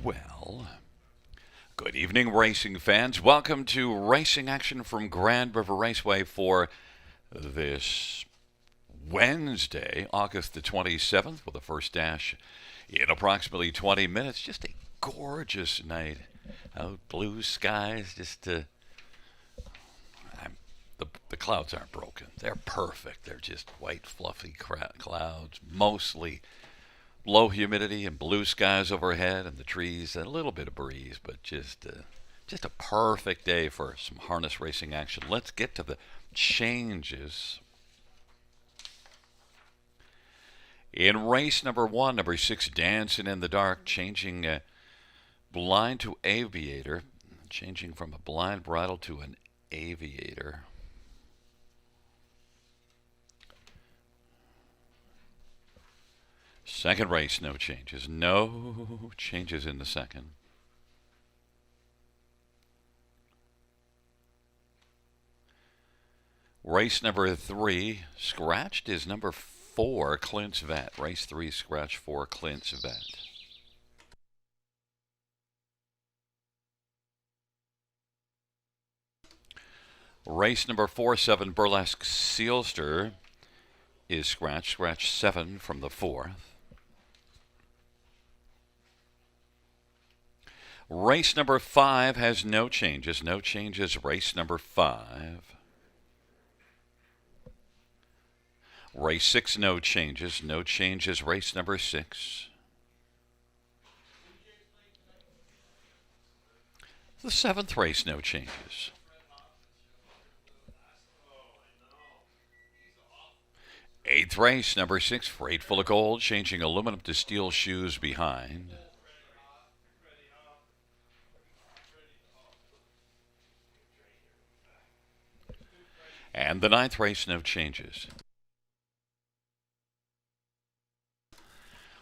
Well, good evening, racing fans. Welcome to racing action from Grand River Raceway for this Wednesday, August the 27th, with the first dash in approximately 20 minutes. Just a gorgeous night out, blue skies. The clouds aren't broken. They're perfect. They're just white, fluffy clouds, mostly low humidity and blue skies overhead, and the trees, and a little bit of breeze, but just a perfect day for some harness racing action. Let's get to the changes. In race number 1, number 6, Dancing in the Dark, changing blind to aviator, changing from a blind bridle to an aviator. Second race, no changes. No changes in the second. Race number 3, scratched, is number 4, Clint's Vet. Race 3, scratch 4, Clint's Vet. Race number 4, 7, Burlesque Sealster, is scratch 7 from the 4th. Race number 5 has no changes. No changes, race number 5. Race 6, no changes. No changes, race number 6. The 7th race, no changes. Eighth race, number 6, Freight Full of Gold, changing aluminum to steel shoes behind. And the 9th race, no changes.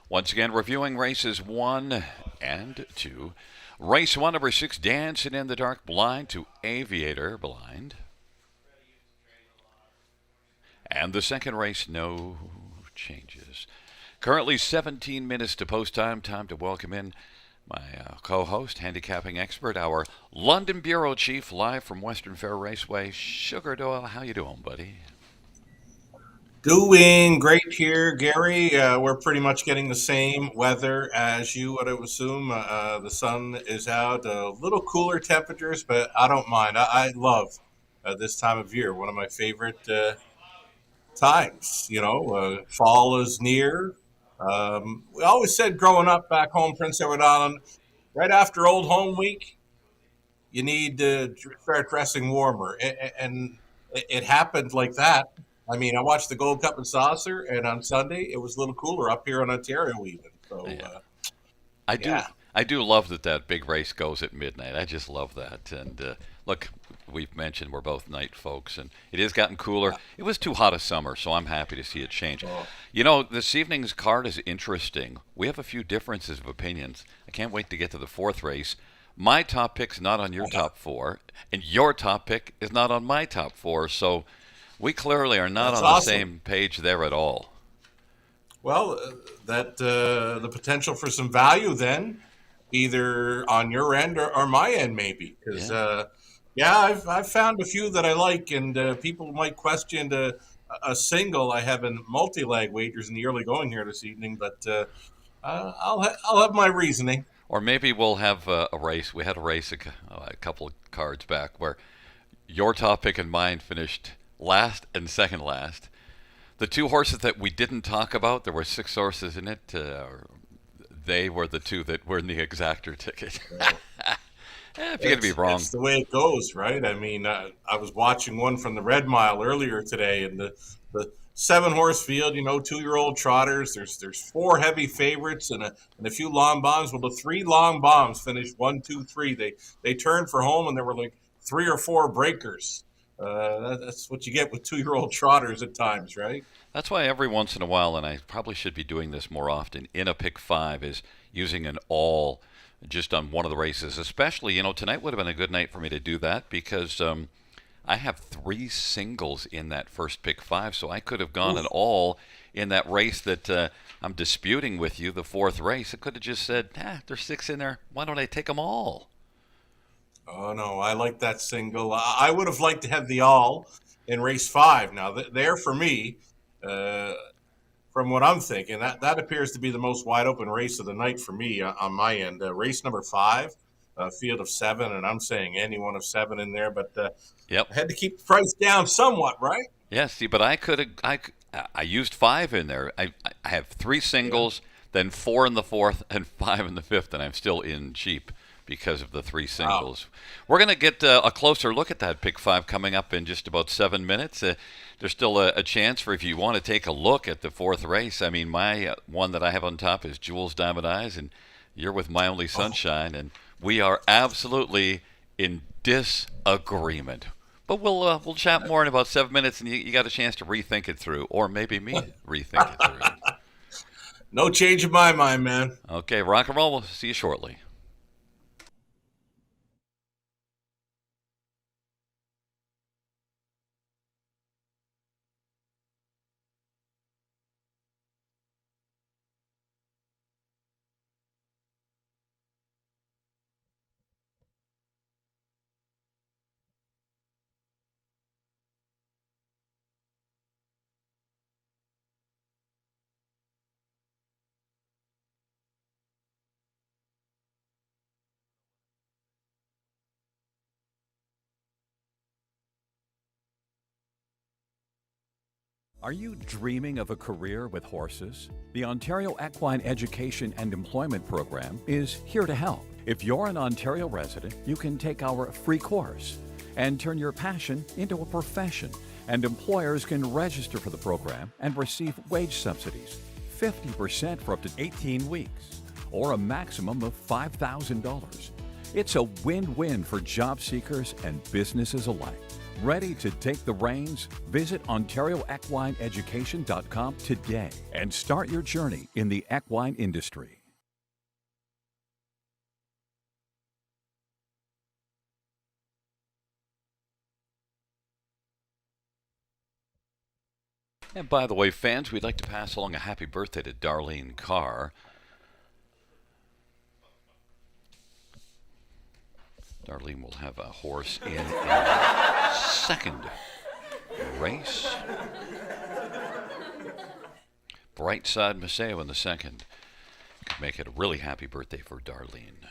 Once again, reviewing races 1 and 2. Race 1, number 6, Dancing in the Dark, blind to aviator, blind. And the second race, no changes. Currently 17 minutes to post time. Time to welcome in my co-host, handicapping expert, our London Bureau Chief, live from Western Fair Raceway, Sugar Doyle. How you doing, buddy? Doing great here, Gary. We're pretty much getting the same weather as you, I would assume. The sun is out, a little cooler temperatures, but I don't mind. I love this time of year. One of my favorite times. Fall is near. We always said growing up back home, Prince Edward Island, right after Old Home Week, you need to start dressing warmer. And it happened like that. I mean, I watched the Gold Cup and Saucer, and on Sunday it was a little cooler up here in Ontario even. So, Yeah. I do. yeah. I do love that big race goes at midnight. I just love that. And look, we've mentioned we're both night folks, and it has gotten cooler. It was too hot a summer, so I'm happy to see it change. So, You know, this evening's card is interesting. We have a few differences of opinions. I can't wait to get to the 4th race. My top pick's not on your top 4, and your top pick is not on my top 4. So we clearly are not that's on the awesome. same page there at all. Well, that the potential for some value then, either on your end or my end, maybe. Because, Yeah. yeah, I've found a few that I like, and people might question a single. I have in multi-leg wagers in the early going here this evening, but I'll have my reasoning. Or maybe we'll have a race. We had a race a couple of cards back where your top pick and mine finished last and second last. The two horses that we didn't talk about, there were 6 horses in it. They were the 2 that were in the exactor ticket. If you're going to be wrong. It's the way it goes, right? I mean, I was watching one from the Red Mile earlier today, and the 7 horse field. 2-year-old trotters. There's 4 heavy favorites and a few long bombs. Well, the 3 long bombs finished 1, 2, 3. They turned for home, and there were like 3 or 4 breakers. That's what you get with 2-year-old trotters at times, right? That's why every once in a while, and I probably should be doing this more often, in a pick 5 is using an all just on one of the races. Especially, tonight would have been a good night for me to do that because I have 3 singles in that first pick 5, so I could have gone Oof. at all in that race that I'm disputing with you, the fourth race. I could have just said, there's 6 in there. Why don't I take them all? Oh no, I like that single. I would have liked to have the all in race five. Now, there for me, uh, from what I'm thinking, that appears to be the most wide open race of the night for me on my end. Race number five, field of 7, and I'm saying any one of 7 in there, but Yep. I had to keep the price down somewhat, right? Yeah, see, but I could have. I used 5 in there. I have 3 Yeah. singles, then 4 in the fourth, and 5 in the fifth, and I'm still in cheap because of the 3 Wow. singles. We're going to get a closer look at that pick 5 coming up in just about 7 minutes. There's still a chance for if you want to take a look at the fourth race. I mean, my one that I have on top is Jules Diamond Eyes, and you're with My Only Oh, Sunshine, and we are absolutely in disagreement. But we'll chat more in about 7 minutes, and you got a chance to rethink it through, or maybe me rethink it through. no change in my mind, man. Okay, rock and roll. We'll see you shortly. Are you dreaming of a career with horses? The Ontario Equine Education and Employment Program is here to help. If you're an Ontario resident, you can take our free course and turn your passion into a profession. And employers can register for the program and receive wage subsidies, 50% for up to 18 weeks, or a maximum of $5,000. It's a win-win for job seekers and businesses alike. Ready to take the reins? Visit OntarioEquineEducation.com today and start your journey in the equine industry. And by the way, fans, we'd like to pass along a happy birthday to Darlene Carr. Darlene will have a horse in a second race. Brightside Maseo in the second. Could make it a really happy birthday for Darlene.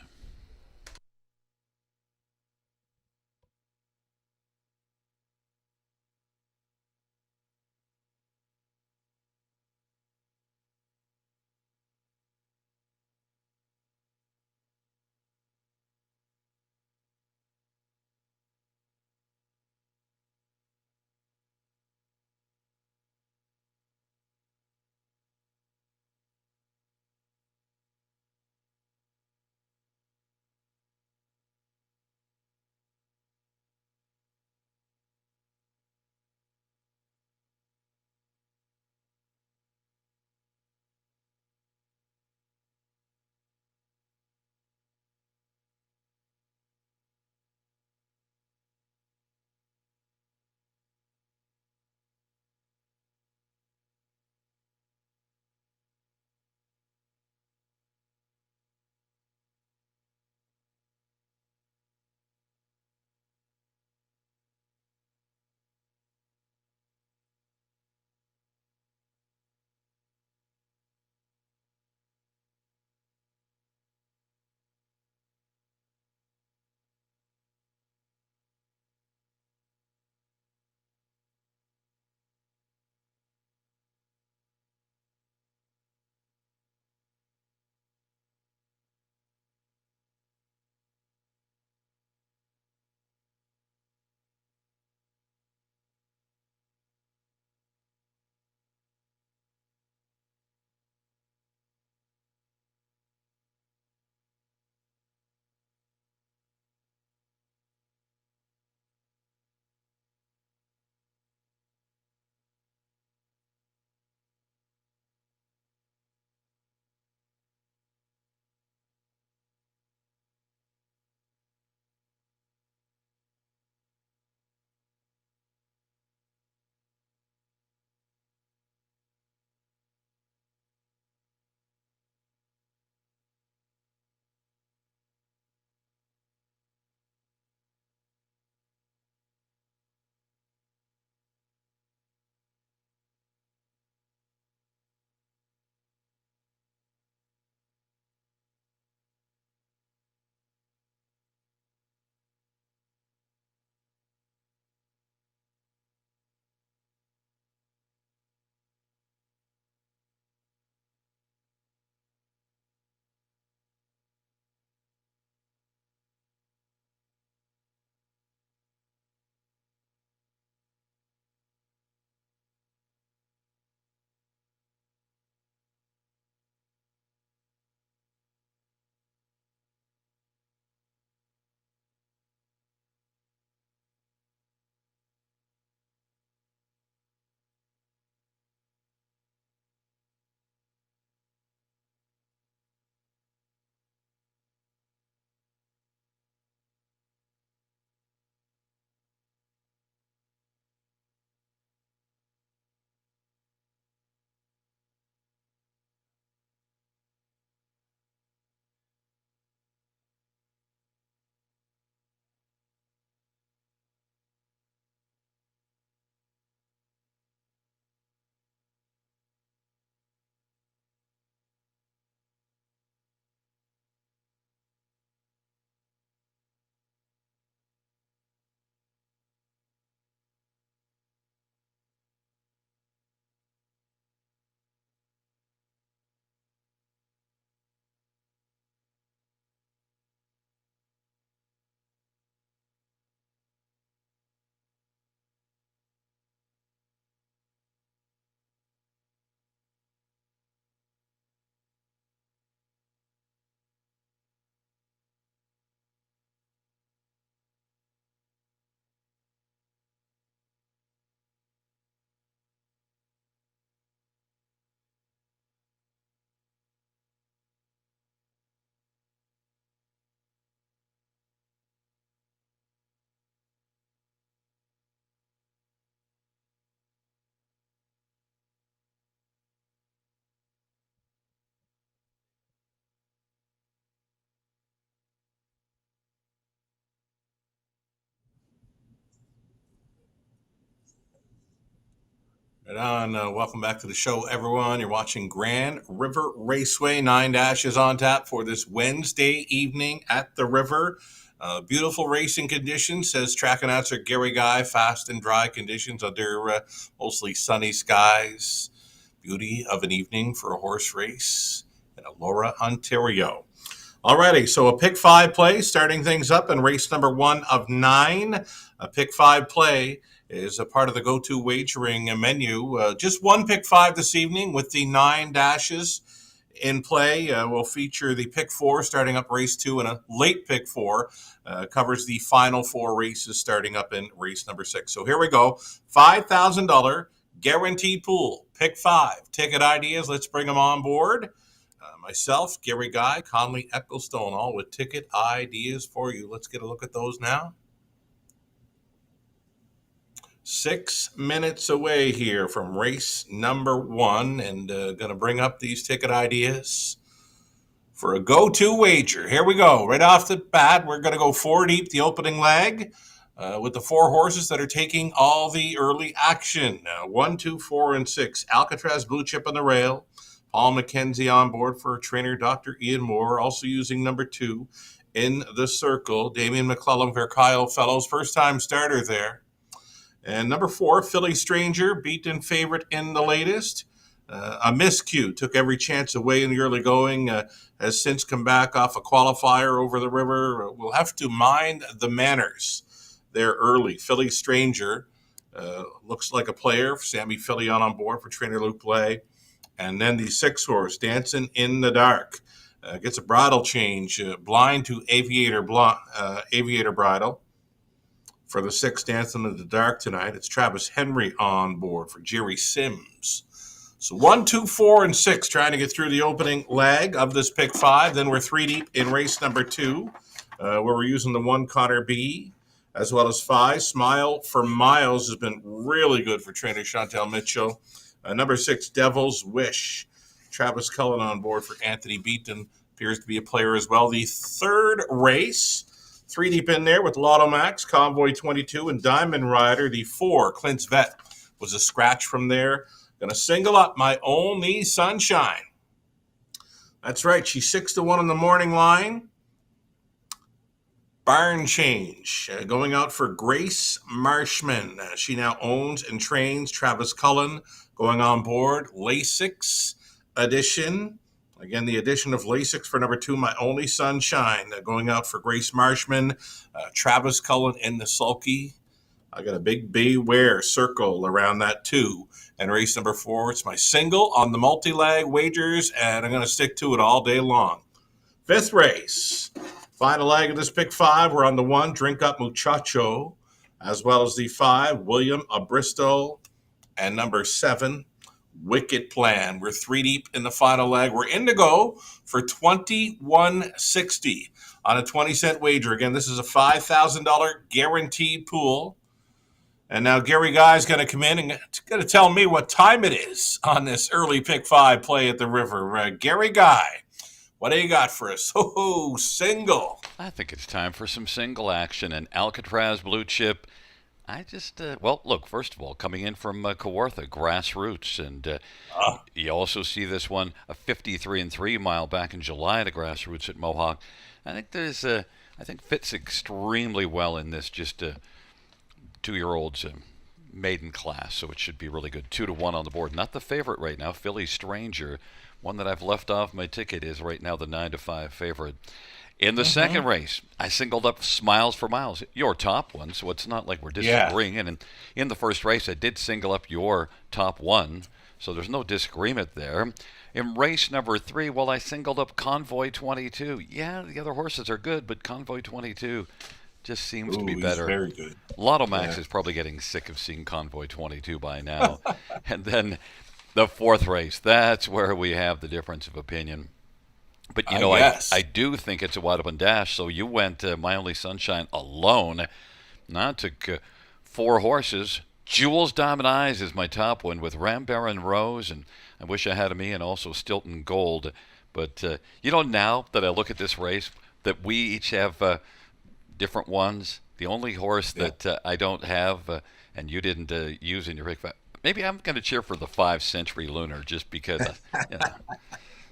on. Welcome back to the show, everyone. You're watching Grand River Raceway. 9 Dashes on tap for this Wednesday evening at the river. Beautiful racing conditions, says track announcer Gary Guy. Fast and dry conditions under mostly sunny skies. Beauty of an evening for a horse race in Elora, Ontario. Alrighty, so a pick 5 play starting things up in race number 1 of 9. A pick 5 play is a part of the go-to wagering menu. Just one pick 5 this evening with the 9 dashes in play. We'll feature the pick 4 starting up race 2, and a late pick 4 covers the final 4 races starting up in race number 6. So here we go. $5,000 guaranteed pool. Pick 5. Ticket ideas. Let's bring them on board. Myself, Gary Guy, Conley Ecclestone, all with ticket ideas for you. Let's get a look at those now. 6 minutes away here from race number 1, and going to bring up these ticket ideas for a go-to wager. Here we go. Right off the bat, we're going to go 4 deep the opening leg with the 4 horses that are taking all the early action. 1, 2, 4, and 6. Alcatraz Blue Chip on the rail. Paul McKenzie on board for trainer Dr. Ian Moore, also using number 2 in the circle. Damian McClellan for Kyle Fellows, first-time starter there. And number 4, Philly Stranger, beaten favorite in the latest. A miscue, took every chance away in the early going, has since come back off a qualifier over the river. We'll have to mind the manners there early. Philly Stranger looks like a player. Sammy Fillion on board for trainer Luke Blay. And then the 6 horse, Dancing in the Dark, gets a bridle change, blind to Aviator Bridle. For the 6, Dancing in the Dark tonight, it's Travis Henry on board for Jerry Sims. So 1, 2, 4, and 6 trying to get through the opening leg of this pick 5. Then we're 3 deep in race number 2, where we're using the 1 Connor B, as well as 5. Smile for Miles has been really good for trainer Chantel Mitchell. Number 6, Devil's Wish. Travis Cullen on board for Anthony Beaton. Appears to be a player as well. The 3rd race, 3 deep in there with Lotto Max, Convoy 22, and Diamond Rider. The 4, Clint's Vet, was a scratch from there. Going to single up My Only Sunshine. That's right. She's 6-1 on the morning line. Barn change. Going out for Grace Marshman. She now owns and trains Travis Cullen. Going on board, Lasix edition. Again, the addition of Lasix for number 2, My Only Sunshine. Going out for Grace Marshman, Travis Cullen in the sulky. I got a big beware circle around that 2. And race number 4, it's my single on the multi-leg wagers, and I'm going to stick to it all day long. 5th race. Final leg of this pick 5. We're on the 1, Drink Up Muchacho, as well as the 5, William Abristo. And number 7, Wicked Plan. We're 3 deep in the final leg. We're in to go for $21.60 on a 20-cent wager. Again, this is a $5,000 guaranteed pool. And now Gary Guy's going to come in and going to tell me what time it is on this early pick 5 play at the river. Gary Guy, what do you got for us? Oh, single. I think it's time for some single action. And Alcatraz Blue Chip, I just, well, look, first of all, coming in from Kawartha, Grassroots, and you also see this one, a 53-3 mile back in July to Grassroots at Mohawk. I think I think fits extremely well in this just 2-year-old's maiden class, so it should be really good. 2-1 on the board. Not the favorite right now, Philly Stranger. One that I've left off my ticket is right now the 9-5 favorite. In the second race, I singled up Smiles for Miles, your top one, so it's not like we're disagreeing. Yeah. And in the first race, I did single up your top one, so there's no disagreement there. In race number 3, well, I singled up Convoy 22. Yeah, the other horses are good, but Convoy 22 just seems to be better. Very good. Lotto Max is probably getting sick of seeing Convoy 22 by now. And then the 4th race, that's where we have the difference of opinion. But, you know, I do think it's a wide open dash, so you went My Only Sunshine alone. Now I took 4 horses. Jewel's Diamond Eyes is my top one with Ram Baron Rose, and I Wish I Had a Me, and also Stilton Gold. But, you know, now that I look at this race, that we each have different ones. The only horse that I don't have, and you didn't use in your pick, maybe I'm going to cheer for the 5 Century Lunar just because, you know,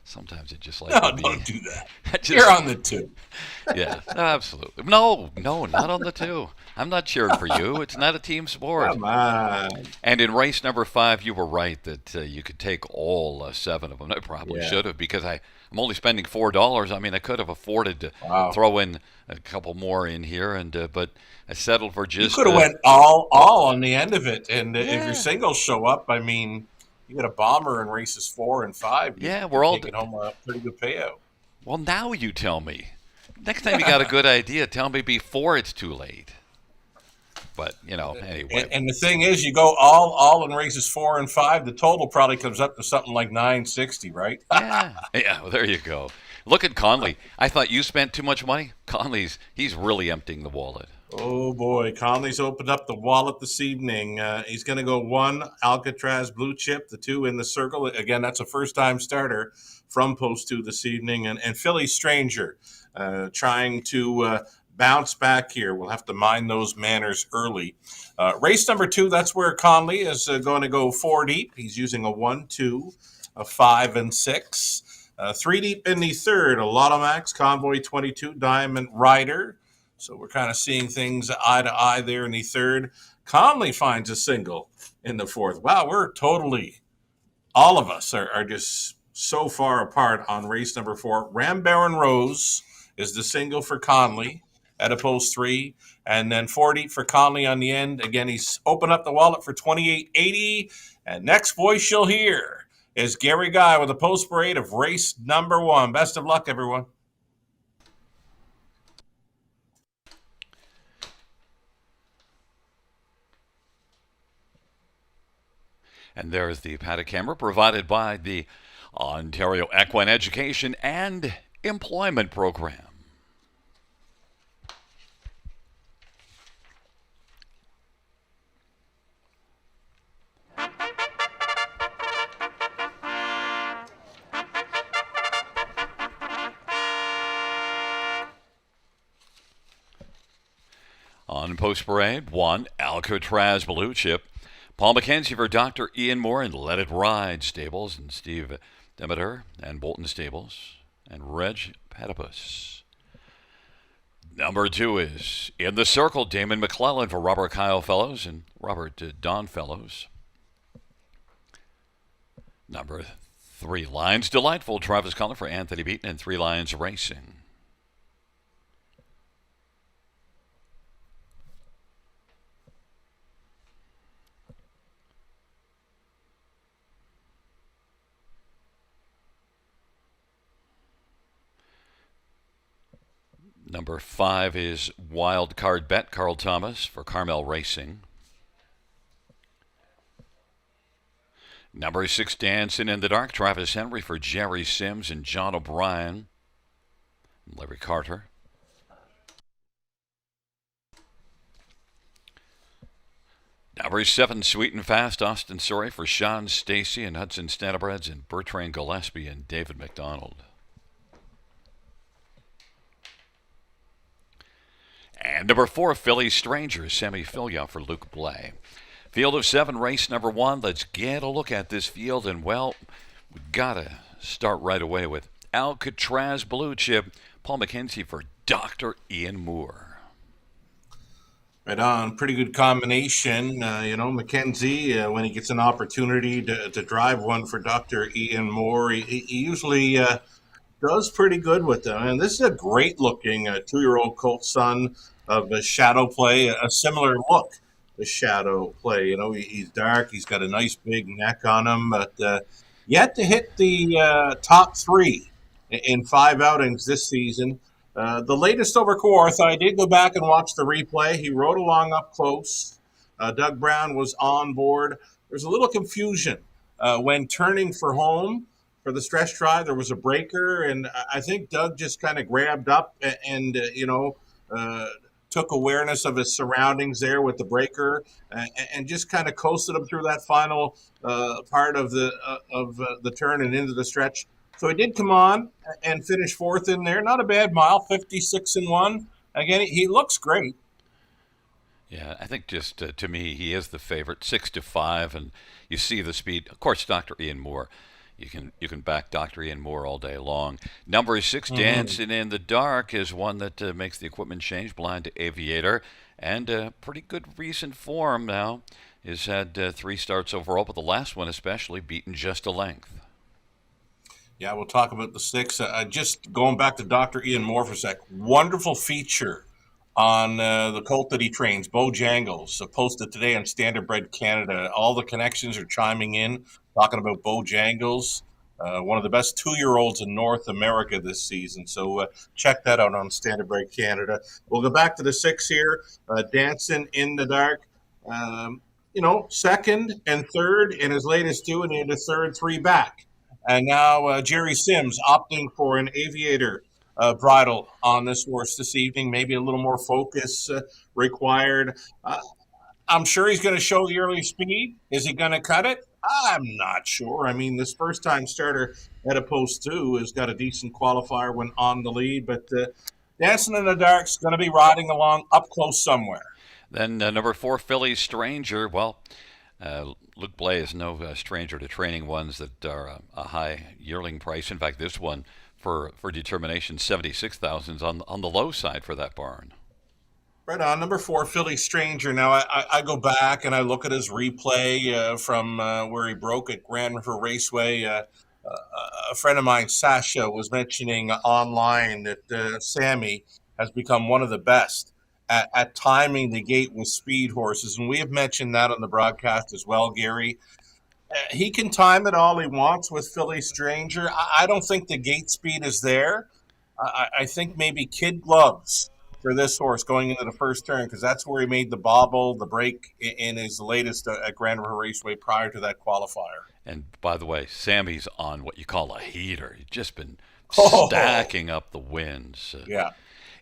sometimes it just like No, to be. don't do that. Just, You're on the 2. yeah, absolutely. No, no, not on the 2. I'm not cheering for you. It's not a team sport. Come on. And in race number 5, you were right that you could take all 7 of them. I probably Yeah. should have because I'm only spending $4. I mean, I could have afforded to Wow. throw in a couple more in here, and but I settled for You just. could have went all on the end of it, and if Yeah. your singles show up, I mean, you get a bomber in races 4 and 5. Yeah, you're we're all taking home a pretty good payout. Well, now you tell me. Next time you got a good idea, tell me before it's too late. But anyway. And the thing is, you go all in races 4 and 5. The total probably comes up to something like 960, right? Yeah. Well, there you go. Look at Conley. I thought you spent too much money. He's really emptying the wallet. Oh boy, Conley's opened up the wallet this evening. He's going to go 1 Alcatraz blue chip, the 2 in the circle. Again, that's a first-time starter from post 2 this evening, and Philly Stranger trying to bounce back here. We'll have to mind those manners early. Race number 2, that's where Conley is going to go 4 deep. He's using a 1, 2, a 5, and 6. 3 deep in the third, a Lotomax Convoy 22 Diamond Rider. So we're kind of seeing things eye to eye there in the third. Conley finds a single in the fourth. Wow, we're totally, all of us are just so far apart on race number 4. Ram Baron Rose is the single for Conley at a post 3. And then 4 deep for Conley on the end. Again, he's opened up the wallet for $28.80. And next voice you'll hear is Gary Guy with a post parade of race number 1. Best of luck, everyone. And there's the paddock camera provided by the Ontario Equine Education and Employment Program. On post parade, 1 Alcatraz blue chip. Paul McKenzie for Dr. Ian Moore and Let It Ride Stables, and Steve Demeter and Bolton Stables, and Reg Patipus. Number 2 is In the Circle, Damon McClellan for Robert Kyle Fellows and Robert Don Fellows. Number 3, Lions Delightful, Travis Cullen for Anthony Beaton and 3 Lions Racing. Number 5 is Wild Card Bet, Carl Thomas for Carmel Racing. Number 6, Dancing in the Dark, Travis Henry for Jerry Sims and John O'Brien and Larry Carter. Number 7, Sweet and Fast, Austin Surrey for Sean Stacy and Hudson Stanabreds and Bertrand Gillespie and David McDonald. And number 4, Philly Stranger, Sammy Filia for Luke Blay. Field of 7, race number 1. Let's get a look at this field. And, well, we've got to start right away with Alcatraz Blue Chip, Paul McKenzie for Dr. Ian Moore. Right on. Pretty good combination. McKenzie, when he gets an opportunity to drive one for Dr. Ian Moore, he usually does pretty good with them. And this is a great-looking 2-year-old colt son of a Shadow Play, a similar look to Shadow Play. He's dark. He's got a nice big neck on him, but yet to hit the top 3 in 5 outings this season. The latest over Kawartha, I did go back and watch the replay. He rode along up close. Doug Brown was on board. There's a little confusion when turning for home. For the stretch drive, there was a breaker, and I think Doug just kind of grabbed up and took awareness of his surroundings there with the breaker, and just kind of coasted him through that final part of the turn and into the stretch. So he did come on and finish 4th in there. Not a bad mile, 56-1. Again, he looks great. Yeah, I think just to me, he is the favorite, 6-5, and you see the speed. Of course, Dr. Ian Moore. You can back Dr. Ian Moore all day long. Number 6, Mm-hmm. Dancing in the Dark, is one that makes the equipment change, blind to Aviator, and pretty good recent form now. Has had 3 starts overall, but the last one especially beaten just a length. Yeah, we'll talk about the 6. Just going back to Dr. Ian Moore for a sec. Wonderful feature on the colt that he trains, Bojangles, posted today on Standardbred Canada. All the connections are chiming in, talking about Bojangles, one of the best 2-year-olds in North America this season. So check that out on Standardbred Canada. We'll go back to the 6 here, Dancing in the Dark. Second and third in his latest 2, and he had a third 3 back. And now Jerry Sims opting for an Aviator bridle on this horse this evening. Maybe a little more focus required. I'm sure he's going to show yearly speed. Is he going to cut it? I'm not sure. I mean, this first-time starter at a post 2 has got a decent qualifier when on the lead, but Dancing in the Dark's going to be riding along up close somewhere. Then number 4, Philly Stranger. Well, Luke Blais is no stranger to training ones that are a high yearling price. In fact, this one for determination, 76,000 on the low side for that barn. Right on. Number 4, Philly Stranger. Now, I go back and I look at his replay from where he broke at Grand River Raceway. A friend of mine, Sasha, was mentioning online that Sammy has become one of the best at timing the gate with speed horses. And we have mentioned that on the broadcast as well, Gary. He can time it all he wants with Philly Stranger. I don't think the gate speed is there. I think maybe kid gloves for this horse going into the first turn, because that's where he made the bobble, the break in his latest at Grand River Raceway prior to that qualifier. And by the way, Sammy's on what you call a heater. He's just been Oh, stacking up the wins. yeah.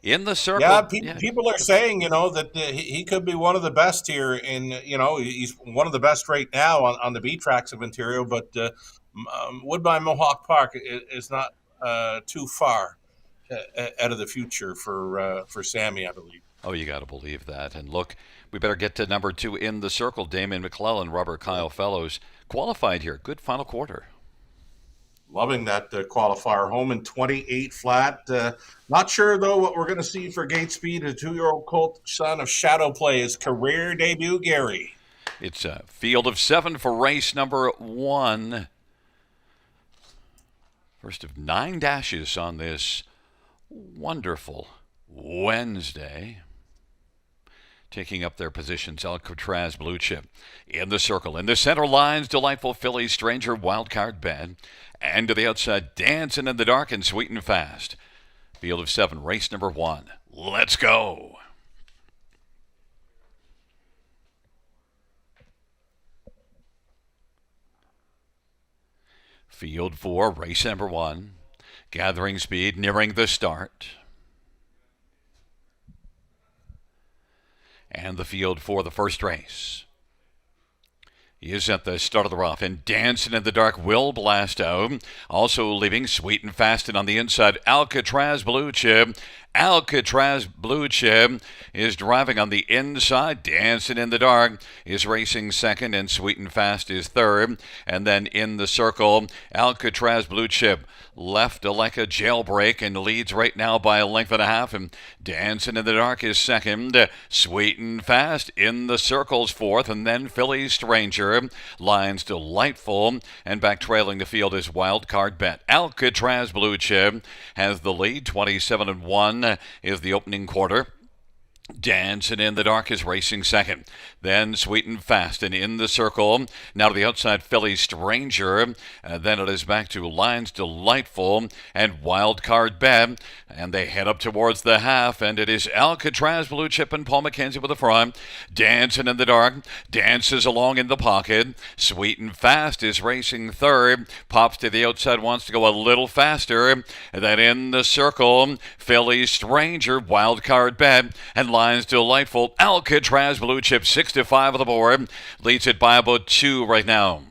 In the Yeah, circle. people are saying, that he could be one of the best here. And, he's one of the best right now on the B tracks of Ontario. But Woodbine Mohawk Park is not too far out of the future for Sammy, I believe. Oh, you got to believe that. And look, we better get to number 2 in the circle. Damon McClellan, Robert Kyle Fellows qualified here. Good final quarter. Loving that qualifier, home in 28 flat. Not sure, though, what we're going to see for gate speed. A 2-year-old colt, son of Shadow Play, his career debut, Gary. It's a field of 7 for race number 1. First of 9 dashes on this wonderful Wednesday. Taking up their positions, Alcatraz Blue Chip in the circle. In the center lines, Delightful Philly Stranger, Wildcard Ben. And to the outside, Dancing in the Dark and Sweet and Fast. Field of 7, race number 1. Let's go. Field 4, race number 1. Gathering speed, nearing the start. And the field for the first race. He is at the start of the rough, and Dancing in the Dark will blast out. Also leaving Sweet and Fast, and on the inside, Alcatraz Blue Chip. Alcatraz Blue Chip is driving on the inside. Dancing in the Dark is racing second, and Sweet and Fast is third. And then in the circle, Alcatraz Blue Chip left like a jailbreak and leads right now by a length and a half. And Dancing in the Dark is second. Sweet and Fast in the circles fourth, and then Philly Stranger. Lines Delightful, and back trailing the field is Wildcard Bet. Alcatraz Blue Chip has the lead. 27-1 is the opening quarter. Dancing in the Dark is racing second. Then Sweet and Fast, and in the circle. Now to the outside, Philly Stranger. Then it is back to Lines Delightful and Wildcard Bet. And they head up towards the half, and it is Alcatraz Blue Chip and Paul McKenzie with the front. Dancing in the Dark dances along in the pocket. Sweet and Fast is racing third. Pops to the outside, wants to go a little faster. And then in the circle, Philly Stranger, Wildcard Bet, and Lines Delightful. Alcatraz Blue Chip, 6-5 on the board. Leads it by about 2 right now.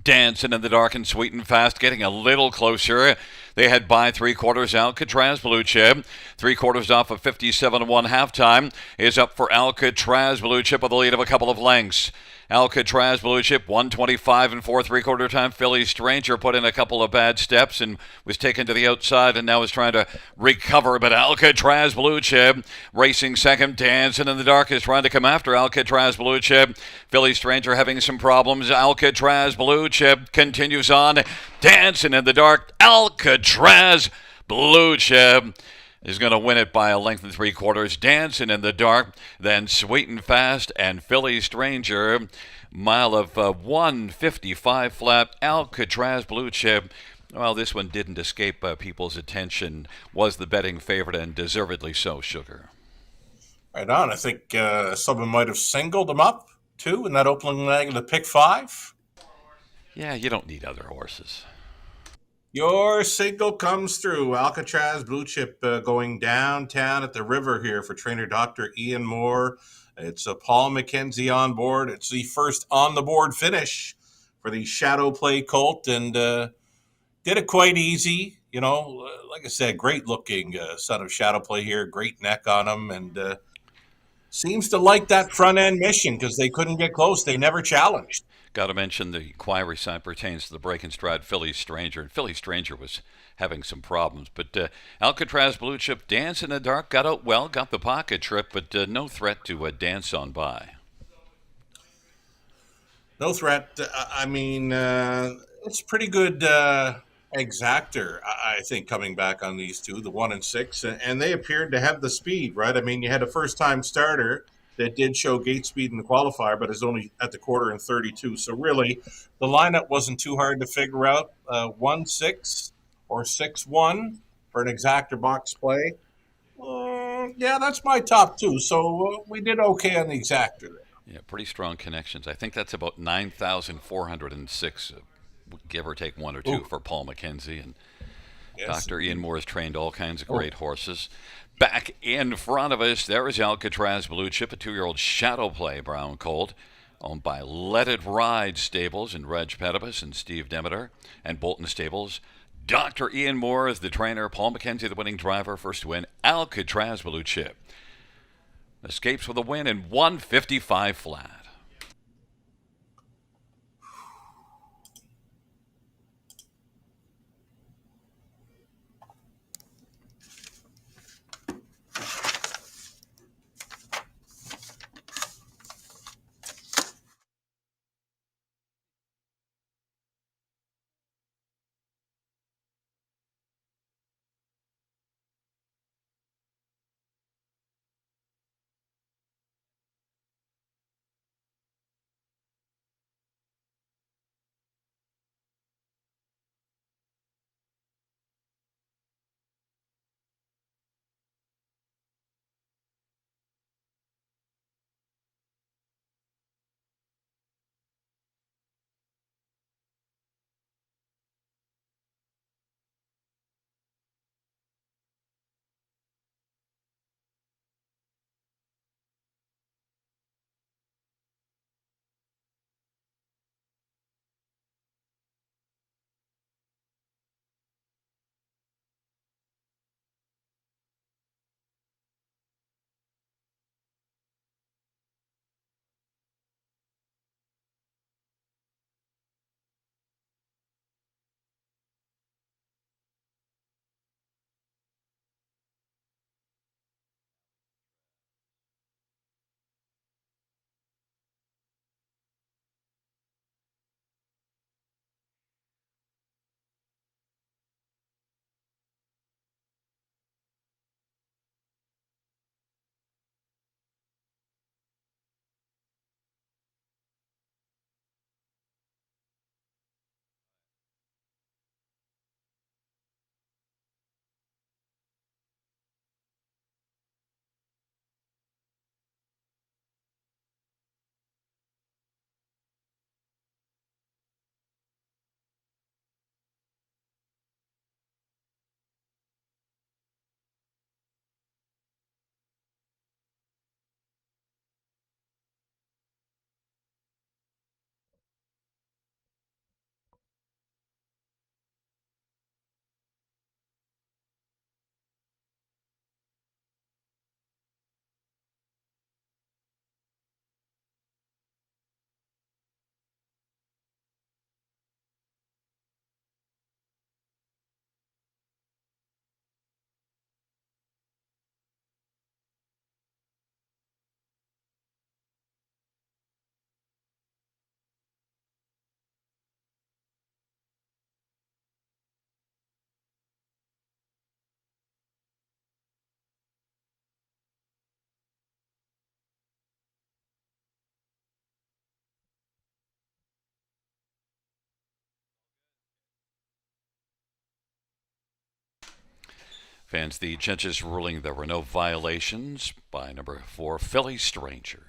Dancing in the Dark and Sweet and Fast getting a little closer. They had by 3/4 Alcatraz Blue Chip. 3/4 off of 57-1 halftime is up for Alcatraz Blue Chip with a lead of a couple of lengths. Alcatraz Blue Chip 125 and 4 3/4 time. Philly Stranger put in a couple of bad steps and was taken to the outside and now is trying to recover. But Alcatraz Blue Chip racing second. Dancing in the Dark is trying to come after Alcatraz Blue Chip. Philly Stranger having some problems. Alcatraz Blue Chip continues on. Dancing in the Dark. Alcatraz Blue Chip is going to win it by a length and 3/4. Dancing in the Dark, then Sweet and Fast and Philly Stranger. Mile of 155 flat. Alcatraz Blue Chip. Well, this one didn't escape people's attention. Was the betting favorite and deservedly so, Sugar. Right on. I think someone might have singled him up too in that opening leg of the pick 5. Yeah, you don't need other horses. Your signal comes through. Alcatraz Blue Chip going downtown at the river here for trainer Dr. Ian Moore. It's Paul McKenzie on board. It's the first on the board finish for the Shadow Play Colt and did it quite easy. You know, like I said, great looking son of Shadow Play here. Great neck on him and seems to like that front end mission because they couldn't get close. They never challenged. Got to mention the inquiry side pertains to the break and stride Philly Stranger. And Philly Stranger was having some problems. But Alcatraz Blue Chip Dance in the Dark got out well, got the pocket trip, but no threat to dance on by. No threat. I mean, it's pretty good exactor, I think, coming back on these two, the 1 and 6. And they appeared to have the speed, right? I mean, you had a first time starter that did show gate speed in the qualifier, but is only at the quarter in 32. So really, the lineup wasn't too hard to figure out. 1-6 or 6-1 for an exactor box play. Yeah, that's my top two. So we did okay on the exactor there. Yeah, pretty strong connections. I think that's about 9,406, give or take one or two, Ooh. for Paul McKenzie. And Yes. Dr. Ian Moore has trained all kinds of great horses. Back in front of us, there is Alcatraz Blue Chip, a 2-year-old Shadow Play brown colt, owned by Let It Ride Stables and Reg Pedibus and Steve Demeter and Bolton Stables. Dr. Ian Moore is the trainer. Paul McKenzie, the winning driver. First to win, Alcatraz Blue Chip. Escapes with a win in 155 flat. Fans, the judges ruling there were no violations by number 4, Philly Stranger.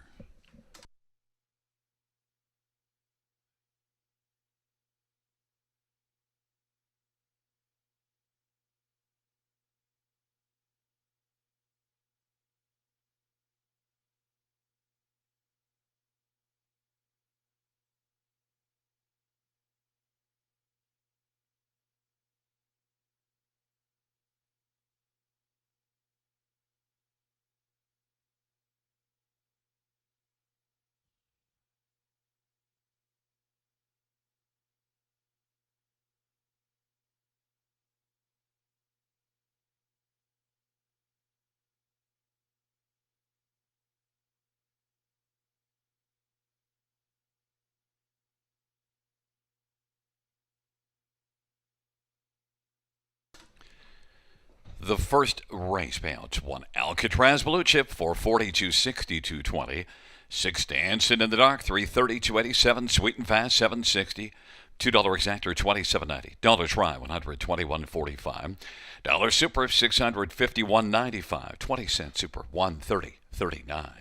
The first race payouts: 1 Alcatraz Blue Chip for $42.62.20. 6 Dancing in the Dark, $332.87. Sweet and Fast, $7.60. $2 Exactor, $27.90. Dollar Try, $121.45. Dollar Super, $651.95. 20-cent Super, $130.39.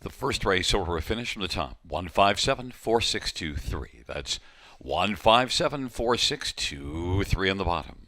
The first race order finish from the top: 157.4623. That's 157.4623 on the bottom.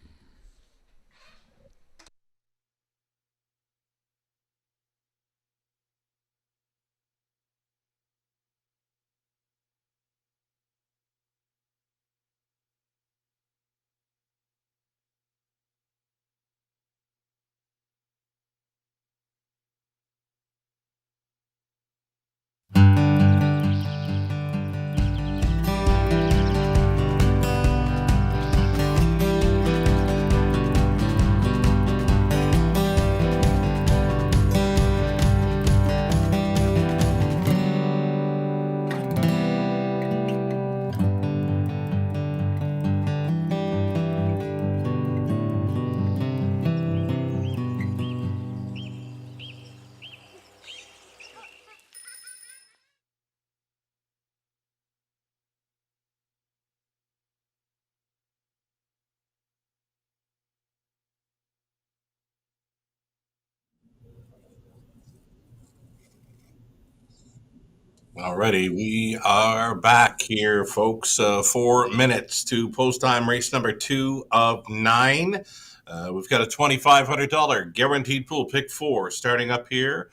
Alrighty, we are back here, folks. 4 minutes to post time race number 2 of 9. We've got a $2,500 guaranteed pool, pick four, starting up here,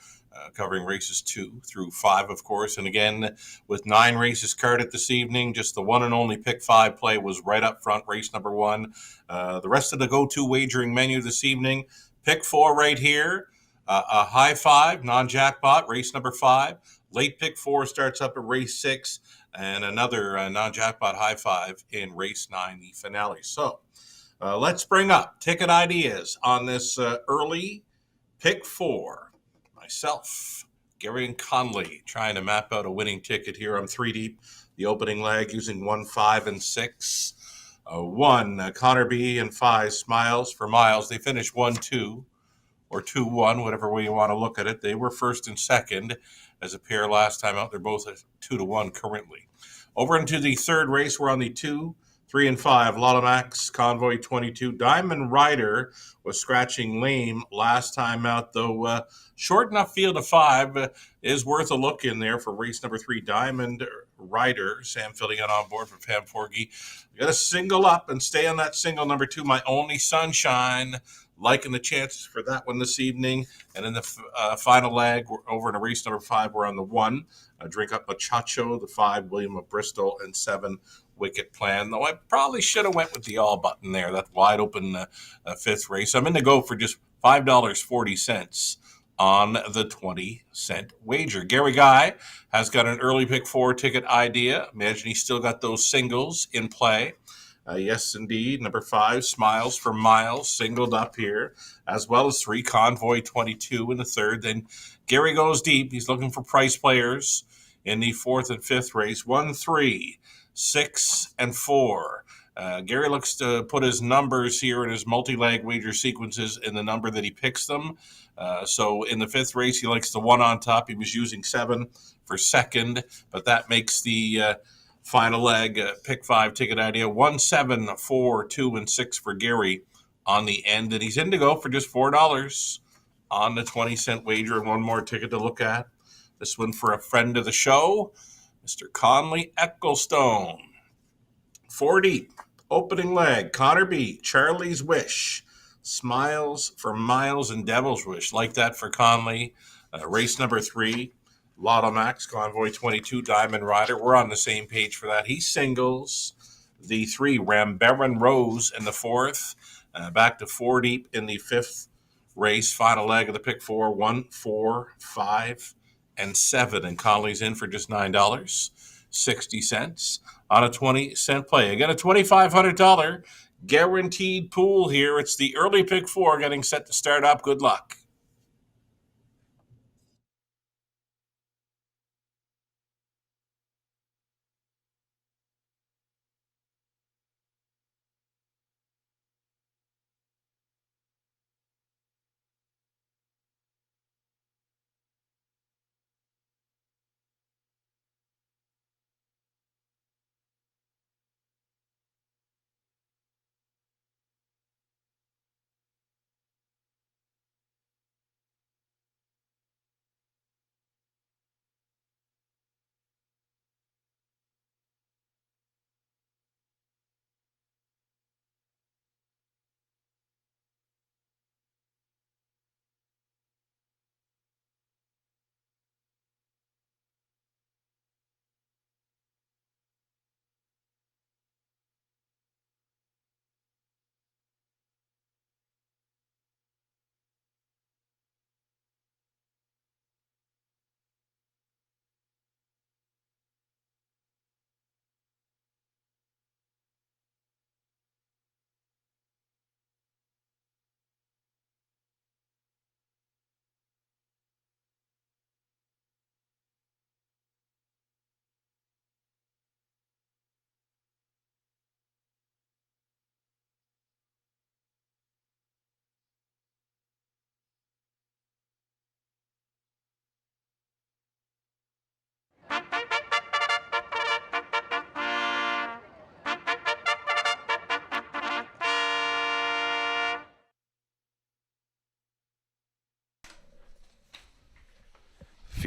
covering races 2 through 5, of course. And again, with 9 races carded this evening, just the one and only pick five play was right up front, race number 1. The rest of the go-to wagering menu this evening, pick four right here, a high five, non-jackpot, race number 5. Late pick 4 starts up at race 6, and another non-jackpot high five in race 9, the finale. So let's bring up ticket ideas on this early pick 4. Myself, Gary and Conley, trying to map out a winning ticket here. I'm 3 deep. The opening leg using 1, 5, and 6. 1, Connor B, and 5, Smiles for Miles. They finished 1-2. Or 2-1, whatever way you want to look at it. They were first and second as a pair last time out. They're both at 2-1 currently. Over into the third race, we're on the 2, 3, and 5. Lottamax, Convoy 22. Diamond Rider was scratching lame last time out, though short enough field of 5 is worth a look in there for race number 3. Diamond Rider, Sam filling in on board for Pam Forgy. You got to single up and stay on that single number 2, My Only Sunshine. Liking the chances for that one this evening. And in the final leg, we're over in race number 5, we're on the 1. Drink Up Muchacho, the 5, William of Bristol, and 7, Wicked Plan. Though I probably should have went with the all button there, that wide open 5th race. I'm in to go for just $5.40 on the 20-cent wager. Gary Guy has got an early pick 4 ticket idea. Imagine he's still got those singles in play. Yes, indeed. Number 5, Smiles for Miles, singled up here, as well as 3, Convoy 22 in the third. Then Gary goes deep. He's looking for price players in the 4th and 5th race. 1, 3, 6, and 4. Gary looks to put his numbers here in his multi-leg wager sequences in the number that he picks them. So in the 5th race, he likes the 1 on top. He was using 7 for second, but that makes the final leg, pick 5 ticket idea, 1, 7, 4, 2, and 6 for Gary on the end. And he's in to go for just $4 on the 20-cent wager. And one more ticket to look at. This one for a friend of the show, Mr. Conley Ecclestone. 4 deep, opening leg, Connor B, Charlie's Wish, Smiles for Miles, and Devil's Wish. Like that for Conley. Race number 3. Lotto Max, Convoy 22, Diamond Rider. We're on the same page for that. He singles the 3, Rambaran Rose in the 4th. Back to 4 deep in the 5th race. Final leg of the pick 4, 1, 4, 5, and 7. And Conley's in for just $9.60 on a 20-cent play. Again, a $2,500 guaranteed pool here. It's the early pick 4 getting set to start up. Good luck.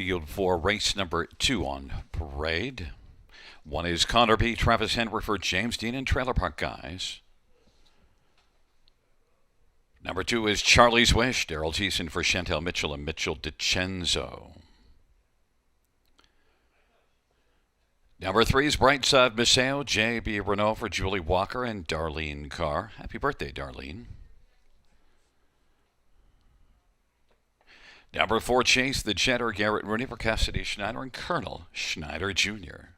field for race number 2 on parade. 1 is Connor B. Travis Henry for James Dean and Trailer Park Guys. Number 2 is Charlie's Wish, Daryl Thiessen for Chantel Mitchell and Mitchell DiCenzo. Number 3 is Brightside Maceo, J.B. Renault for Julie Walker and Darlene Carr. Happy birthday, Darlene. Number 4, Chase the Cheddar, Garrett Rooney for Cassidy Schneider and Colonel Schneider Jr.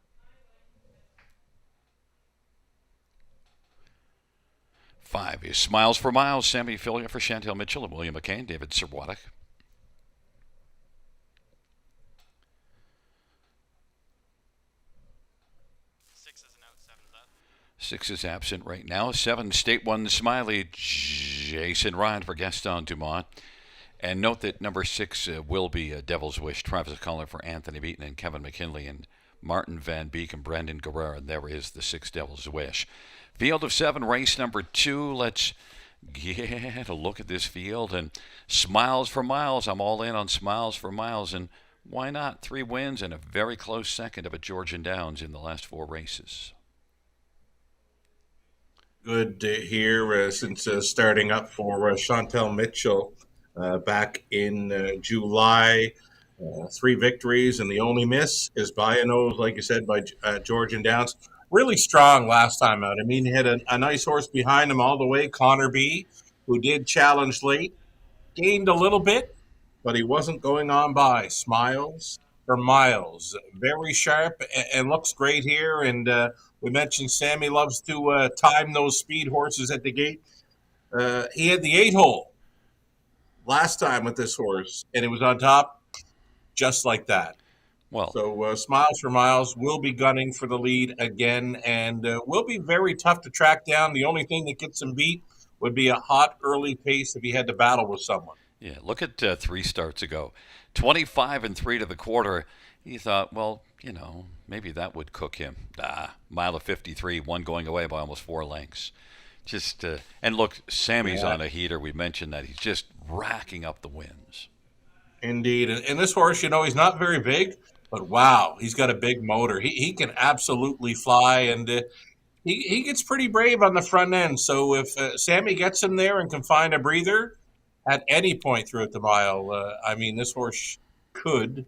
5 is Smiles for Miles, Sammy Filia for Chantel Mitchell and William McCain, David Serwatic. 6 is absent right now. 7, State 1, Smiley, Jason Ryan for Gaston Dumont. And note that number 6 will be Devil's Wish, Travis Collin for Anthony Beaton and Kevin McKinley and Martin Van Beek and Brandon Guerrero. And there is the 6 Devil's Wish. Field of 7, race number 2. Let's get a look at this field. And Smiles for Miles. I'm all in on Smiles for Miles. And why not? 3 wins and a very close second up at Georgian Downs in the last 4 races. Good to hear since starting up for Chantel Mitchell back in July. 3 victories, and the only miss is by a nose, like you said, by Georgian Downs. Really strong last time out. I mean, he had a nice horse behind him all the way, Connor B., who did challenge late, gained a little bit, but he wasn't going on by. Smiles for Miles. Very sharp and looks great here, and we mentioned Sammy loves to time those speed horses at the gate. He had the 8-hole last time with this horse, and it was on top just like that. Well, So Smiles for Miles will be gunning for the lead again, and will be very tough to track down. The only thing that gets him beat would be a hot early pace if he had to battle with someone. yeah, look at 3 starts ago. 25 and 3 to the quarter. He thought, well, you know, maybe that would cook him. Mile of 53, 1 going away by almost 4 lengths. Just and look, Sammy's on a heater. We mentioned that he's just racking up the wins. Indeed. And this horse, you know, he's not very big, but wow, he's got a big motor. He can absolutely fly, and he gets pretty brave on the front end. So if Sammy gets him there and can find a breather at any point throughout the mile, I mean, this horse could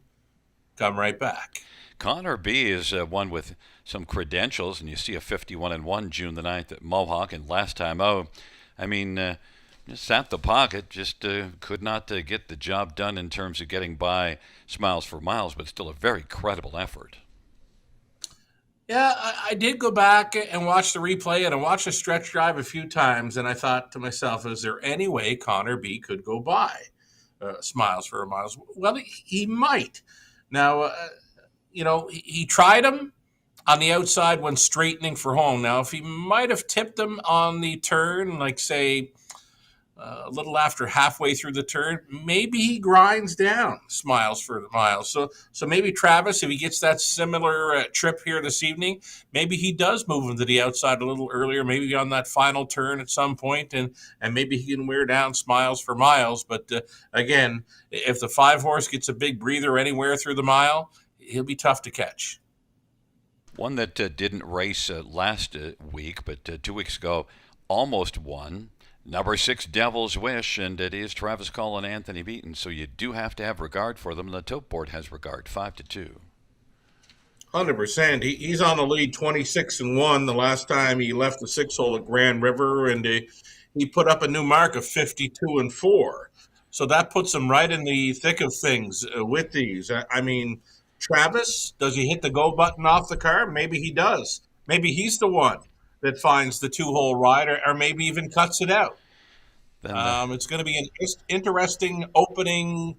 come right back. Connor B is one with some credentials, and you see a 51-1 June the 9th at Mohawk, and last time out, I mean, just sat the pocket, just could not get the job done in terms of getting by Smiles for Miles, but still a very credible effort. Yeah, I did go back and watch the replay, and I watched the stretch drive a few times, and I thought to myself, is there any way Connor B could go by Smiles for Miles? Well, he might. Now, you know, he tried him on the outside when straightening for home. Now, if he might have tipped him on the turn, like, say, a little after halfway through the turn, maybe he grinds down Smiles for the Miles. So maybe Travis, if he gets that similar trip here this evening, maybe he does move him to the outside a little earlier, maybe on that final turn at some point, and maybe he can wear down Smiles for Miles. But again, if the 5 horse gets a big breather anywhere through the mile, he'll be tough to catch. One that didn't race last week, but 2 weeks ago almost won. Number 6, Devil's Wish, and it is Travis Cole and Anthony Beaton, so you do have to have regard for them. The tote board has regard, 5-2. 100%. He's on the lead 26-1 the last time he left the 6-hole at Grand River, and he put up a new mark of 52-4. So that puts him right in the thick of things with these. I mean, Travis, does he hit the go button off the car? Maybe he does. Maybe he's the one that finds the 2-hole ride, or maybe even cuts it out. It's going to be an interesting opening,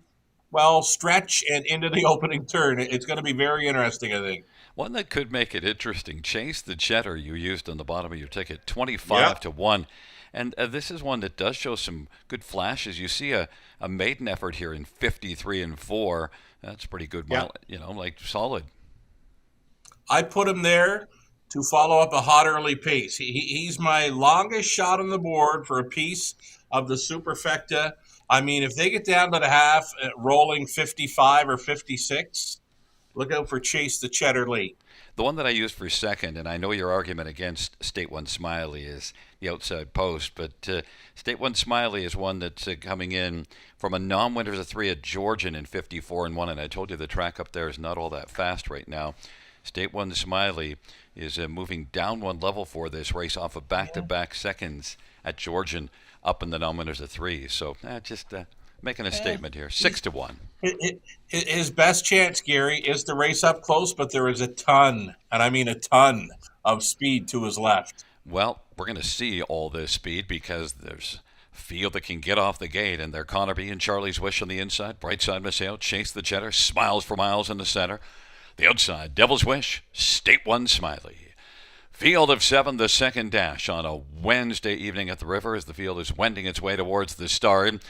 stretch and into the opening turn. It's going to be very interesting, I think. One that could make it interesting, Chase the Cheddar you used on the bottom of your ticket, 25-1. And this is one that does show some good flashes. You see a maiden effort here in 53-4. That's pretty good, solid. I put him there to follow up a hot early pace. He's my longest shot on the board for a piece of the Superfecta I mean, if they get down to the half, rolling 55 or 56, look out for Chase the Cheddar late. The one that I used for second, and I know your argument against State One Smiley is the outside post, but State One Smiley is one that's coming in from a non-winners of three at Georgian in 54-1, and I told you the track up there is not all that fast right now. State One Smiley is moving down one level for this race off of back-to-back seconds at Georgian up in the non-winners of three. So just making a statement here. 6-1. His best chance, Gary, is to race up close, but there is a ton, and I mean a ton, of speed to his left. Well, we're going to see all this speed because there's a field that can get off the gate, and they're Connerby and Charlie's Wish on the inside. Brightside Maseo, Chase the Cheddar, Smiles for Miles in the center. The outside, Devil's Wish, State One Smiley. Field of 7, the second dash on a Wednesday evening at the river as the field is wending its way towards the start.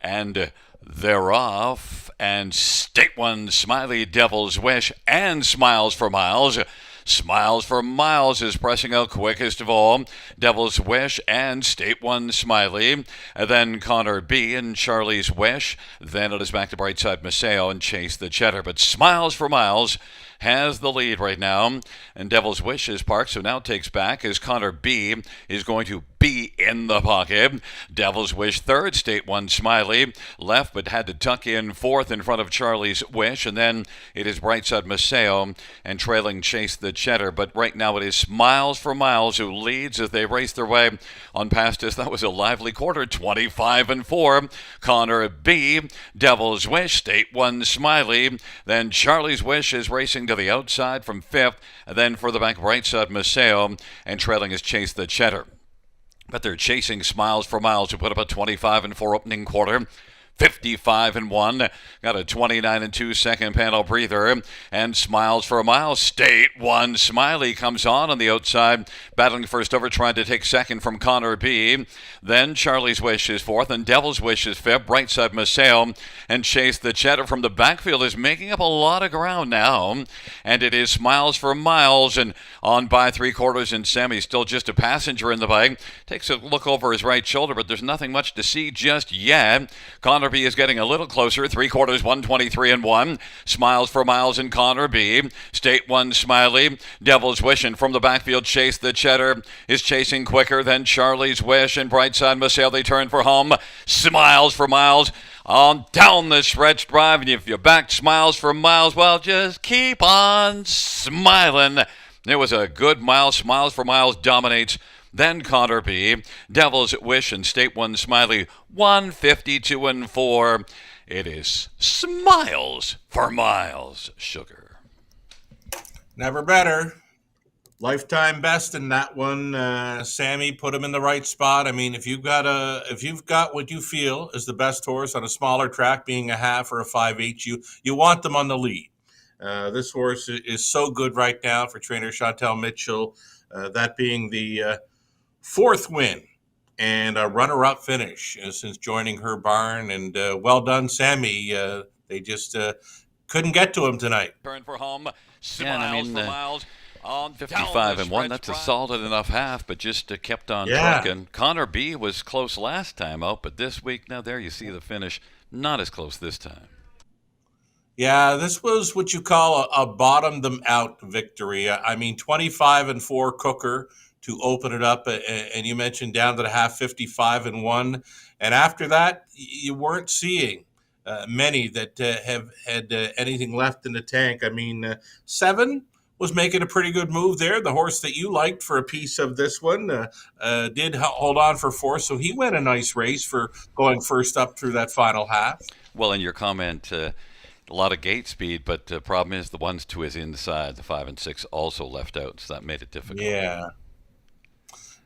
And they're off, and State One Smiley, Devil's Wish, and Smiles for Miles. Smiles for Miles is pressing out quickest of all. Devil's Wish and State One Smiley. And then Connor B and Charlie's Wish. Then it is back to Brightside Maseo and Chase the Cheddar. But Smiles for Miles has the lead right now. And Devil's Wish is parked, so now takes back as Connor B is going to be in the pocket. Devil's Wish third, State One Smiley left, but had to tuck in fourth in front of Charlie's Wish. And then it is Brightside Maseo and trailing Chase the Cheddar. But right now it is Smiles for Miles who leads as they race their way on past us. That was a lively quarter, 25-4. Connor B, Devil's Wish, State One Smiley. Then Charlie's Wish is racing to the outside from fifth. And then for the back, Brightside Maseo and trailing is Chase the Cheddar. But they're chasing Smiles for Miles, who put up a 25-4 opening quarter. 55-1, got a 29-2 second panel breather, and Smiles for Miles. State One Smiley comes on the outside, battling first over, trying to take second from Connor B. Then Charlie's Wish is fourth, and Devil's Wish is fifth. Brightside Maseo and Chase the Cheddar from the backfield is making up a lot of ground now, and it is Smiles for Miles, and on by three quarters, and Sammy's still just a passenger in the bike. Takes a look over his right shoulder, but there's nothing much to see just yet. Connor B is getting a little closer. Three quarters, 123-1. Smiles for Miles and Connor B. State One Smiley. Devil's Wish, and from the backfield, Chase the Cheddar is chasing quicker than Charlie's Wish and Brightside Maseo. They turn for home. Smiles for Miles on down the stretch drive. And if you back Smiles for Miles, well, just keep on smiling. It was a good mile. Smiles for Miles dominates. Then Connor B, Devil's Wish, and State One Smiley, 152-4. It is Smiles for Miles, Sugar. Never better. Lifetime best in that one. Sammy put him in the right spot. I mean, if you've got what you feel is the best horse on a smaller track, being a half or a 5/8, you want them on the lead. This horse is so good right now for trainer Chantel Mitchell. That being the fourth win and a runner-up finish since joining her barn. And well done, Sammy. They just couldn't get to him tonight. Turn for home. Smiles for Miles. On 55-1, that's a solid enough half, but just kept on trucking. Connor B was close last time out, but this week, now there you see the finish, not as close this time. Yeah, this was what you call a bottom-them-out victory. I mean, 25-4 Cooker to open it up, and you mentioned down to the half, 55-1. And after that, you weren't seeing many that have had anything left in the tank. I mean, 7 was making a pretty good move there. The horse that you liked for a piece of this one did hold on for 4, so he went a nice race for going first up through that final half. Well, in your comment, a lot of gate speed, but the problem is the ones to his inside, the 5 and 6, also left out, so that made it difficult.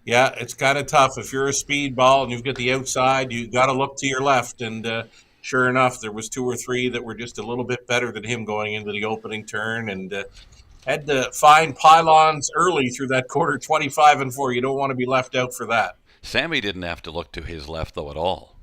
Yeah, it's kind of tough. If you're a speed ball and you've got the outside, you got to look to your left. And sure enough, there was 2 or 3 that were just a little bit better than him going into the opening turn, and had to find pylons early through that quarter, 25-4. You don't want to be left out for that. Sammy didn't have to look to his left, though, at all.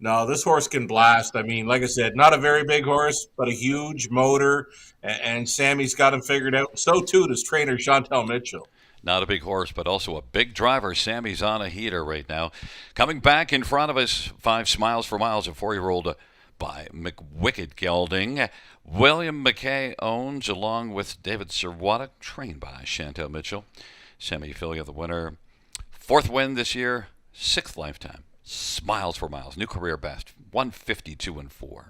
No, this horse can blast. I mean, like I said, not a very big horse, but a huge motor, and Sammy's got him figured out. So, too, does trainer Chantel Mitchell. Not a big horse, but also a big driver. Sammy's on a heater right now. Coming back in front of us, 5 Smiles for Miles, a 4-year-old by McWicked Gelding. William McKay owns, along with David Serwada, trained by Chantel Mitchell. Sammy Fillia, the winner. 4th win this year, 6th lifetime. Smiles for Miles, new career best, 152-4.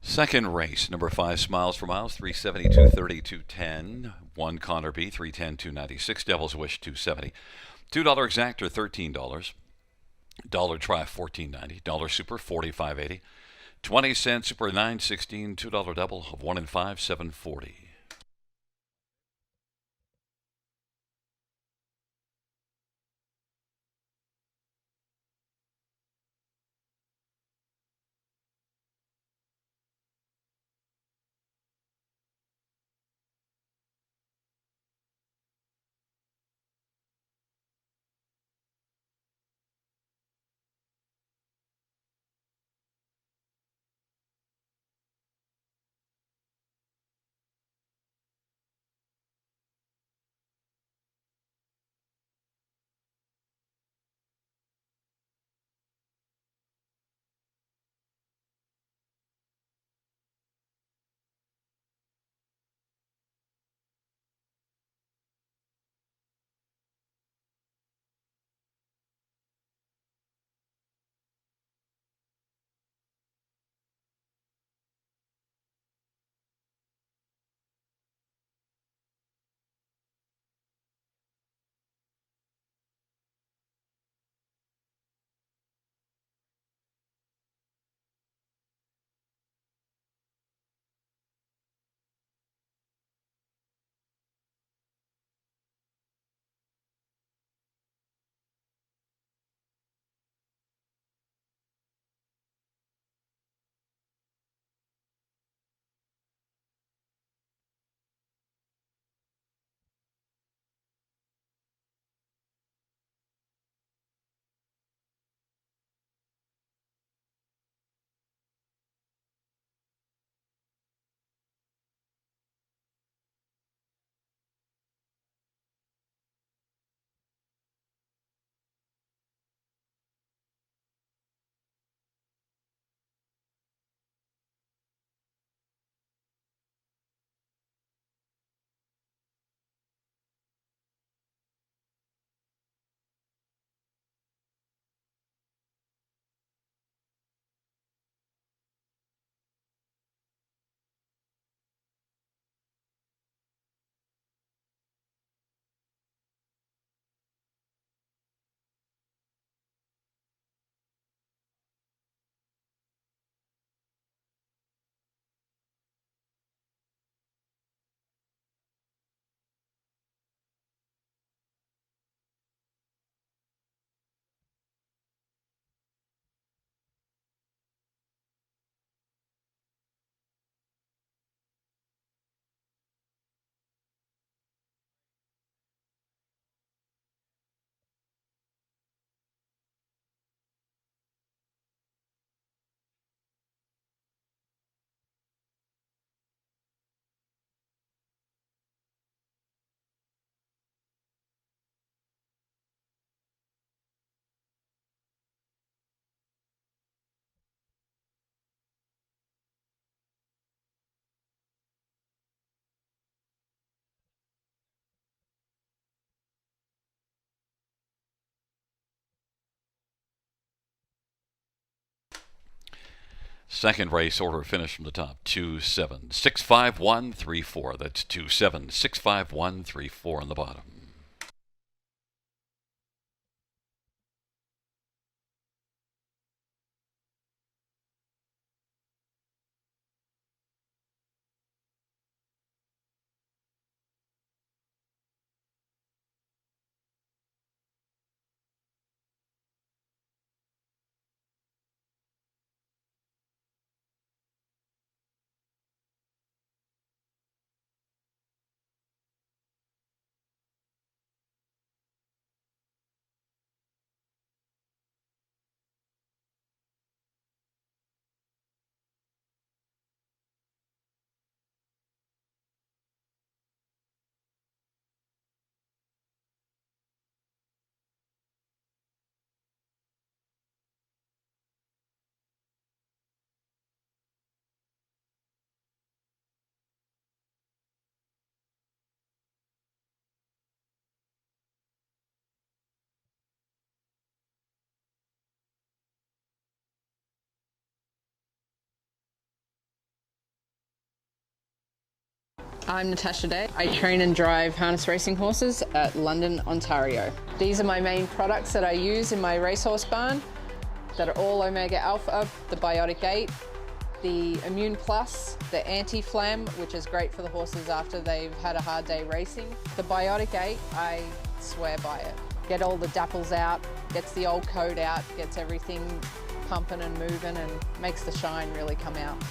Second race, number 5 Smiles for Miles, 372.30, 210. 1 Connor B, 310, 296. Devil's Wish, 270. $2 exactor, $13. Dollar try, $14.90. Dollar super, $45.80. 20-cent super, $9.16. $2 double of 1 and 5, $7.40. Second race order finish from the top, 2765-134. That's 2765-134 on the bottom. I'm Natasha Day. I train and drive harness racing horses at London, Ontario. These are my main products that I use in my racehorse barn that are all Omega Alpha, the Biotic 8, the Immune Plus, the Anti-Flam, which is great for the horses after they've had a hard day racing. The Biotic 8, I swear by it. Get all the dapples out, gets the old coat out, gets everything pumping and moving and makes the shine really come out.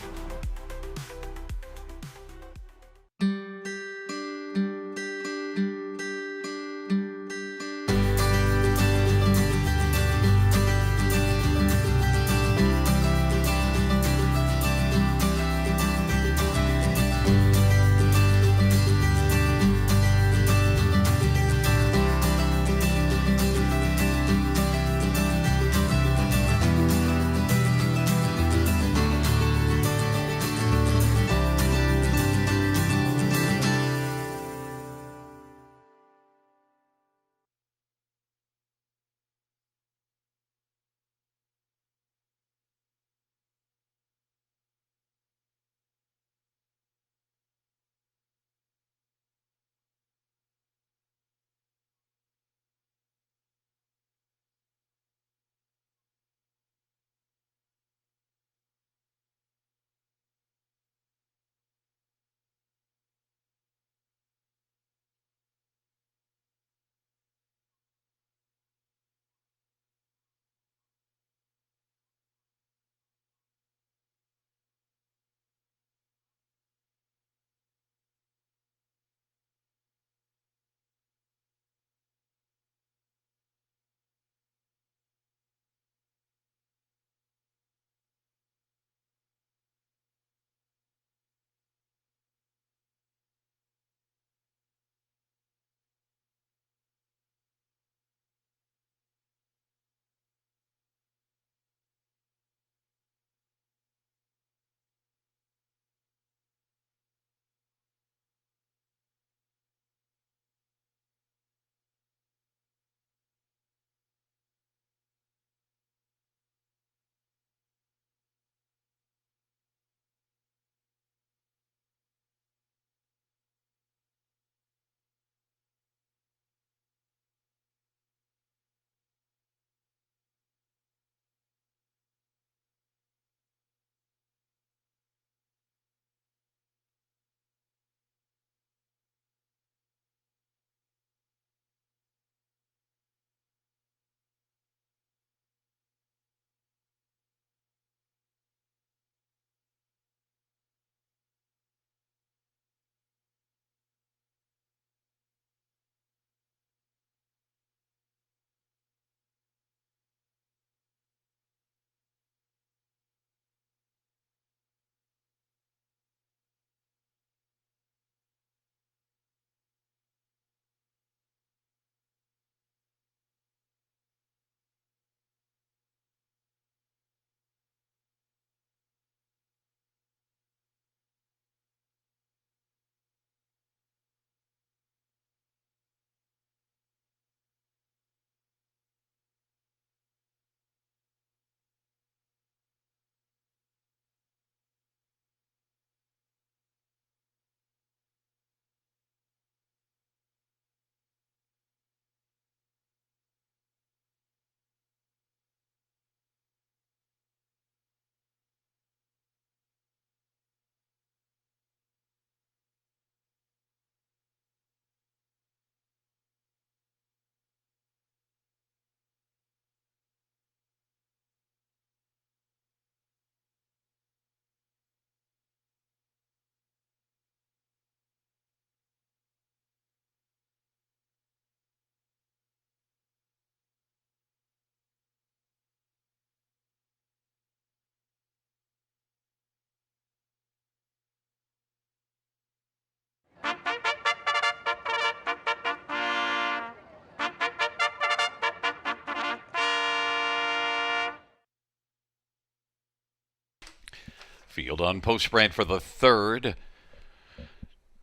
Field on post sprint for the third.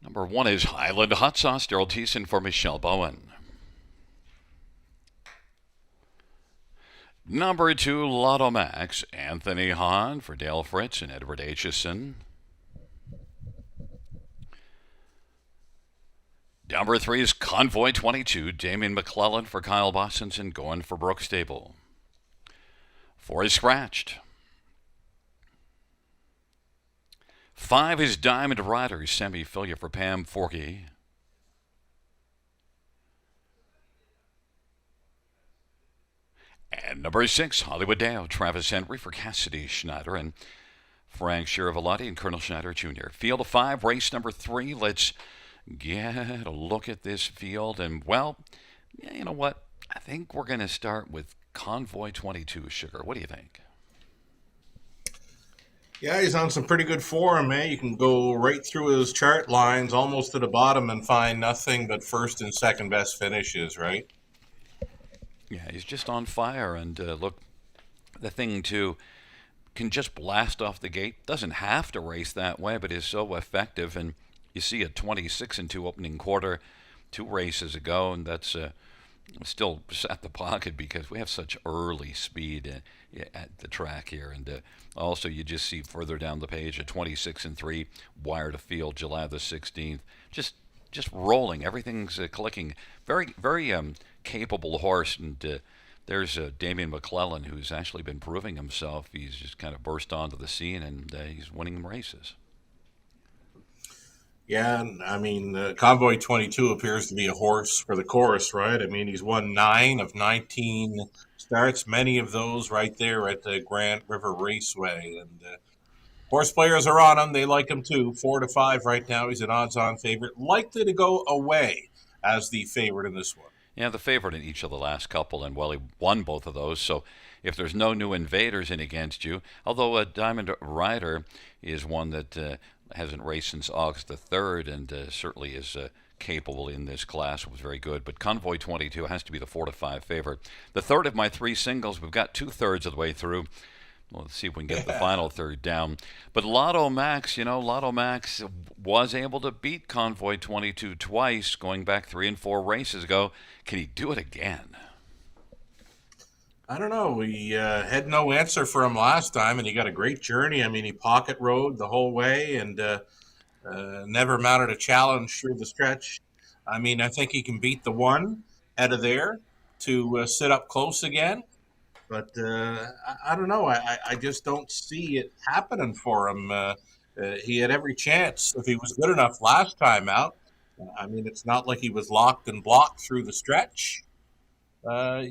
Number 1 is Highland Hot Sauce, Daryl Thiessen for Michelle Bowen. Number 2, Lotto Max, Anthony Hahn for Dale Fritz and Edward Aitchison. Number 3 is Convoy 22, Damien McClellan for Kyle Bossons and going for Brooke Stable. 4 is Scratched. 5 is Diamond Rider, Sammy Filia for Pam Forkey. And number 6, Hollywood Dale, Travis Henry for Cassidy Schneider and Frank Chiravalotti and Colonel Schneider Jr. Field of 5, race number 3. Let's get a look at this field. And, well, you know what? I think we're going to start with Convoy 22, Sugar. What do you think? Yeah, he's on some pretty good form, man. You can go right through his chart lines almost to the bottom and find nothing but first and second best finishes, right? Yeah, he's just on fire. And look, the thing, too, can just blast off the gate. Doesn't have to race that way, but is so effective. And you see a 26-2 opening quarter 2 races ago, and that's still at the pocket because we have such early speed at the track here. And also, you just see further down the page a 26-3 wire to field July the 16th. Just rolling. Everything's clicking. Very, very capable horse. And there's Damien McClellan, who's actually been proving himself. He's just kind of burst onto the scene, and he's winning races. Yeah, I mean, Convoy 22 appears to be a horse for the course, right? I mean, he's won 9 of 19 starts, many of those right there at the Grand River Raceway. And horse players are on him. They like him too. 4 to 5 right now. He's an odds-on favorite, likely to go away as the favorite in this one. Yeah, the favorite in each of the last couple, and well, he won both of those. So if there's no new invaders in against you, although a Diamond Rider is one that hasn't raced since August the 3rd and certainly is capable in this class, was very good. But Convoy 22 has to be the 4 to 5 favorite. The third of my 3 singles, we've got 2/3 of the way through. Well, let's see if we can get the final third down. But Lotto Max, Lotto Max was able to beat Convoy 22 twice, going back 3 and 4 races ago. Can he do it again? I don't know. We had no answer for him last time, and he got a great journey. I mean, he pocket rode the whole way and never mounted a challenge through the stretch. I mean, I think he can beat the 1 out of there to sit up close again. But I don't know. I just don't see it happening for him. He had every chance if he was good enough last time out. I mean, it's not like he was locked and blocked through the stretch.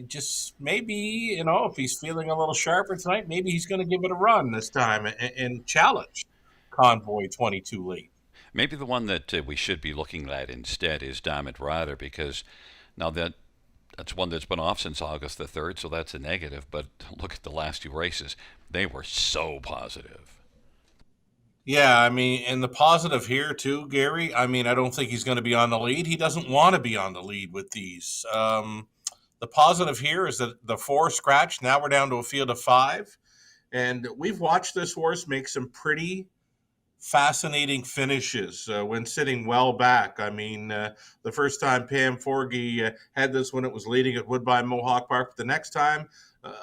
Just maybe, if he's feeling a little sharper tonight, maybe he's going to give it a run this time and challenge Convoy 22 late. Maybe the one that we should be looking at instead is Diamond Rider, because now that's one that's been off since August the 3rd, so that's a negative. But look at the last 2 races. They were so positive. Yeah, I mean, and the positive here too, Gary, I mean, I don't think he's going to be on the lead. He doesn't want to be on the lead with these. The positive here is that the 4 scratch, now we're down to a field of 5. And we've watched this horse make some pretty fascinating finishes when sitting well back. I mean, the first time Pam Forgy had this when it was leading at Woodbine Mohawk Park. The next time,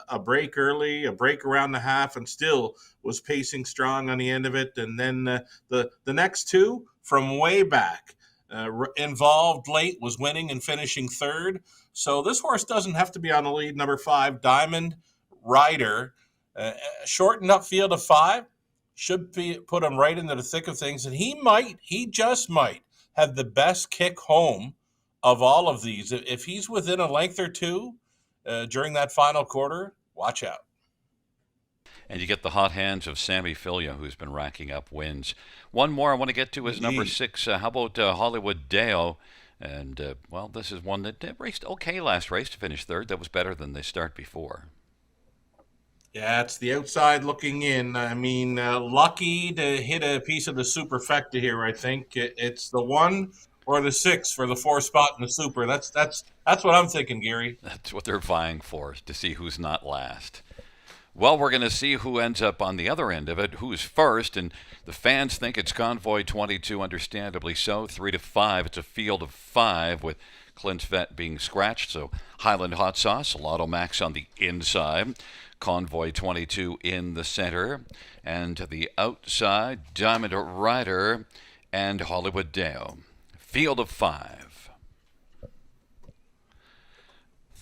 a break early, a break around the half, and still was pacing strong on the end of it. And then the next 2 from way back, involved late, was winning and finishing 3rd. So this horse doesn't have to be on the lead. Number 5, Diamond Rider, shortened up field of 5. Should put him right into the thick of things. And he just might have the best kick home of all of these. If he's within a length or 2 during that final quarter, watch out. And you get the hot hands of Sammy Filia, who's been racking up wins. One more I want to get to is number 6. How about Hollywood Dale? And, well, this is one that raced okay last race to finish 3rd. That was better than the start before. Yeah, it's the outside looking in. I mean, lucky to hit a piece of the superfecta here, I think. It's the 1 or the 6 for the 4 spot in the super. That's what I'm thinking, Gary. That's what they're vying for, to see who's not last. Well, we're going to see who ends up on the other end of it, who's first, and the fans think it's Convoy 22, understandably so. 3-5. It's a field of 5 with Clint's Vet being scratched. So Highland Hot Sauce, Lotto Max on the inside, Convoy 22 in the center, and to the outside, Diamond Rider and Hollywood Dale. Field of 5.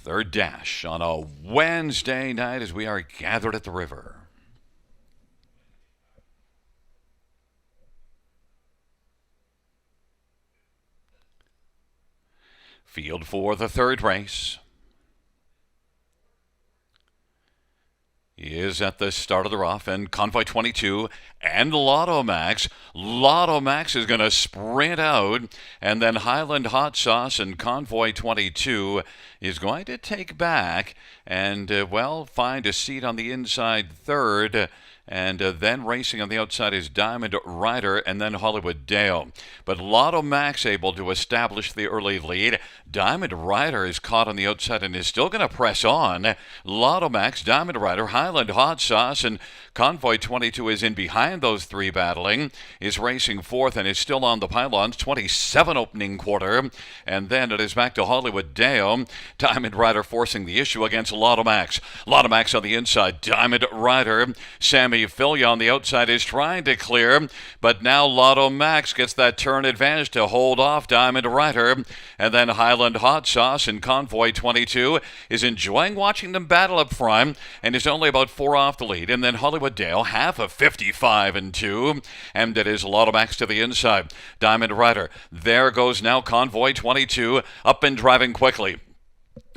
Third dash on a Wednesday night as we are gathered at the river. Field for the third race is at the start of the rough, and Convoy 22 and Lotto Max. Lotto Max is going to sprint out, and then Highland Hot Sauce and Convoy 22 is going to take back and, find a seat on the inside third. And then racing on the outside is Diamond Rider and then Hollywood Dale. But Lotto Max able to establish the early lead. Diamond Rider is caught on the outside and is still going to press on. Lotto Max, Diamond Rider, Highland Hot Sauce, and Convoy 22 is in behind those three battling. Is racing fourth and is still on the pylons. 27 opening quarter. And then it is back to Hollywood Dale. Diamond Rider forcing the issue against Lotto Max. Lotto Max on the inside. Diamond Rider. Sammy Filia on the outside is trying to clear, but now Lotto Max gets that turn advantage to hold off Diamond Rider, and then Highland Hot Sauce and Convoy 22 is enjoying watching them battle up front and is only about 4 off the lead, and then Hollywood Dale half of 55-2, and it is Lotto Max to the inside. Diamond Rider, there goes now Convoy 22 up and driving quickly.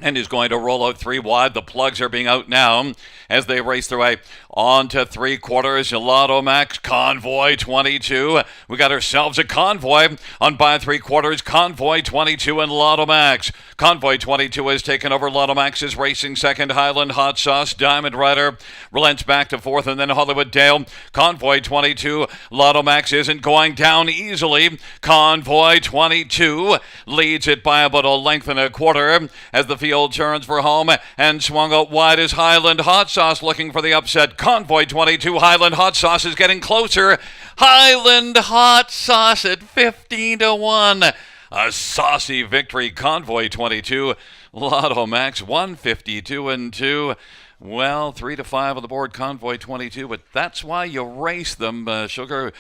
And is going to roll out 3 wide. The plugs are being out now as they race their way on to 3/4. Lotto Max, Convoy 22. We got ourselves a convoy on by 3/4. Convoy 22 and Lotto Max. Convoy 22 has taken over. Lotto Max is racing second. Highland Hot Sauce, Diamond Rider relents back to fourth, and then Hollywood Dale. Convoy 22. Lotto Max isn't going down easily. Convoy 22 leads it by about a length and a quarter as the field turns for home, and swung out wide is Highland Hot Sauce looking for the upset. Convoy 22, Highland Hot Sauce is getting closer. Highland Hot Sauce at 15-1. A saucy victory. Convoy 22, Lotto Max 152-2. Well, 3-5 on the board, Convoy 22, but that's why you race them, Sugar.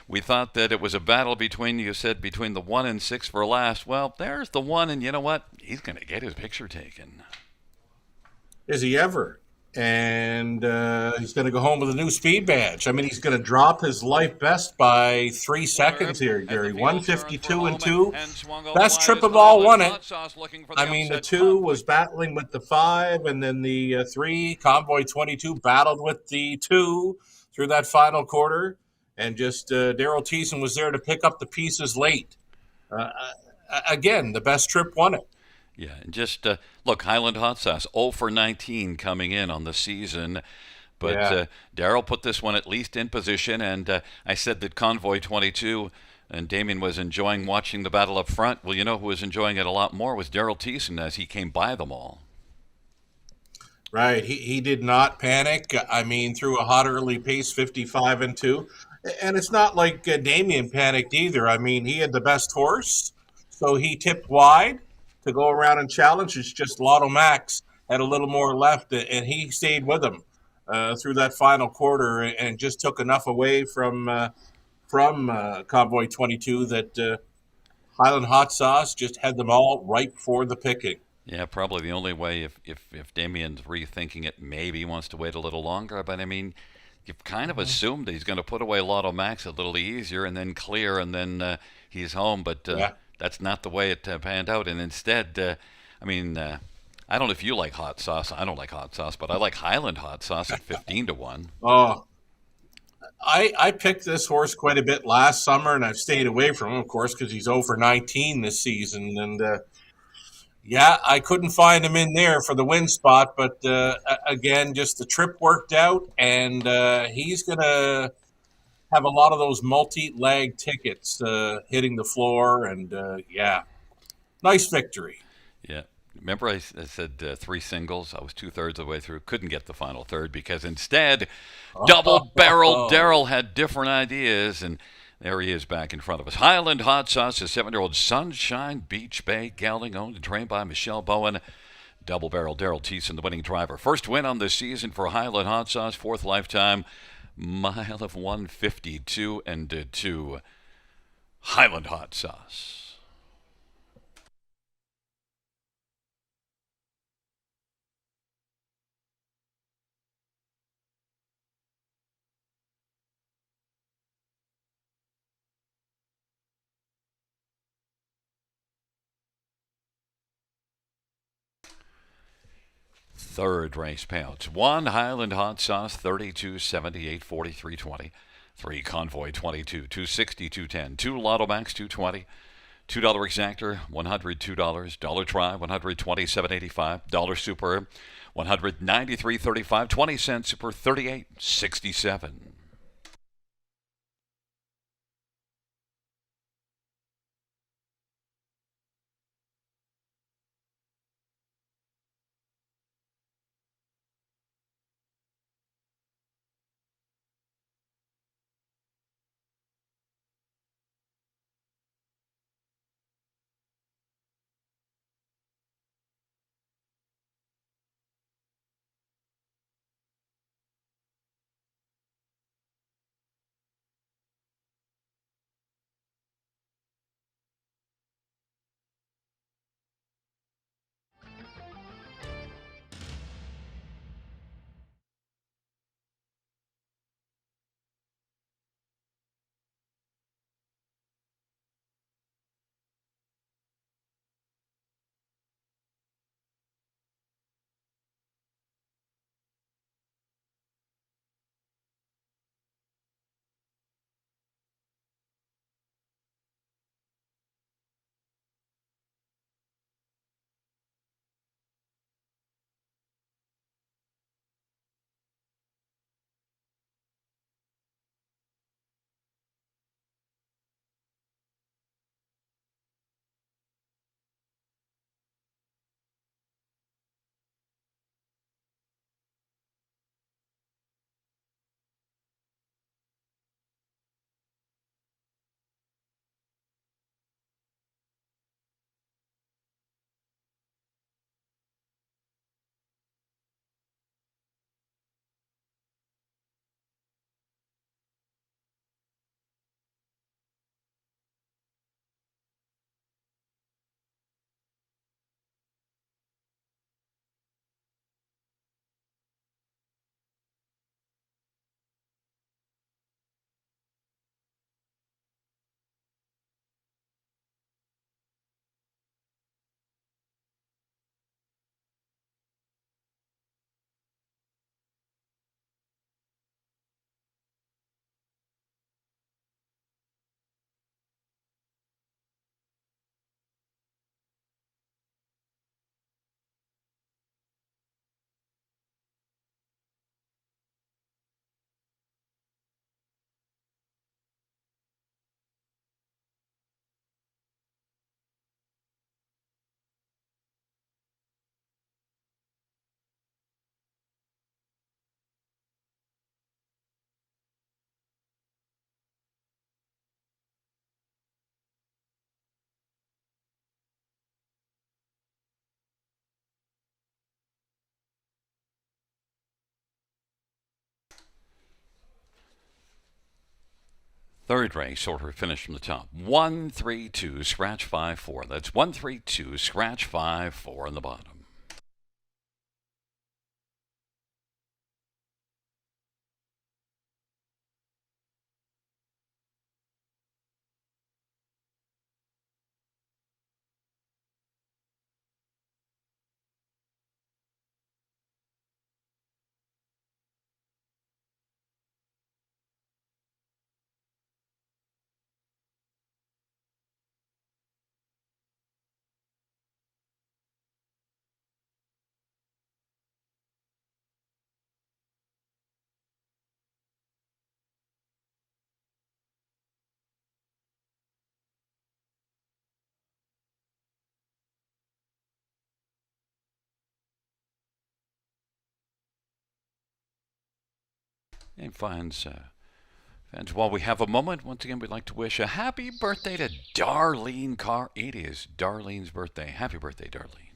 We thought that it was a battle between the 1 and 6 for last. Well, there's the 1, and you know what? He's going to get his picture taken. Is he ever? And he's going to go home with a new speed badge. I mean, he's going to drop his life best by 3 seconds here, Gary. 152-2. Best trip of all won it. I mean, the 2 was battling with the 5, and then the 3, Convoy 22, battled with the 2 through that final quarter. And just Daryl Thiessen was there to pick up the pieces late. Again, the best trip won it. Yeah, and just look, Highland Hot Sauce 0 for 19 coming in on the season. But Daryl put this one at least in position, and I said that Convoy 22 and Damien was enjoying watching the battle up front. Well, you know who was enjoying it a lot more was Daryl Thiessen as he came by them all. Right. He did not panic. I mean, through a hot early pace, 55-2. And it's not like Damien panicked either. I mean, he had the best horse, so he tipped wide to go around and challenge. It's just Lotto Max had a little more left, and he stayed with him through that final quarter and just took enough away from Convoy 22 that Highland Hot Sauce just had them all ripe for the picking. Yeah, probably the only way if Damien's rethinking it, maybe he wants to wait a little longer. But, I mean, you've kind of assumed he's going to put away Lotto Max a little easier and then clear, and then he's home. But that's not the way it panned out. And instead, I don't know if you like hot sauce. I don't like hot sauce, but I like Highland Hot Sauce at 15-1. Oh, I picked this horse quite a bit last summer, and I've stayed away from him, of course, because he's 0 for 19 this season. And, I couldn't find him in there for the win spot. But, again, just the trip worked out, and he's going to have a lot of those multi-leg tickets hitting the floor. And, nice victory. Yeah. Remember, I said three singles. I was 2/3 of the way through. Couldn't get the final third because instead, double barrel Daryl had different ideas, and there he is back in front of us. Highland Hot Sauce, a 7-year-old Sunshine Beach Bay gelding owned and trained by Michelle Bowen. Double barrel Daryl Thiessen, the winning driver. First win on the season for Highland Hot Sauce, fourth lifetime. Mile of 152 and 2. Highland Hot Sauce. Third race payouts. 1 Highland Hot Sauce, 32.78, 43.20. 3 Convoy, 22, 260, 210. 2 Lotto Max, 220. $2 Exactor, $102. Dollar Try, $127.85. Dollar Super, $193.35. 20 cents Super, $38.67. Third race order finished from the top. 132, scratch 5-4. That's 132, scratch 5-4 on the bottom. And fans, while we have a moment, once again, we'd like to wish a happy birthday to Darlene Carr. It is Darlene's birthday. Happy birthday, Darlene.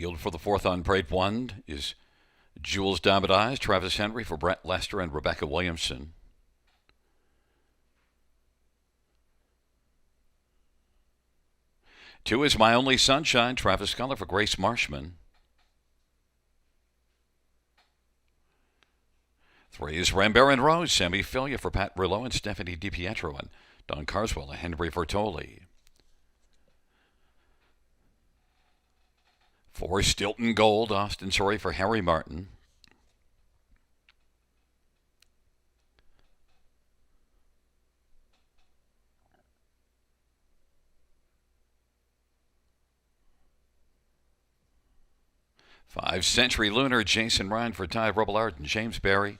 Field for the fourth on parade 1 is Jules Diamond Eyes, Travis Henry for Brett Lester and Rebecca Williamson. Two is My Only Sunshine, Travis Sculler for Grace Marshman. 3 is Rambert and Rose, Sammy Filia for Pat Rouleau and Stephanie DiPietro and Don Carswell and Henry Vertoli. 4 is Stilton Gold, Austin Sorry for Harry Martin. 5 Century Lunar, Jason Ryan for Ty Robillard and James Barry.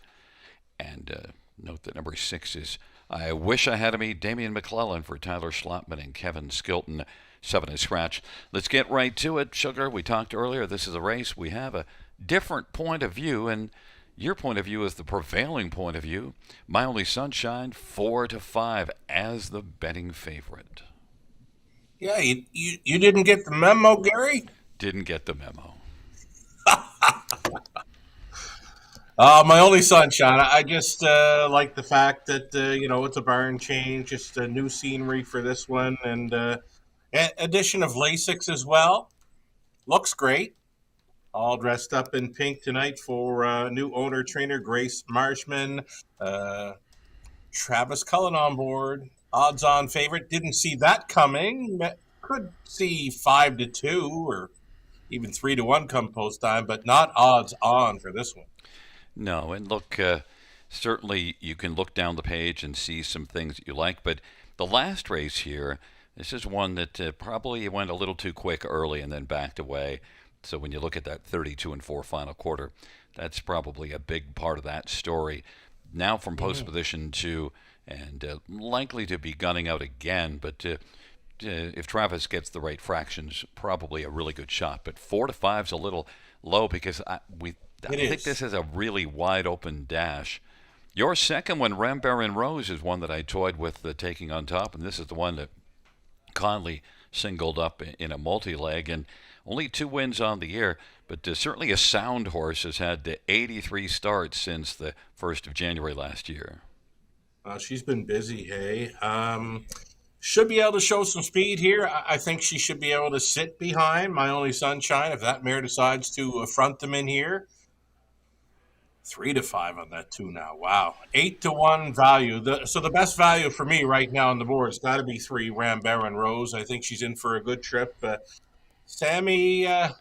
And note that number 6 is I Wish I Had Me, Damian McClellan for Tyler Schlotman and Kevin Skilton. 7 is Scratch. Let's get right to it. Sugar, we talked earlier, this is a race. We have a different point of view, and your point of view is the prevailing point of view. My Only Sunshine, 4-5 as the betting favorite. Yeah, you didn't get the memo, Gary? Didn't get the memo. My Only Sunshine. I just like the fact that, it's a barn change, just a new scenery for this one, and addition of Lasix as well. Looks great. All dressed up in pink tonight for new owner trainer Grace Marshman. Travis Cullen on board. Odds-on favorite. Didn't see that coming. Could see 5-2 or even 3-1 come post time, but not odds-on for this one. No, and look, certainly you can look down the page and see some things that you like, but the last race here, this is one that probably went a little too quick early and then backed away. So when you look at that 32-4 final quarter, that's probably a big part of that story. Now from post position 2, and likely to be gunning out again, but if Travis gets the right fractions, probably a really good shot. But 4-5 is a little low because I think this is a really wide open dash. Your second one, Rambert and Rose, is one that I toyed with taking on top, and this is the one that Conley singled up in a multi-leg, and only 2 wins on the year, but certainly a sound horse. Has had 83 starts since the 1st of January last year. She's been busy, hey. Should be able to show some speed here. I think she should be able to sit behind My Only Sunshine if that mare decides to front them in here. 3-5 on that 2 now. Wow. 8-1 value. So the best value for me right now on the board has got to be 3 Rambert and Rose. I think she's in for a good trip. Sammy, not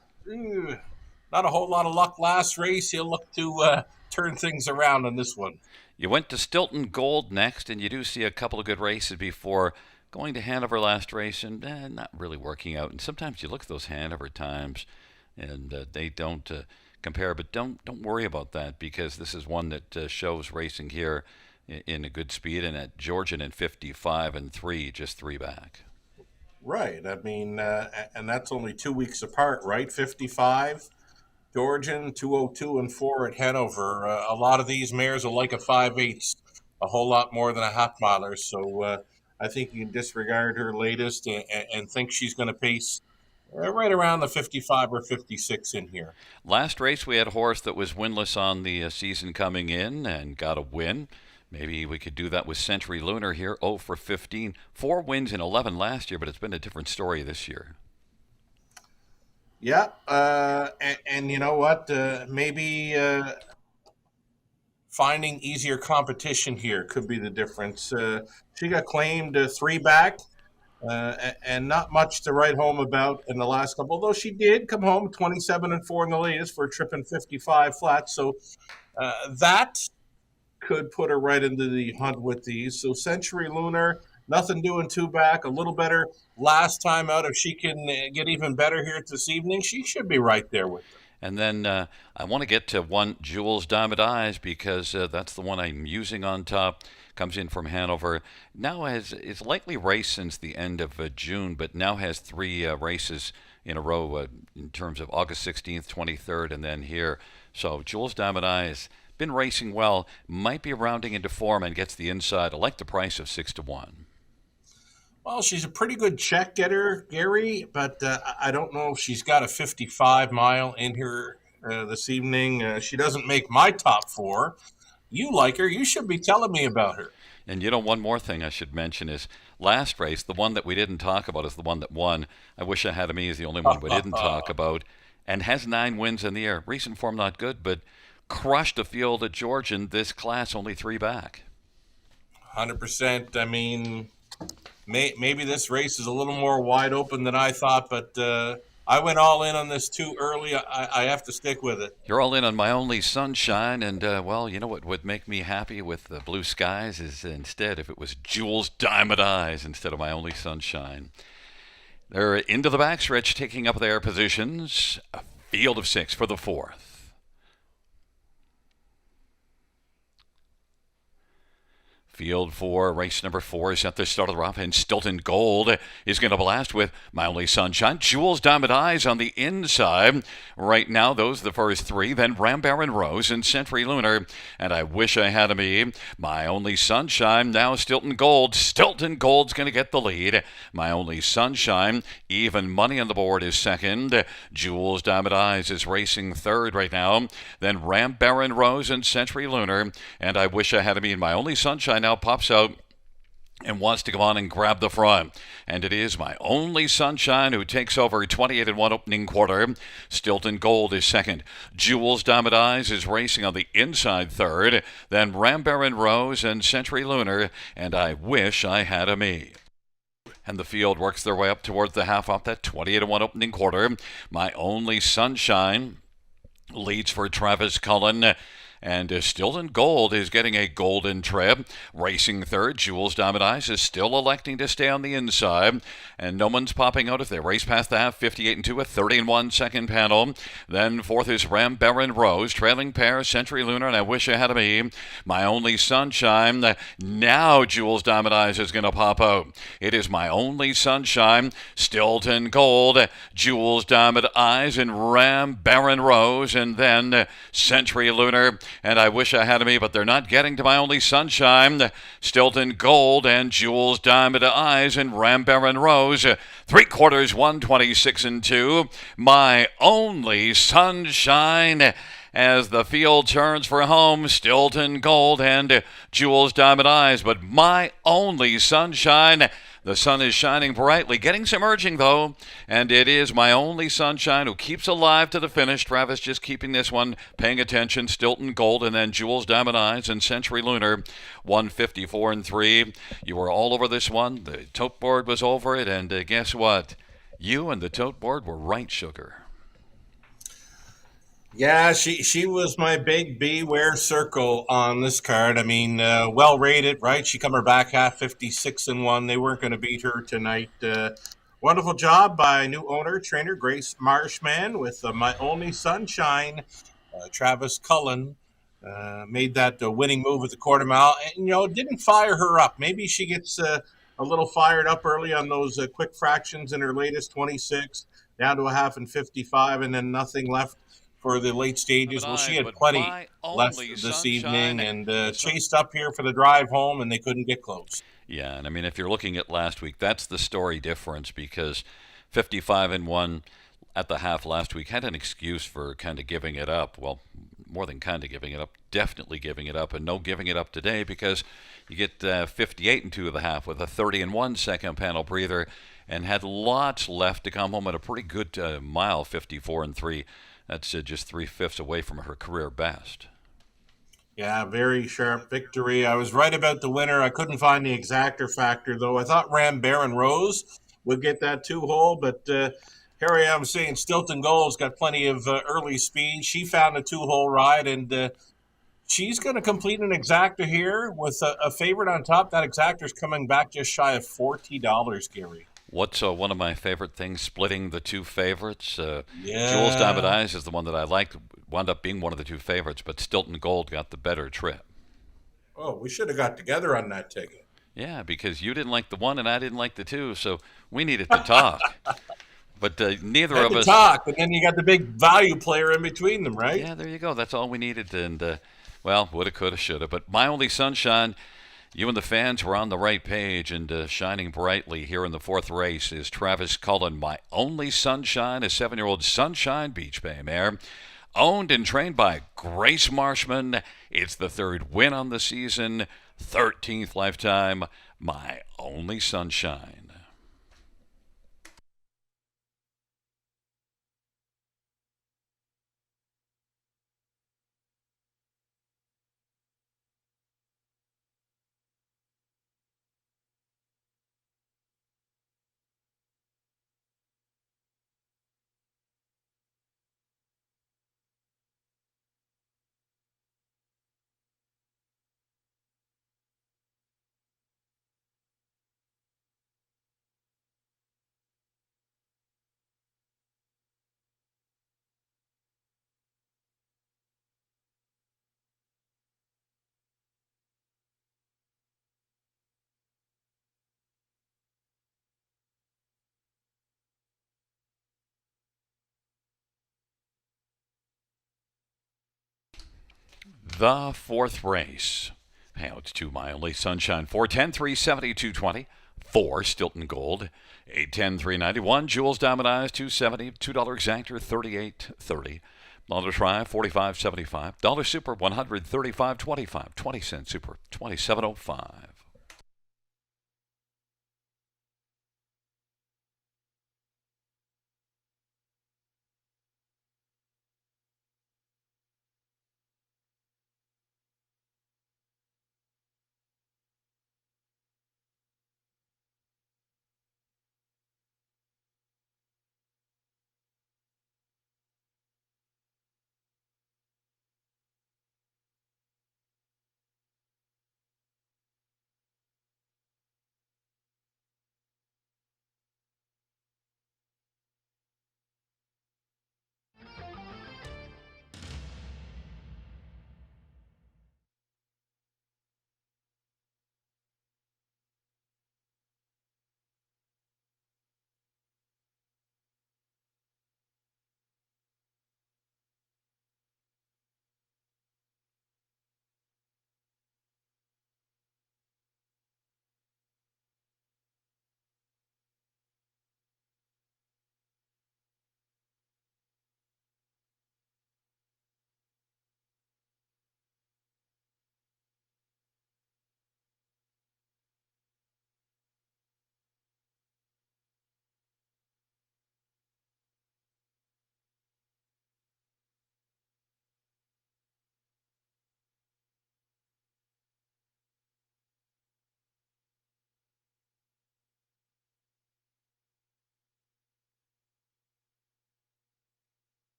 a whole lot of luck last race. He'll look to turn things around on this one. You went to Stilton Gold next, and you do see a couple of good races before going to Hanover last race and not really working out. And sometimes you look at those Hanover times, and they don't compare. But don't worry about that, because this is one that shows racing here in a good speed. And at Georgian in 55-3, just 3 back. Right. I mean, and that's only 2 weeks apart, right? 55, Georgian, 202-4 at Hanover. A lot of these mares are like a 5/8, a whole lot more than a half miler. So I think you can disregard her latest and think she's going to pace right around the 55 or 56 in here. Last race, we had a horse that was winless on the season coming in and got a win. Maybe we could do that with Century Lunar here. 0 for 15. 4 wins in 11 last year, but it's been a different story this year. Yeah, and you know what? Maybe finding easier competition here could be the difference. She got claimed 3 back, and not much to write home about in the last couple, although she did come home 27-4 in the latest for a trip in 55 flat. So that could put her right into the hunt with these. So Century Lunar, nothing doing 2 back, a little better last time out. If she can get even better here this evening, she should be right there with them. And then I want to get to one Jules Diamond Eyes, because that's the one I'm using on top. Comes in from Hanover. Now it's likely raced since the end of June, but now has 3 races in a row in terms of August 16th, 23rd, and then here. So Jules Diamond Eyes been racing well, might be rounding into form and gets the inside. I like the price of 6-1. Well, she's a pretty good check getter, Gary, but I don't know if she's got a 55 mile in her this evening. She doesn't make my top four. You like her. You should be telling me about her. And one more thing I should mention is last race, the one that we didn't talk about is the one that won. I wish I had me is the only one we didn't talk about, and has 9 wins in the year. Recent form not good, but crushed a field at Georgian. This class only 3 back. 100%. I mean, maybe this race is a little more wide open than I thought, but I went all in on this too early. I have to stick with it. You're all in on My Only Sunshine, and well, you know what would make me happy with the blue skies is instead if it was Jules Diamond Eyes instead of My Only Sunshine. They're into the backstretch, taking up their positions. A field of 6 for the 4th. Field for race number 4 is at the start of the rough, and Stilton Gold is going to blast with My Only Sunshine. Jules Diamond Eyes on the inside. Right now, those are the first 3. Then Ram Baron Rose and Century Lunar. And I Wish I Had a Me. My Only Sunshine. Now Stilton Gold. Stilton Gold's going to get the lead. My Only Sunshine. Even Money on the board is second. Jules Diamond Eyes is racing third right now. Then Ram Baron Rose and Century Lunar. And I Wish I Had a Me. And My Only Sunshine now pops out and wants to come on and grab the front. And it is My Only Sunshine who takes over 28-1 opening quarter. Stilton Gold is second. Jules Diamond Eyes is racing on the inside third. Then Ram Baron Rose and Century Lunar and I Wish I Had a Me. And the field works their way up towards the half off that 28-1 opening quarter. My Only Sunshine leads for Travis Cullen. And Stilton Gold is getting a golden trip. Racing third, Jules Diamond Eyes is still electing to stay on the inside. And no one's popping out if they race past the half, 58-2, a 30-1 second panel. Then fourth is Ram Baron Rose. Trailing pair, Century Lunar, and I Wish I Had a Me. My Only Sunshine. Now Jules Diamond Eyes is going to pop out. It is My Only Sunshine, Stilton Gold, Jules Diamond Eyes, and Ram Baron Rose. And then Century Lunar. And I Wish I Had a Me, but they're not getting to My Only Sunshine. Stilton Gold and Jules Diamond Eyes and Ram Baron Rose. 3/4, 126-2. My Only Sunshine. As the field turns for home, Stilton Gold and Jules Diamond Eyes, but My Only Sunshine. The sun is shining brightly, getting some urging though, and it is My Only Sunshine who keeps alive to the finish. Travis just keeping this one, paying attention. Stilton Gold and then Jules Diamond Eyes and Century Lunar, 154-3. You were all over this one. The tote board was over it, and guess what? You and the tote board were right, Sugar. Yeah, she was my big beware circle on this card. I mean, well rated, right? She come her back half 56-1. They weren't going to beat her tonight. Wonderful job by new owner, trainer Grace Marshman with My Only Sunshine. Travis Cullen made that winning move at the quarter mile, and didn't fire her up. Maybe she gets a little fired up early on those quick fractions in her latest 26, down to a half and 55, and then nothing left for the late stages. Well, she had plenty left this evening and chased up here for the drive home, and they couldn't get close. Yeah, and I mean, if you're looking at last week, that's the story difference, because 55-1 at the half last week had an excuse for kind of giving it up. Well, more than kind of giving it up, definitely giving it up, and no giving it up today, because you get 58-2 at the half with a 30-1 second panel breather, and had lots left to come home at a pretty good mile, 54-3. That's just 3/5 away from her career best. Yeah, very sharp victory. I was right about the winner. I couldn't find the exactor factor, though. I thought Ram Baron Rose would get that 2-hole, but here I am saying Stilton Gold's got plenty of early speed. She found a 2-hole ride, and she's going to complete an exactor here with a favorite on top. That exactor's coming back just shy of $40, Gary. What's one of my favorite things, splitting the two favorites? Yeah. Jules Diamond Eyes is the one that I liked, wound up being one of the two favorites, but Stilton Gold got the better trip. Oh, we should have got together on that ticket. Yeah, because you didn't like the one and I didn't like the two, so we needed to talk. But neither of us talk, and then you got the big value player in between them, right? Yeah, there you go. That's all we needed, and well, woulda, coulda, shoulda. But My Only Sunshine You and the fans were on the right page, and shining brightly here in the fourth race is Travis Cullen, My Only Sunshine, a 7-year-old Sunshine Beach Bay mare. Owned and trained by Grace Marshman. It's the third win on the season, 13th lifetime, My Only Sunshine. The fourth race. Payouts 2 My Only Sunshine. 410 370 220. 4 Stilton Gold. 810 391. Jules Diamond Eyes 270. $2 exactor 38.30. $1 try 45.75. Dollar Super 135.25. 20 cent Super 27.05.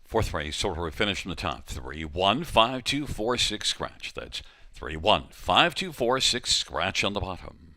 Fourth race, Sorter finished from the top. 3-1-5-2-4-6 scratch. That's 3-1-5-2-4-6 scratch on the bottom.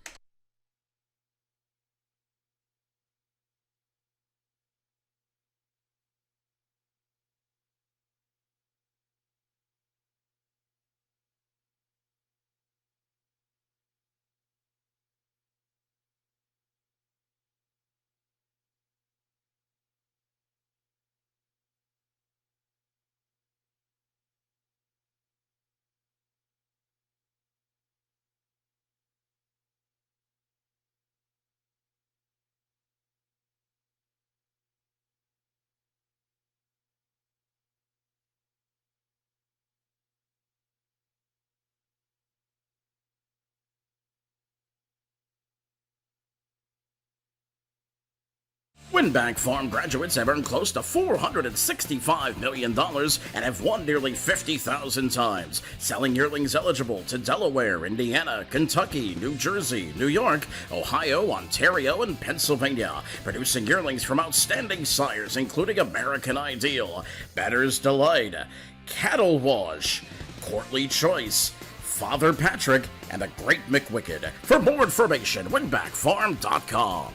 Winback Farm graduates have earned close to $465 million and have won nearly 50,000 times, selling yearlings eligible to Delaware, Indiana, Kentucky, New Jersey, New York, Ohio, Ontario, and Pennsylvania, producing yearlings from outstanding sires including American Ideal, Better's Delight, Cattle Wash, Courtly Choice, Father Patrick, and the Great McWicked. For more information, winbackfarm.com.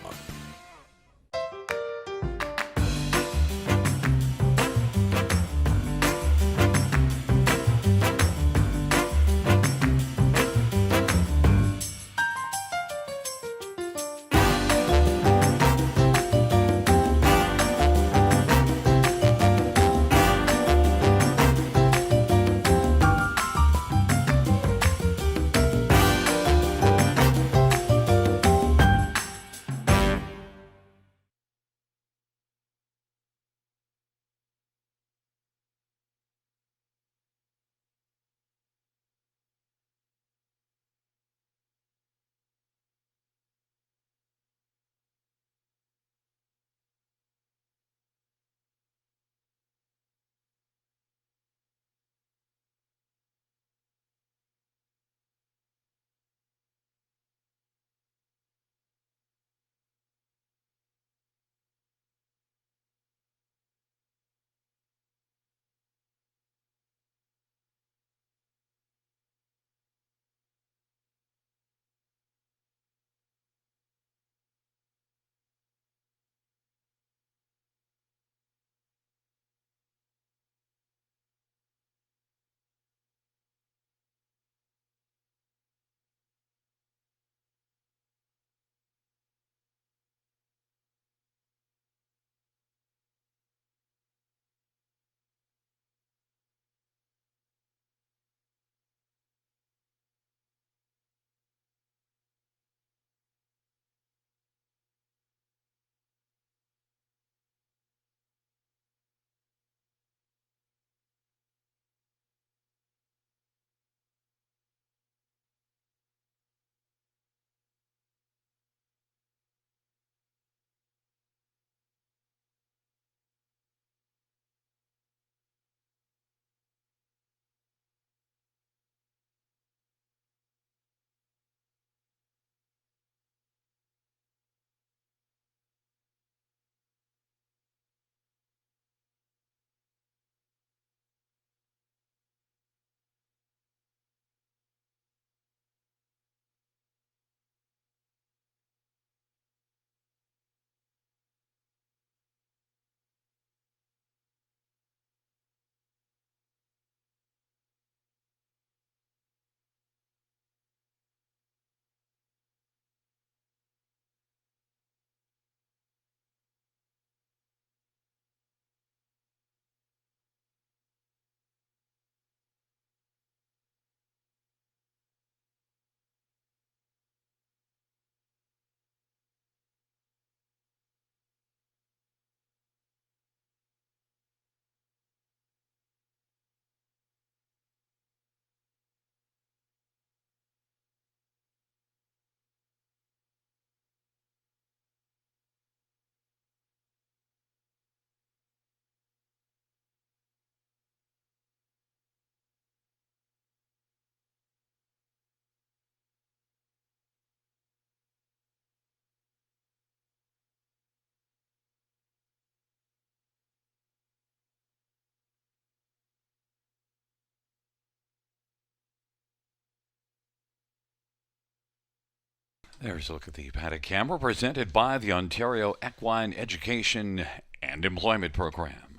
There's a look at the paddock camera presented by the Ontario Equine Education and Employment Program.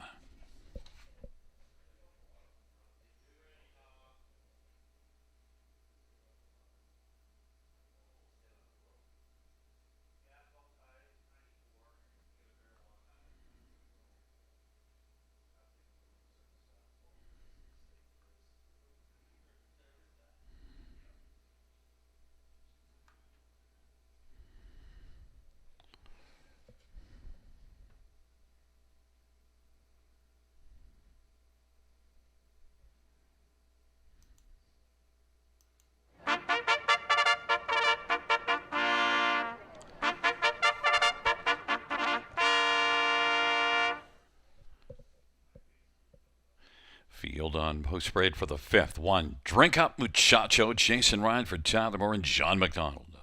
Field on post parade for the 5th. 1, Drink Up Muchacho, Jason Ryan for Tyler Moore and John McDonald.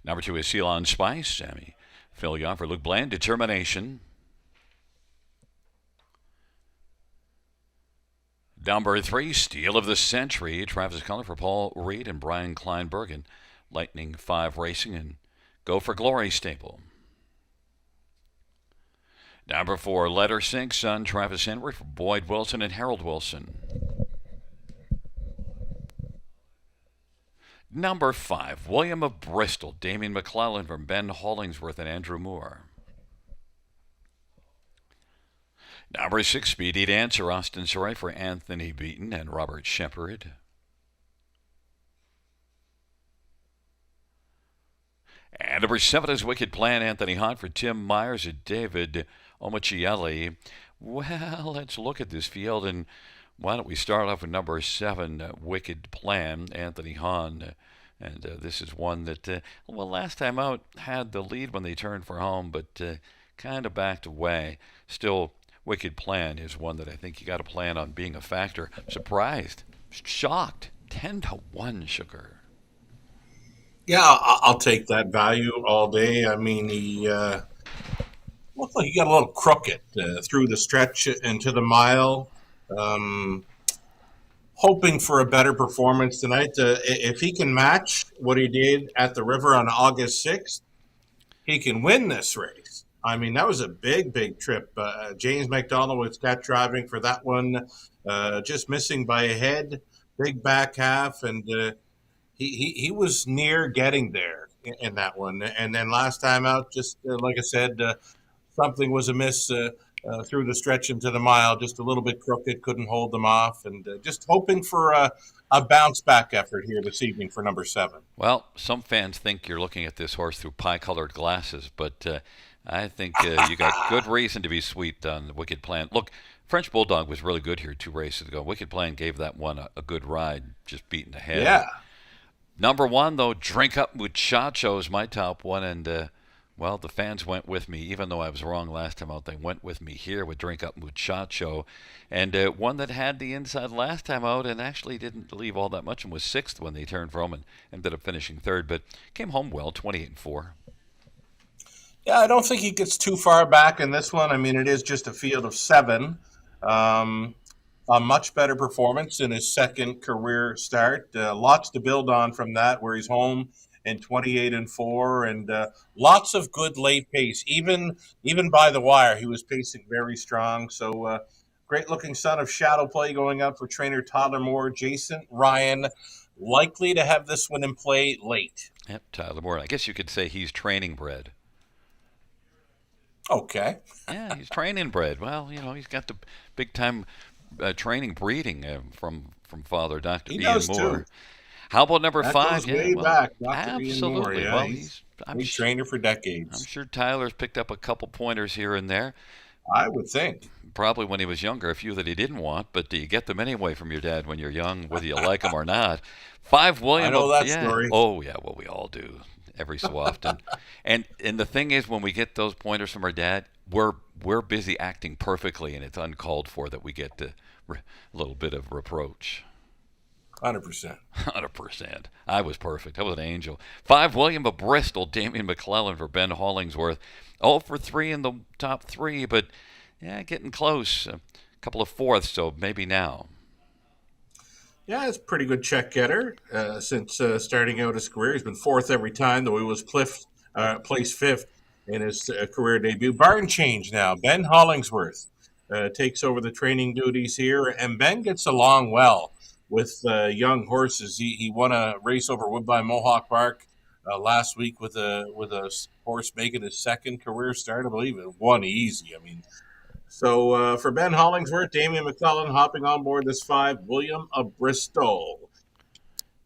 Number 2 is Ceylon Spice, Sammy Fillion for Luke Bland, Determination. Number 3, Steal of the Century, Travis Cullen for Paul Reed and Brian Kleinberg, and Lightning 5 Racing and Go for Glory Stable. Number 4, Letter Sink Son, Travis Henry for Boyd Wilson and Harold Wilson. Number 5, William of Bristol, Damien McClellan from Ben Hollingsworth and Andrew Moore. Number 6, Speedy Dancer, Austin Saray for Anthony Beaton and Robert Shepard. And number 7 is Wicked Plan, Anthony Hunt for Tim Myers and David Omachielli. Well, let's look at this field, and why don't we start off with number 7, Wicked Plan, Anthony Hahn. And this is one that, last time out had the lead when they turned for home, but kind of backed away. Still, Wicked Plan is one that I think you got to plan on being a factor. Surprised, shocked, 10-1 Sugar. Yeah, I'll take that value all day. I mean, he looked like he got a little crooked through the stretch into the mile. Hoping for a better performance tonight. If he can match what he did at the River on August 6th, he can win this race. I mean, that was a big, big trip. James McDonald was cat driving for that one, just missing by a head, big back half, and he was near getting there in that one. And then last time out, just like I said, something was amiss through the stretch into the mile, just a little bit crooked, couldn't hold them off, and just hoping for a bounce back effort here this evening for number 7. Well, some fans think you're looking at this horse through pie-colored glasses, but I think you got good reason to be sweet on the Wicked Plan. Look, French Bulldog was really good here 2 races ago. Wicked Plan gave that one a good ride, just beating ahead. Yeah. Number 1, though, Drink Up Muchacho is my top one, and the fans went with me. Even though I was wrong last time out, they went with me here with Drink Up Muchacho. And one that had the inside last time out and actually didn't leave all that much and was 6th when they turned for home and ended up finishing 3rd, but came home well, 28-4. Yeah, I don't think he gets too far back in this one. I mean, it is just a field of 7. A much better performance in his 2nd career start. Lots to build on from that, where he's home in 28-4, and lots of good late pace. Even by the wire, he was pacing very strong. So great looking son of Shadow Play going out for trainer Tyler Moore. Jason Ryan likely to have this one in play late. Yep, Tyler Moore. I guess you could say he's training bred. Okay. Yeah, he's training bred. Well, he's got the big time training breeding from Father Dr. Ian Moore. Too. How about number that 5? Goes way back, Dr. Absolutely. Ian Moore, yeah. Well, he's trained her for decades. I'm sure Tyler's picked up a couple pointers here and there. I would think. Probably when he was younger, a few that he didn't want, but you get them anyway from your dad when you're young, whether you like them or not. 5, William. I know that story. Oh, yeah, well, we all do every so often. and the thing is, when we get those pointers from our dad, we're busy acting perfectly, and it's uncalled for that we get a little bit of reproach. 100%. 100%. I was perfect. I was an angel. 5, William of Bristol, Damien McClellan for Ben Hollingsworth. 0 for 3 in the top 3, but getting close. A couple of 4ths, so maybe now. Yeah, it's a pretty good check getter since starting out his career. He's been 4th every time, though he was placed 5th in his career debut. Barn change now. Ben Hollingsworth takes over the training duties here, and Ben gets along well with young horses. He won a race over Woodbine Mohawk Park last week with a horse making his 2nd career start. I believe it won easy. I mean, so for Ben Hollingsworth, Damien McClellan hopping on board this 5, William of Bristol.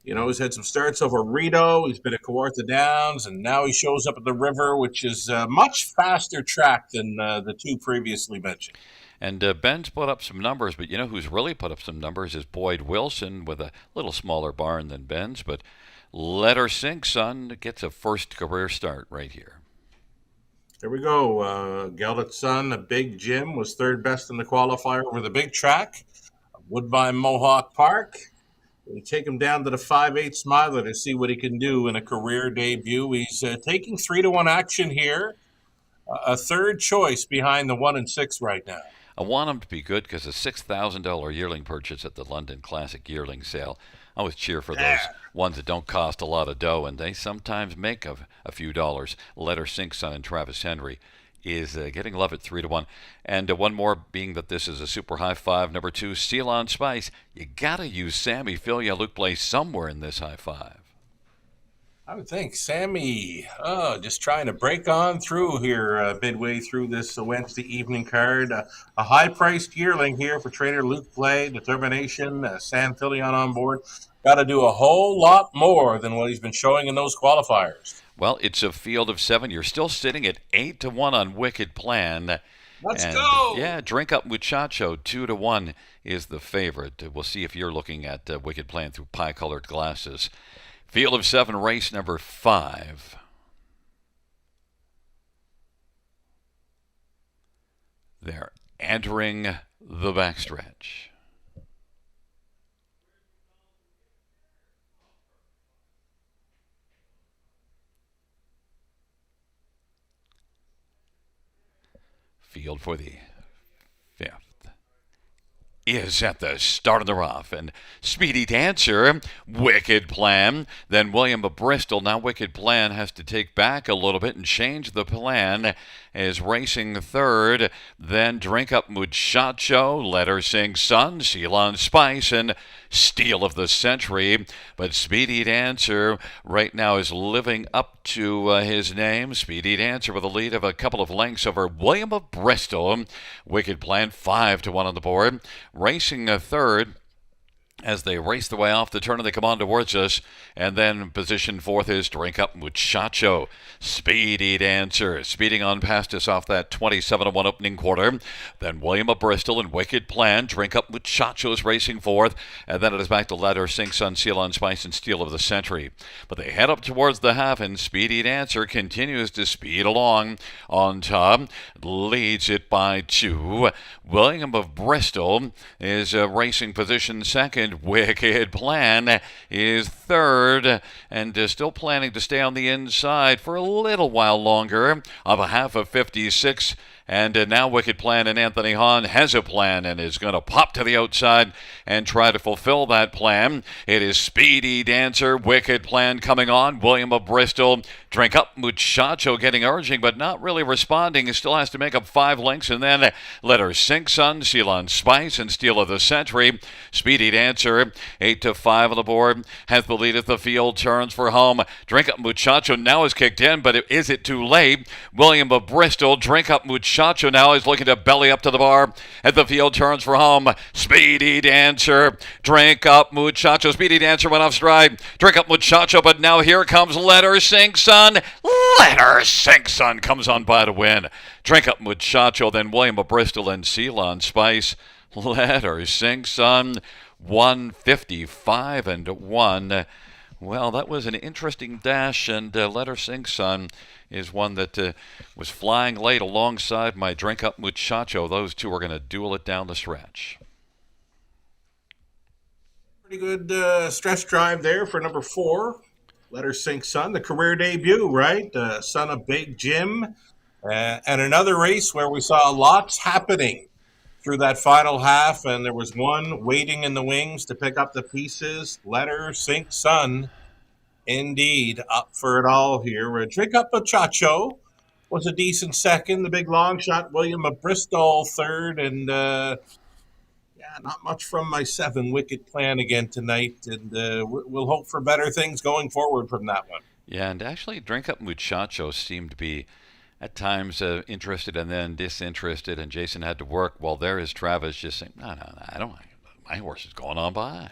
He's had some starts over Rito. He's been at Kawartha Downs, and now he shows up at the River, which is a much faster track than the 2 previously mentioned. And Ben's put up some numbers, but who's really put up some numbers is Boyd Wilson with a little smaller barn than Ben's. But Let Her Sink Son gets a 1st career start right here. There we go. Geldit's son, a big Jim, was third best in the qualifier over the big track, Woodbine Mohawk Park. We take him down to the 5/8 Smiler to see what he can do in a career debut. He's taking 3-1 action here, a third choice behind the 1 and 6 right now. I want him to be good because a $6,000 yearling purchase at the London Classic Yearling Sale. I always cheer for those ones that don't cost a lot of dough, and they sometimes make a few dollars. Letter Sink Son and Travis Henry is getting love at 3-1. And one more being that this is a super high five. Number 2, Seal on Spice. You got to use Sammy Filia Luke Play somewhere in this high five. I would think Sammy, just trying to break on through here midway through this Wednesday evening card. A high-priced yearling here for trainer Luke Play, determination, Sam Fillion on board. Got to do a whole lot more than what he's been showing in those qualifiers. Well, it's a field of 7. You're still sitting at 8-1 on Wicked Plan. Let's go! Yeah, Drink Up Muchacho, 2-1 is the favorite. We'll see if you're looking at Wicked Plan through pie-colored glasses. Field of 7, race number 5. They're entering the backstretch. Field for the 5th is at the start of the rough, and Speedy Dancer, Wicked Plan, then William of Bristol. Now Wicked Plan has to take back a little bit and change the plan, is racing third, then Drink Up Muchacho, Let Her Sing Sun, Seal on Spice, and Steal of the Century. But Speedy Dancer right now is living up to his name. Speedy Dancer with a lead of a couple of lengths over William of Bristol. Wicked Plan 5-1 on the board. Racing a third as they race the way off the turn and they come on towards us. And then position 4th is Drink Up Muchacho. Speedy Dancer speeding on past us off that 27-1 opening quarter. Then William of Bristol and Wicked Plan. Drink Up Muchacho is racing 4th. And then it is back to Let Her Sing Sun, Seal on Spice, and Steal of the Century. But they head up towards the half, and Speedy Dancer continues to speed along on top. Leads it by 2. William of Bristol is racing position 2nd. Wicked Plan is 3rd, and still planning to stay on the inside for a little while longer of a half of 56. And now Wicked Plan and Anthony Hahn has a plan and is going to pop to the outside and try to fulfill that plan. It is Speedy Dancer, Wicked Plan coming on. William of Bristol, Drink Up Muchacho getting urging but not really responding. He still has to make up 5 lengths, and then Let Her Sink Sun, Seal on Spice, and Steal of the Century. Speedy Dancer, 8-5 on the board, has the lead as the field turns for home. Drink Up Muchacho now is kicked in, but is it too late? William of Bristol, Drink Up Muchacho now is looking to belly up to the bar as the field turns for home. Speedy Dancer, Drink Up Muchacho. Speedy Dancer went off stride. Drink Up Muchacho, but now here comes Let Her Sink Sun. Let Her Sink Sun comes on by to win. Drink Up Muchacho, then William of Bristol and Seal on Spice. Let Her Sink Sun, 155-1. Well, that was an interesting dash, and Let Her Sing Sun is one that was flying late alongside my Drink Up Muchacho. Those two are going to duel it down the stretch. Pretty good stretch drive there for number 4. Let Her Sink Sun, the career debut, right? Son of Big Jim. And another race where we saw lots happening through that final half, and there was one waiting in the wings to pick up the pieces. Let Her Sink Sun, indeed, up for it all here. Drink Up Muchacho was a decent second. The big long shot, William of Bristol, 3rd, and not much from my 7, Wicked Plan again tonight, and we'll hope for better things going forward from that one. Yeah, and actually Drink Up Muchacho seemed to be at times interested and then disinterested, and Jason had to work while there is Travis just saying, no, I don't, my horse is going on by.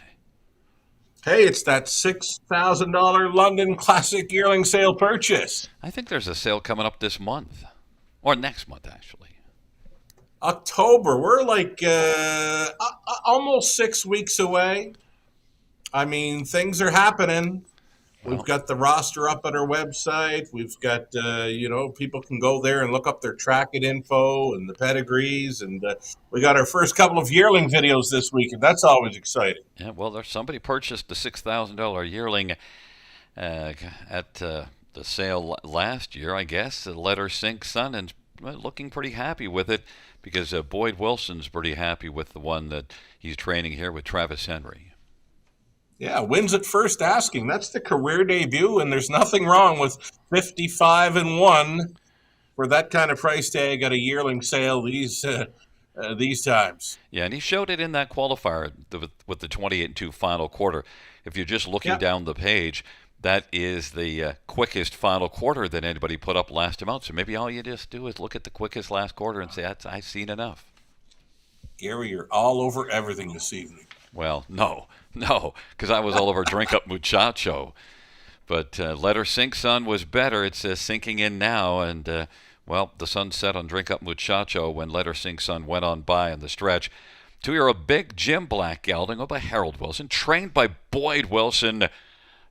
Hey, it's that $6,000 London Classic Yearling sale purchase. I think there's a sale coming up this month, or next month actually. October, we're like almost 6 weeks away. I mean, things are happening. We've Well, got the roster up on our website. We've got, people can go there and look up their tracking info and the pedigrees. And we got our first couple of yearling videos this week, and that's always exciting. yeah, well, there's somebody purchased the $6,000 yearling at the sale last year, I guess. Let her sink, son, and looking pretty happy with it because Boyd Wilson's pretty happy with the one that he's training here with Travis Henry. Yeah, wins at first asking. That's the career debut, and there's nothing wrong with 55-1 for that kind of price tag at a yearling sale these times. Yeah, and he showed it in that qualifier with the 28-2 final quarter. If you're just looking Yeah. down the page, that is the quickest final quarter that anybody put up last time out. So maybe all you just do is look at the quickest last quarter and say, I've seen enough. Gary, you're all over everything this evening. Well, no, because I was all over Drink Up Muchacho. But Let Her Sink, Son was better. It's sinking in now, and the sun set on Drink Up Muchacho when Let Her Sink, Son went on by in the stretch. 2-year-old big Jim Black gelding by Harold Wilson, trained by Boyd Wilson.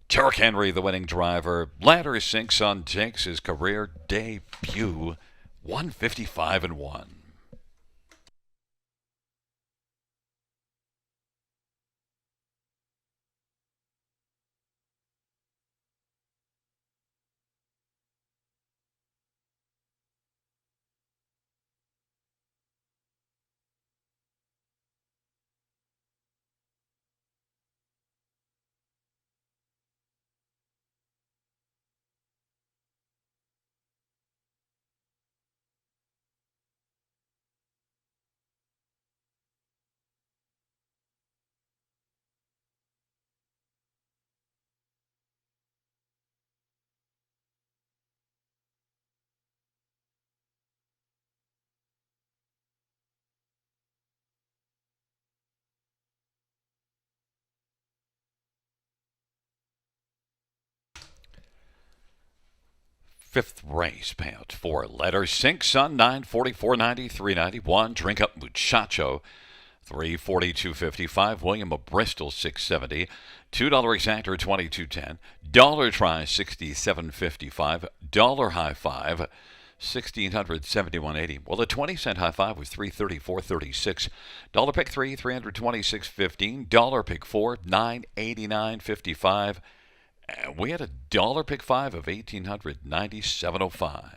Turk Henry, the winning driver. Let Her Sink, Son takes his career debut, 155-1. Fifth race payout for Let Her Sink, Son, 944.90, 391. Drink Up Muchacho, 342.55. William of Bristol, 670. $2 exactor, 22.10. Dollar try, 67.55. Dollar high five, 1,671.80. Well, the 20-cent high five was 334.36. Dollar pick three, 326.15. Dollar pick four, 989.55. And we had a dollar pick five of 1,897.05.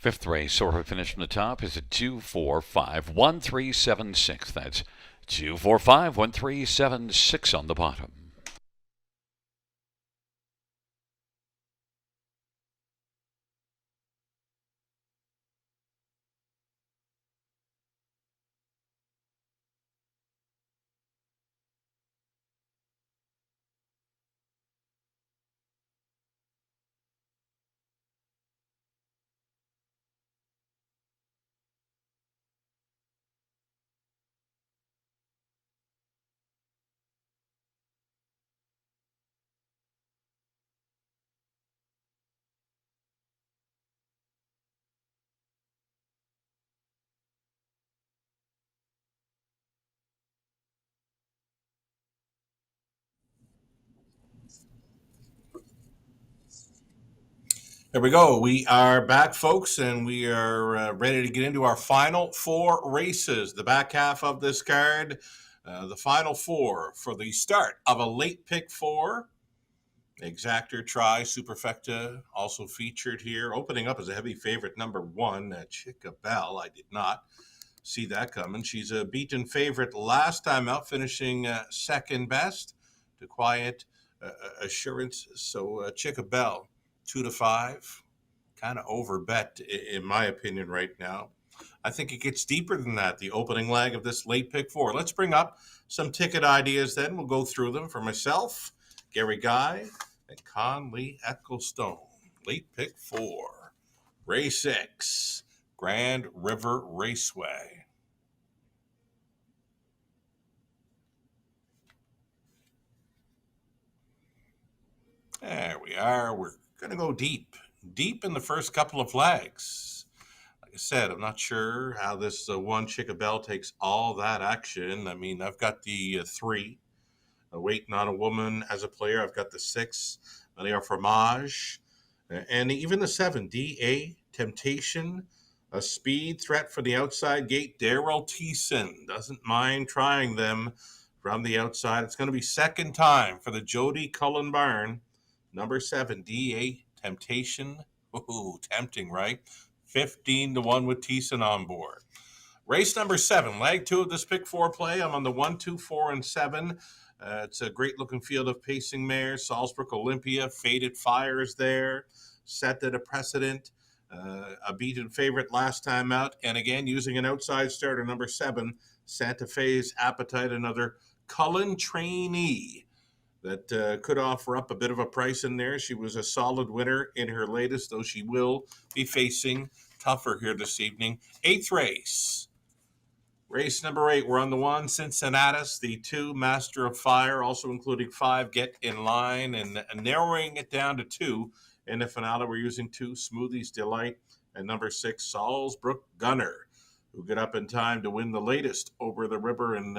Fifth race, Sora finish from the top is a 2-4-5-1-3-7-6. That's 2-4-5-1-3-7-6 on the bottom. There we go. We are back, folks, and we are ready to get into our final four races. The back half of this card, the final four for the start of a late pick four. Exactor, Tri, Superfecta also featured here. Opening up as a heavy favorite, number one, Chica Bell. I did not see that coming. She's a beaten favorite last time out, finishing second best to Quiet Assurance. So Chica Bell, 2-5, kind of over bet in my opinion right now. I think it gets deeper than that, the opening leg of this late pick four. Let's bring up some ticket ideas then. We'll go through them for myself, Gary Guy, and Conley Ecclestone. Late pick four, race 6, Grand River Raceway. There we are. We're going to go deep in the first couple of legs. Like I said, I'm not sure how this one Chica Bell takes all that action. I mean, I've got the 3, Waiting on a Woman as a player. I've got the 6, Maria Fromage, and even the 7, DA Temptation, a speed threat for the outside gate. Daryl Thiessen doesn't mind trying them from the outside. It's going to be second time for the Jody Cullen Barn. Number 7, DA Temptation. Ooh, tempting, right? 15-1 with Thiessen on board. Race number 7, leg 2 of this pick 4 play. I'm on the 1, 2, 4, and 7. It's a great looking field of pacing mares. Salzburg Olympia, Faded Fire is there. Set at a precedent. A beaten favorite last time out. And again, using an outside starter, number 7, Santa Fe's Appetite, another Cullen trainee that could offer up a bit of a price in there. She was a solid winner in her latest, though she will be facing tougher here this evening. 8th race. Race number 8, we're on the 1, Cincinnatus, the 2, Master of Fire, also including 5, Get in Line, and narrowing it down to 2. In the finale, we're using 2, Smoothie's Delight, and number 6, Salzbrook Gunner, who got up in time to win the latest over the river in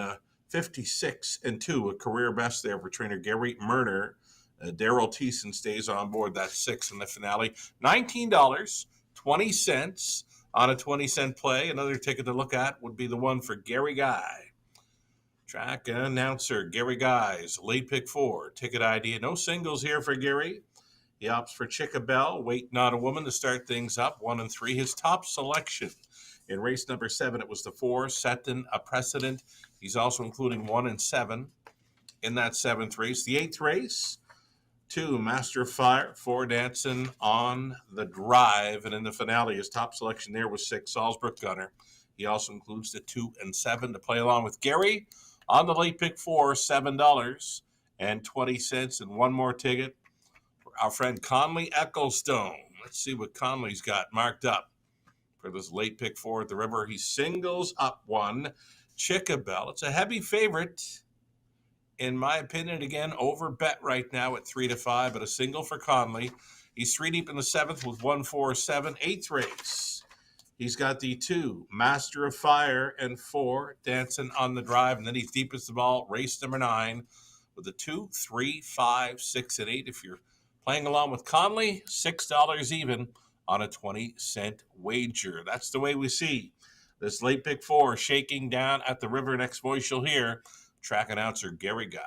56-2, a career best there for trainer Gary Murner. Daryl Thiessen stays on board. That's 6 in the finale. $19.20 on a 20-cent play. Another ticket to look at would be the one for Gary Guy. Track announcer Gary Guy's late pick 4. Ticket idea. No singles here for Gary. He opts for Chica Bell, Waiting on a Woman to start things up. 1 and 3. His top selection in race number 7, it was the 4, Setting a Precedent. He's also including 1 and 7 in that 7th race. The 8th race, 2, Master of Fire, 4, Dancing on the Drive. And in the finale, his top selection there was 6, Salzbrook Gunner. He also includes the 2 and 7 to play along with Gary on the late pick 4, $7.20. And one more ticket for our friend Conley Ecclestone. Let's see what Conley's got marked up for this late pick 4 at the river. He singles up 1, Chica Bell. It's a heavy favorite, in my opinion. Again, over bet right now at 3-5, but a single for Conley. He's 3 deep in the 7th with 1, 4, 7. 8th race, he's got the 2, Master of Fire, and 4, Dancing on the Drive. And then he's deepest of all, race number 9 with the 2, 3, 5, 6, and 8. If you're playing along with Conley, $6 even on a 20-cent wager. That's the way we see this late pick 4 shaking down at the river. Next voice you'll hear, track announcer Gary Guy.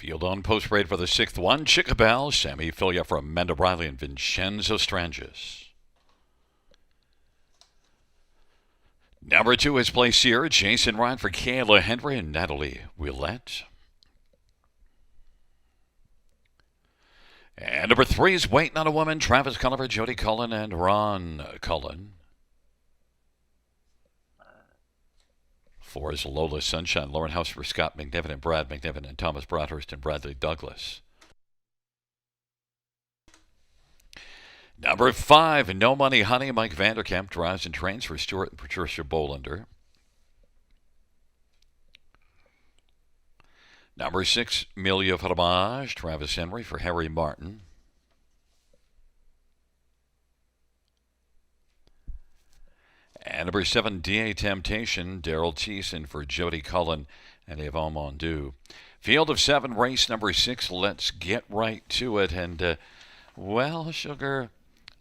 Field on post parade for the 6th one. Chickabell, Sammy Filia from Amanda Riley and Vincenzo Strangis. Number 2 is placed here. Jason Ryan for Kayla Henry and Natalie Willette. And number 3 is Waiting on a Woman. Travis Culliver, Jody Cullen, and Ron Cullen. 4 is Lola Sunshine. Lauren House for Scott McNiven and Brad McNiven and Thomas Broadhurst and Bradley Douglas. Number 5, No Money Honey. Mike Vanderkamp drives and trains for Stuart and Patricia Bolander. Number 6, Milia Fromage. Travis Henry for Harry Martin. And number 7, D.A. Temptation. Daryl Thiessen for Jody Cullen and Yvonne Mondu. Field of 7, race number 6. Let's get right to it. And, well, Sugar,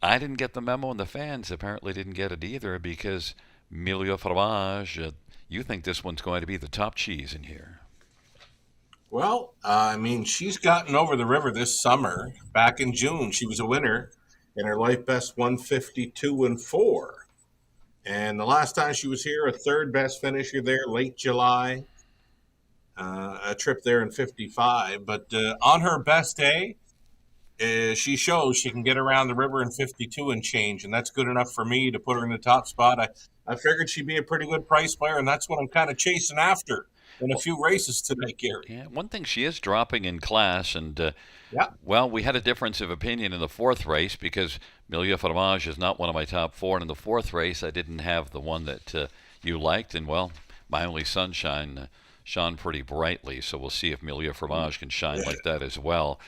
I didn't get the memo, and the fans apparently didn't get it either, because Milia Fromage, you think this one's going to be the top cheese in here. Well, I mean, she's gotten over the river this summer. Back in June, she was a winner in her life best 152-4. And the last time she was here, a third best finisher there, late July. A trip there in 55. But on her best day, she shows she can get around the river in 52 and change, and that's good enough for me to put her in the top spot. I figured she'd be a pretty good price player, and that's what I'm kind of chasing after in a few races today, Gary. Yeah, one thing, she is dropping in class, and yeah. Well, we had a difference of opinion in the 4th race because Milia Fromage is not one of my top 4, and in the 4th race I didn't have the one that you liked, and well, my only sunshine shone pretty brightly, so we'll see if Milia Fromage can shine like that as well.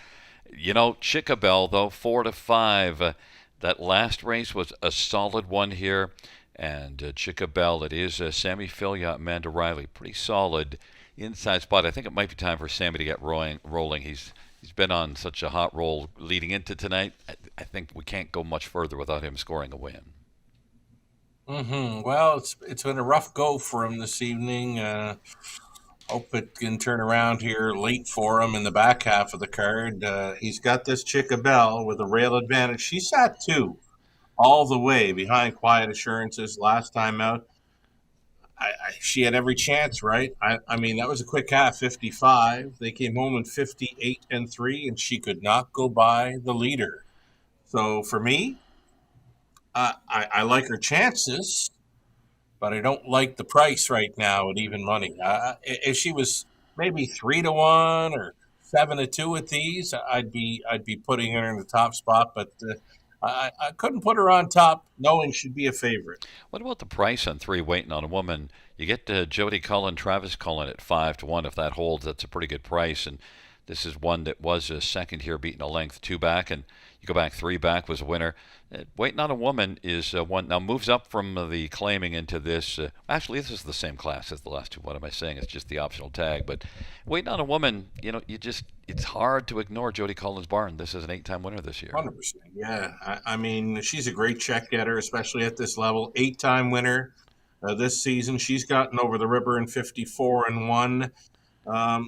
You know, Chickabell, though, 4-5. That last race was a solid one here. And Chickabell, it is Sammy Filia, Amanda Riley. Pretty solid inside spot. I think it might be time for Sammy to get rolling. He's been on such a hot roll leading into tonight. I think we can't go much further without him scoring a win. Well, it's been a rough go for him this evening. Hope it can turn around here late for him in the back half of the card. He's got this Chickabell with a rail advantage. She sat 2 all the way behind Quiet Assurances last time out. She had every chance, right? I mean, that was a quick half, 55. They came home in 58-3, and she could not go by the leader. So for me, I like her chances, but I don't like the price right now at even money. If she was maybe 3-1 or 7-2 at these, I'd be putting her in the top spot. But I couldn't put her on top, knowing she'd be a favorite. What about the price on 3, Waiting on a Woman? You get Jody Cullen, Travis Cullen at 5-1. If that holds, that's a pretty good price. And this is one that was a second here, beating a length 2 back, and you go back 3 back, was a winner. Waiting on a Woman is one now moves up from the claiming into this. Actually, this is the same class as the last 2. What am I saying? It's just the optional tag. But Waiting on a Woman, you know, it's hard to ignore Jody Cullen's barn. This is an 8-time winner this year. 100%. Yeah, I mean, she's a great check getter, especially at this level. 8-time winner this season. She's gotten over the river in 54-1.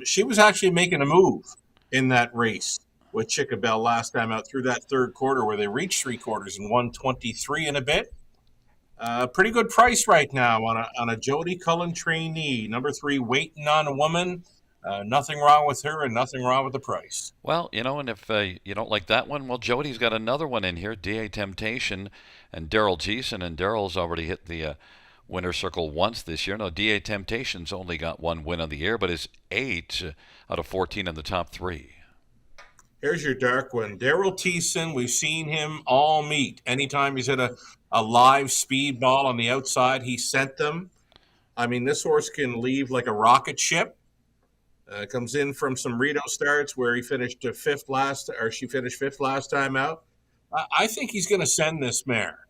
She was actually making a move in that race with Chickabell last time out through that third quarter, where they reached 3 quarters in 1:23 and a bit. Pretty good price right now on a Jody Cullen trainee. Number 3, Waiting on a Woman. Nothing wrong with her and nothing wrong with the price. Well, you know, and if you don't like that one, well, Jody's got another one in here, D.A. Temptation and Daryl Thiessen, and Daryl's already hit the winner circle once this year. Now, D.A. Temptation's only got 1 win on the year, but is 8 out of 14 in the top 3. Here's your dark one. Daryl Thiessen, we've seen him all meet. Anytime he's hit a live speed ball on the outside, he sent them. I mean, this horse can leave like a rocket ship. Comes in from some Rito starts where he finished she finished 5th last time out. I think he's going to send this mare.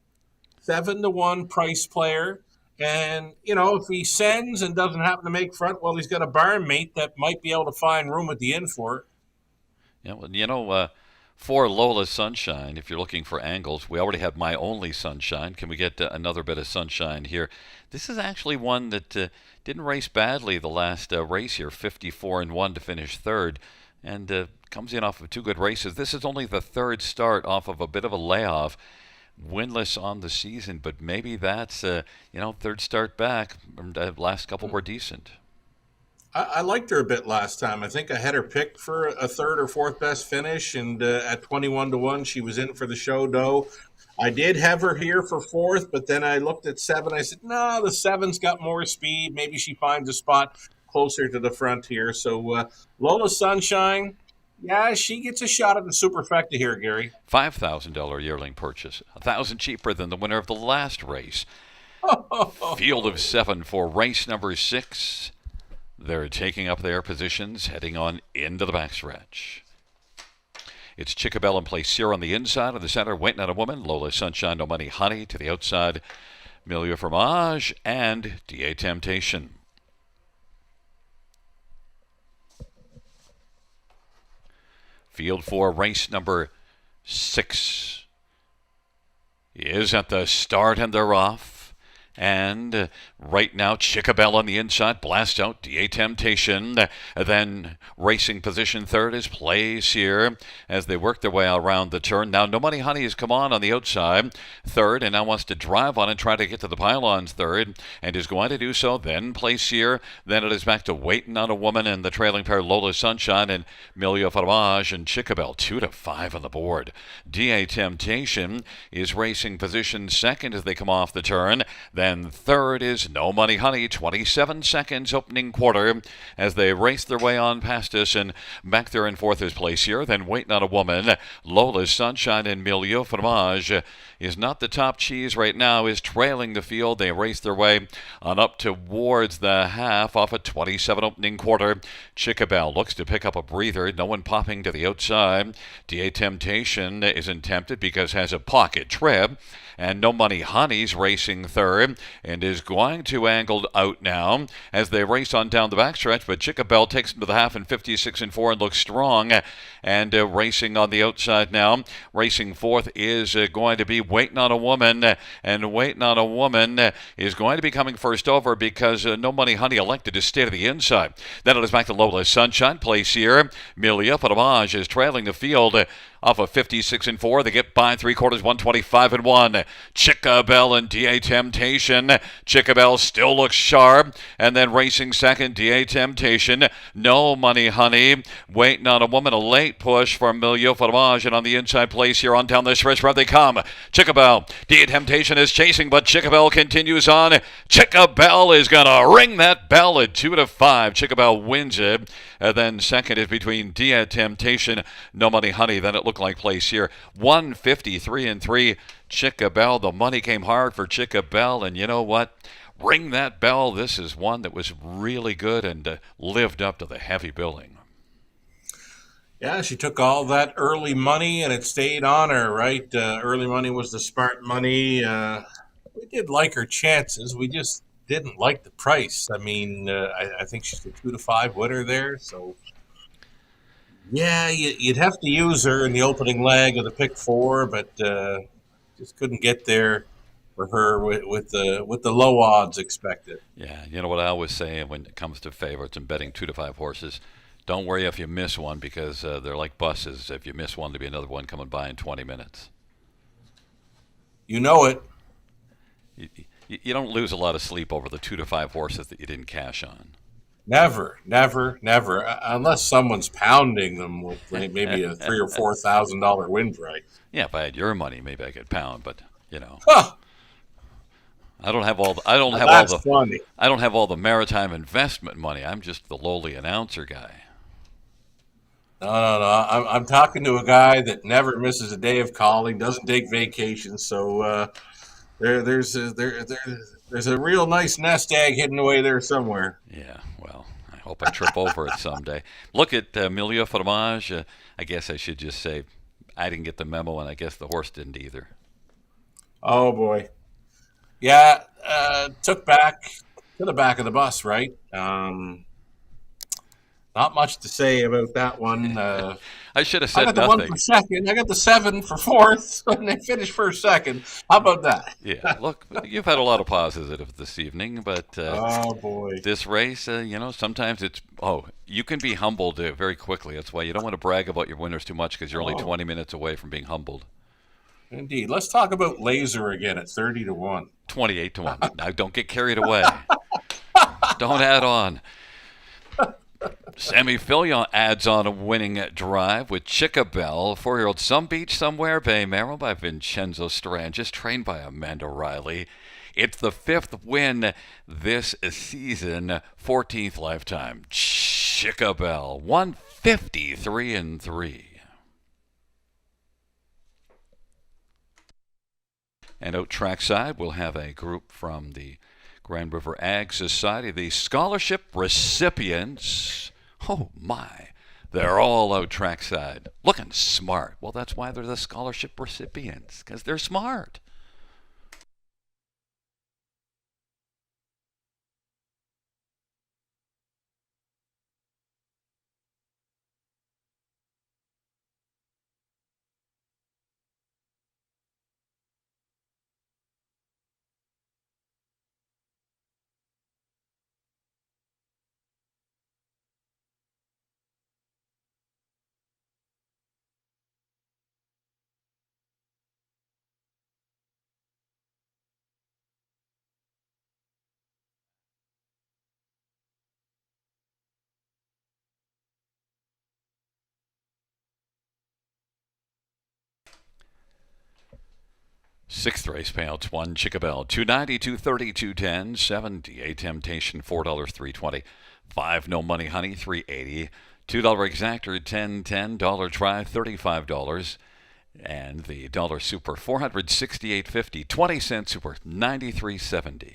7-1 price player. And, you know, if he sends and doesn't happen to make front, well, he's got a barn mate that might be able to find room at the inn for it. Yeah, well, you know, for Lola Sunshine, if you're looking for angles, we already have My Only Sunshine. Can we get another bit of sunshine here? This is actually one that didn't race badly the last race here, 54-1 to finish 3rd. and comes in off of 2 good races. This is only the 3rd start off of a bit of a layoff, winless on the season, but maybe that's 3rd start back. The last couple were decent. I liked her a bit last time. I think I had her picked for a 3rd or 4th best finish, and at 21-1, she was in for the show dough. I did have her here for 4th, but then I looked at 7. I said, no, the 7's got more speed. Maybe she finds a spot closer to the front here. So Lola Sunshine, yeah, she gets a shot at the superfecta here, Gary. $5,000 yearling purchase, $1,000 cheaper than the winner of the last race. Field of 7 for race number 6. They're taking up their positions, heading on into the backstretch. It's Chickabel in place here on the inside of the center, waiting on a woman. Lola Sunshine, No Money Honey to the outside. Milieu Fromage and DA Temptation. Field for race number 6 is at the start, and they're off. And right now, Chickabel on the inside, blast out, DA Temptation. Then racing position 3rd is Place here as they work their way around the turn. Now, No Money Honey has come on the outside, 3rd, and now wants to drive on and try to get to the pylons 3rd, and is going to do so. Then Place here. Then it is back to Waiting on a Woman and the trailing pair, Lola Sunshine and Milieu Fromage and Chickabel, 2-5 on the board. DA Temptation is racing position 2nd as they come off the turn. Then 3rd is No Money Honey, 27 seconds opening quarter as they race their way on past us, and back there in 4th is Place here. Then Waiting on a Woman, Lola Sunshine and Milieu Fromage is not the top cheese right now, is trailing the field. They race their way on up towards the half off a 27 opening quarter. Chickabel looks to pick up a breather, no one popping to the outside. DA Temptation isn't tempted because has a pocket trip. And No Money Honey's racing 3rd and is going to angle out now as they race on down the backstretch. But Chickabel takes them to the half in 56-4 and looks strong. And racing on the outside now. Racing 4th is going to be Waiting on a Woman. And Waiting on a Woman is going to be coming first over because No Money Honey elected to stay to the inside. Then it is back to Lola Sunshine. Place here. Milieu Fromage is trailing the field off of 56-4. They get by 3/4, 125-1. Chickabel and DA Temptation. Chickabel still looks sharp. And then racing 2nd, DA Temptation. No Money Honey. Waiting on a Woman. A late push for Milieu Fromage. And on the inside, Place here on down the stretch where they come. Chickabel. DA Temptation is chasing, but Chickabel continues on. Chickabel is going to ring that bell at 2-5. Chickabel wins it. And then 2nd is between DA Temptation, No Money Honey. Then it looked like Place here. 153-3. Chickabel. The money came hard for Chickabel. And you know what? Ring that bell. This is one that was really good and lived up to the heavy billing. Yeah, she took all that early money and it stayed on her, right? Early money was the smart money. We did like her chances. We just didn't like the price. I mean, I think she's the 2-5 winner there. So, yeah, you'd have to use her in the opening leg of the pick 4, but just couldn't get there for her with the low odds expected. Yeah, you know what I always say when it comes to favorites and betting 2-5 horses, don't worry if you miss one because they're like buses. If you miss one, there'll be another one coming by in 20 minutes. You know it. You don't lose a lot of sleep over the 2-5 horses that you didn't cash on. Never. Unless someone's pounding them with maybe a $3,000 or $4,000 win price. Yeah, if I had your money, maybe I could pound, but Huh. I don't have all the Funny. I don't have all the maritime investment money. I'm just the lowly announcer guy. No. I'm talking to a guy that never misses a day of calling, doesn't take vacations. So there's a real nice nest egg hidden away there somewhere. Yeah, well, I hope I trip over it someday. Look at Milieu Fromage. I guess I should just say I didn't get the memo, and I guess the horse didn't either. Oh boy, yeah, took back to the back of the bus, right? Not much to say about that one. I should have I said got the one nothing. for second. I got the 7 for fourth, and they finished first, second. How about that? Yeah, look, you've had a lot of positive this evening, but Oh boy. this race, sometimes it's you can be humbled very quickly. That's why you don't want to brag about your winners too much because you're only Oh, 20 minutes away from being humbled. indeed. Let's talk about Laser again at 30-1. 28-1. Now, don't get carried away. Don't add on. Sammy Fillion adds on a winning drive with Chickabell, 4-year-old Some Beach Somewhere Bay Merrill by Vincenzo Strangis, trained by Amanda Riley. It's the 5th win this season, 14th lifetime. Chickabell, 153-3. And out trackside, we'll have a group from the Grand River Ag Society, the scholarship recipients. Oh my, they're all out trackside, looking smart. Well, that's why they're the scholarship recipients, because they're smart. Sixth race payouts: 1 Chickabell, $2.90, $2.30, $2.10, 78 Temptation, $4, $3.20, 5 No Money Honey, $3.80, $2 Exactor, $10.10, $1 Try, $35, and the dollar Super, $468.50, 20-cent Super, $93.70.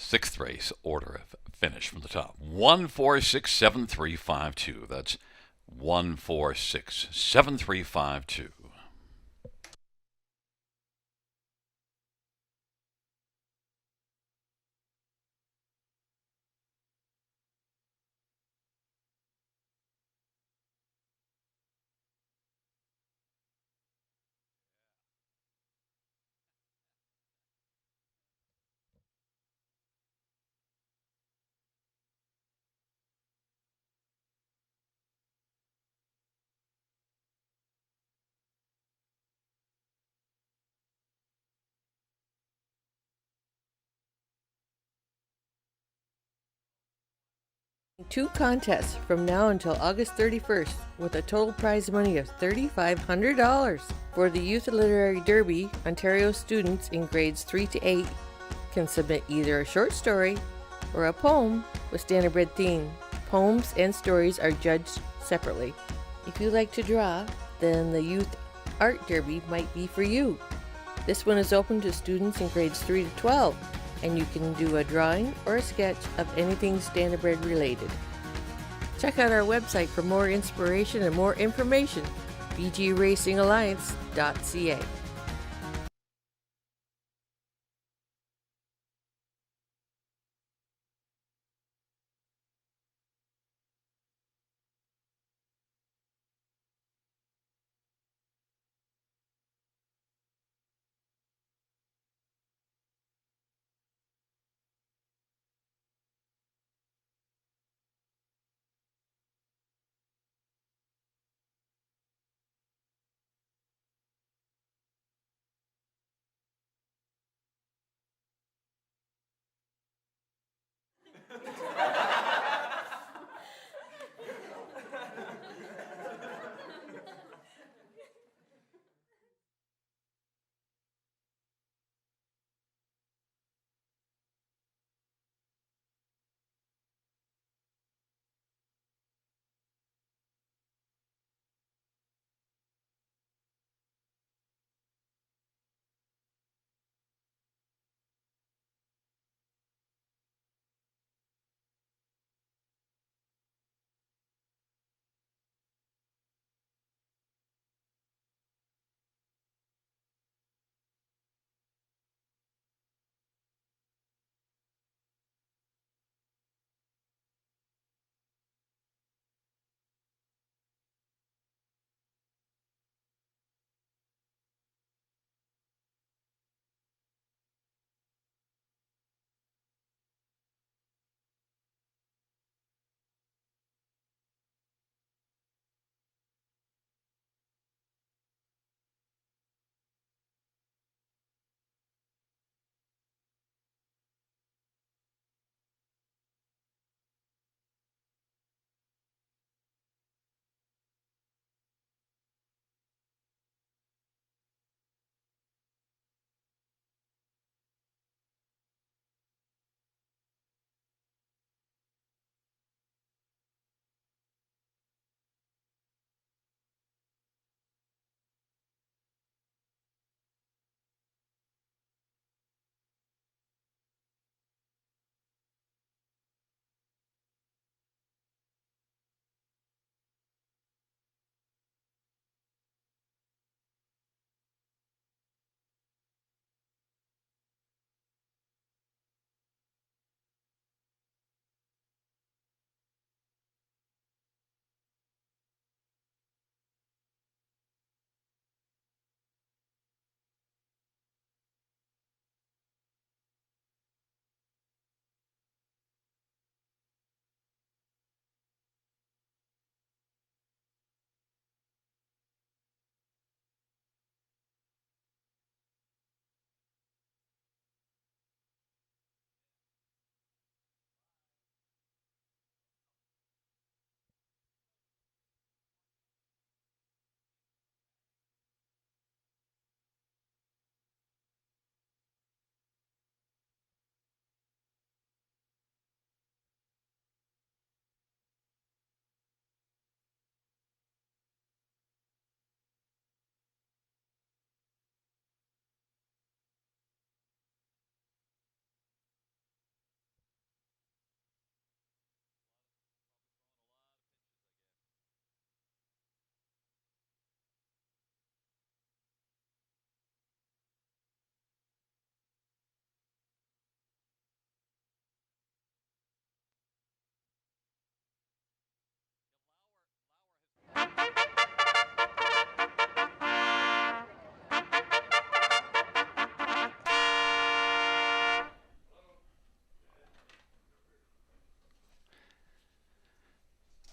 Sixth race, order of finish from the top. 1467352. That's 1467352. Two contests from now until August 31st with a total prize money of $3,500. For the Youth Literary Derby, Ontario students in grades 3 to 8 can submit either a short story or a poem with standardbred theme. Poems and stories are judged separately. If you like to draw, then the Youth Art Derby might be for you. This one is open to students in grades 3 to 12. And you can do a drawing or a sketch of anything standardbred related. Check out our website for more inspiration and more information, bgracingalliance.ca.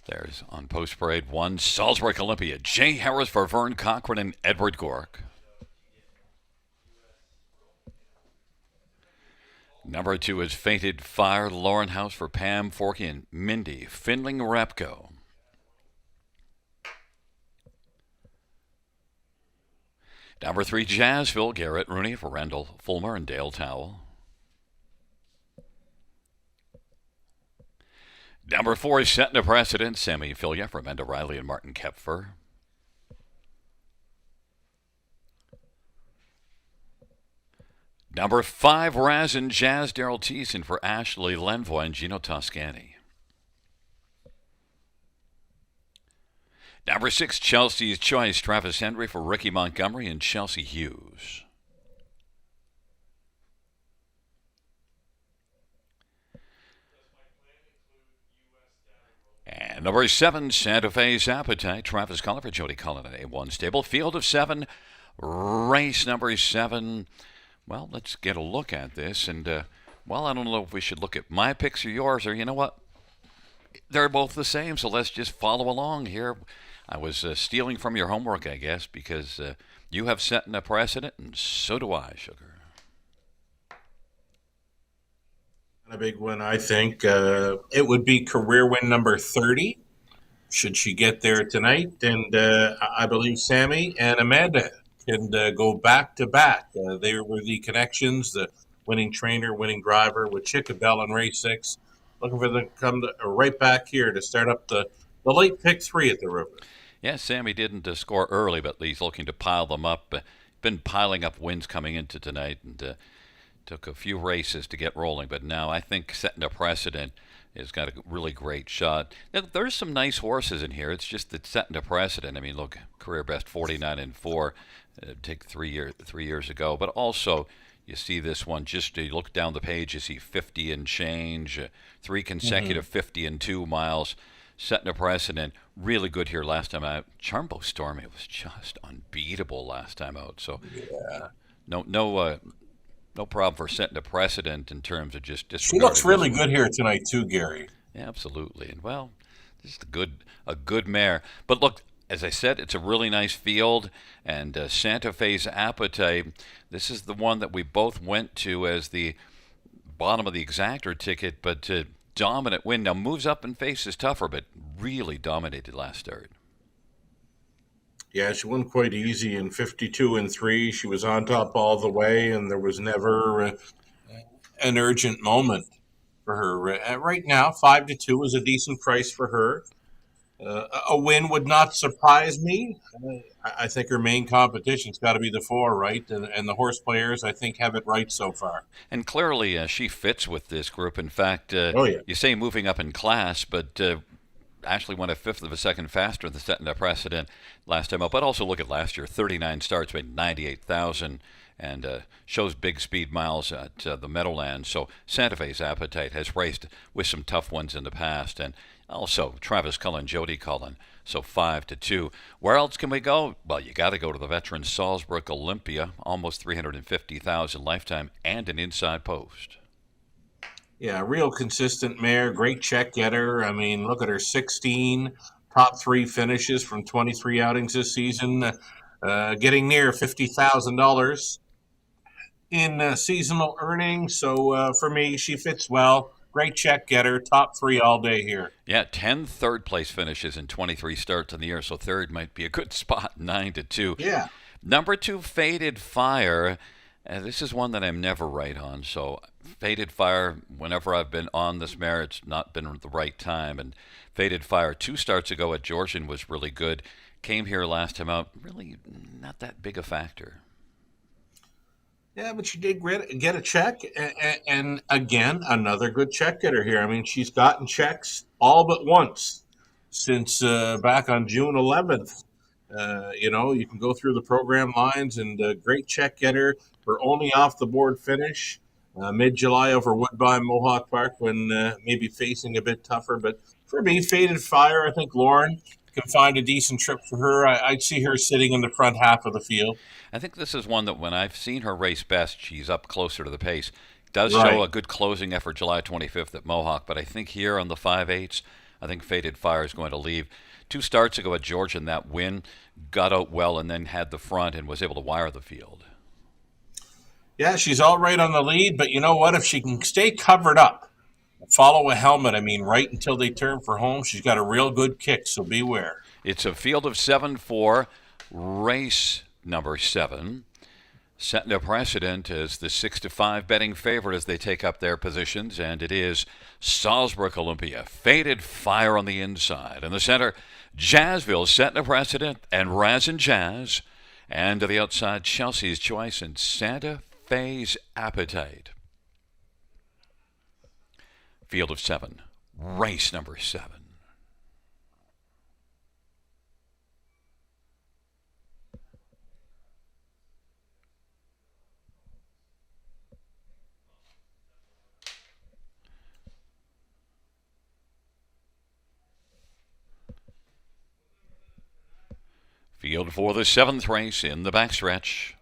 There's on Post Parade 1, Salzburg Olympia, Jay Harris for Vern Cochran and Edward Gork. Number 2 is Fated Fire, Lauren House for Pam Forkey and Mindy Findling Repko. Number 3, Jazzville, Garrett Rooney for Randall Fulmer and Dale Towell. Number 4 is Setting a Precedent, Sammy Filia for Amanda Riley and Martin Kepfer. Number 5, Raz and Jazz, Daryl Thiessen for Ashley Lenvoy and Gino Toscani. Number 6, Chelsea's Choice, Travis Henry for Ricky Montgomery and Chelsea Hughes. And number 7, Santa Fe's Appetite, Travis Cullen for Jody Cullen at A1 Stable. Field of 7, race number 7. Well, let's get a look at this. And, I don't know if we should look at my picks or yours, or you know what? They're both the same, so let's just follow along here. I was stealing from your homework, I guess, because you have set a precedent, and so do I, Sugar. A big one, I think. It would be career win number 30, should she get there tonight. And I believe Sammy and Amanda can go back to back. They were the connections, the winning trainer, winning driver with Chickabell in race 6. Looking for them to come right back here to start up the late pick 3 at the river. Yes, Sammy didn't score early, but he's looking to pile them up. Been piling up wins coming into tonight, and took a few races to get rolling. But now I think setting a precedent has got a really great shot. Now, there's some nice horses in here. It's just that setting a precedent. I mean, look, career best 49-4, take 3 years ago. But also, you see this one. Just you look down the page, you see 50 and change, 3 consecutive 50 and 2 miles. Setting a precedent, really good here last time out. Charmbo Stormy was just unbeatable last time out. So, Yeah. No problem for setting a precedent in terms of just She looks really good here tonight too, Gary. Yeah, absolutely. And well, just a good mare. But look, as I said, it's a really nice field. And Santa Fe's Appetite, this is the one that we both went to as the bottom of the exactor ticket, but dominant win. Now moves up and faces tougher, but really dominated last start. Yeah, she won quite easy in 52-3. She was on top all the way, and there was never an urgent moment for her. Right now, 5-2 is a decent price for her. A win would not surprise me. I think her main competition's got to be the 4, right? And the horse players, I think, have it right so far. And clearly, she fits with this group. In fact, you say moving up in class, but Ashley went 1/5 of a second faster than setting a precedent last time up. But also look at last year, 39 starts, made 98,000, and shows big speed miles at the Meadowlands. So Santa Fe's Appetite has raced with some tough ones in the past, and also Travis Cullen, Jody Cullen. So 5-2. Where else can we go? Well, you got to go to the veteran Salzburg Olympia, almost 350,000 lifetime, and an inside post. Yeah, real consistent mare, great check getter. I mean, look at her 16 top 3 finishes from 23 outings this season, getting near $50,000 in seasonal earnings. So for me, she fits well. Great check getter, top 3 all day here. Yeah, 10 third-place finishes in 23 starts in the year, so third might be a good spot, 9-2. Yeah. Number 2, Fated Fire. This is one that I'm never right on, so Fated Fire, whenever I've been on this mare, it's not been the right time. And Fated Fire, 2 starts ago at Georgian was really good. Came here last time out, really not that big a factor. Yeah, but she did get a check, and again, another good check getter here. I mean, she's gotten checks all but once since back on June 11th. You can go through the program lines, and great check getter. Her only off-the-board finish, mid-July over Woodbine Mohawk Park when maybe facing a bit tougher. But for me, Fated Fire, I think Lauren can find a decent trip for her. I'd see her sitting in the front half of the field. I think this is one that when I've seen her race best, she's up closer to the pace. Does Right. show a good closing effort July 25th at Mohawk, but I think here on the 5/8, I think Faded Fire is going to leave. 2 starts ago at Georgia in that win, got out well and then had the front and was able to wire the field. Yeah, she's all right on the lead, but you know what? If she can stay covered up, follow a helmet, right until they turn for home, she's got a real good kick, so beware. It's a field of 7 for race number 7. Setting a precedent as the 6-5 betting favorite as they take up their positions, and it is Salzburg Olympia. Faded Fire on the inside. In the center, Jazzville setting a precedent, and Razin Jazz. And to the outside, Chelsea's Choice and Santa Fe's Appetite. Field of 7, race number 7. Field for the 7th race in the backstretch.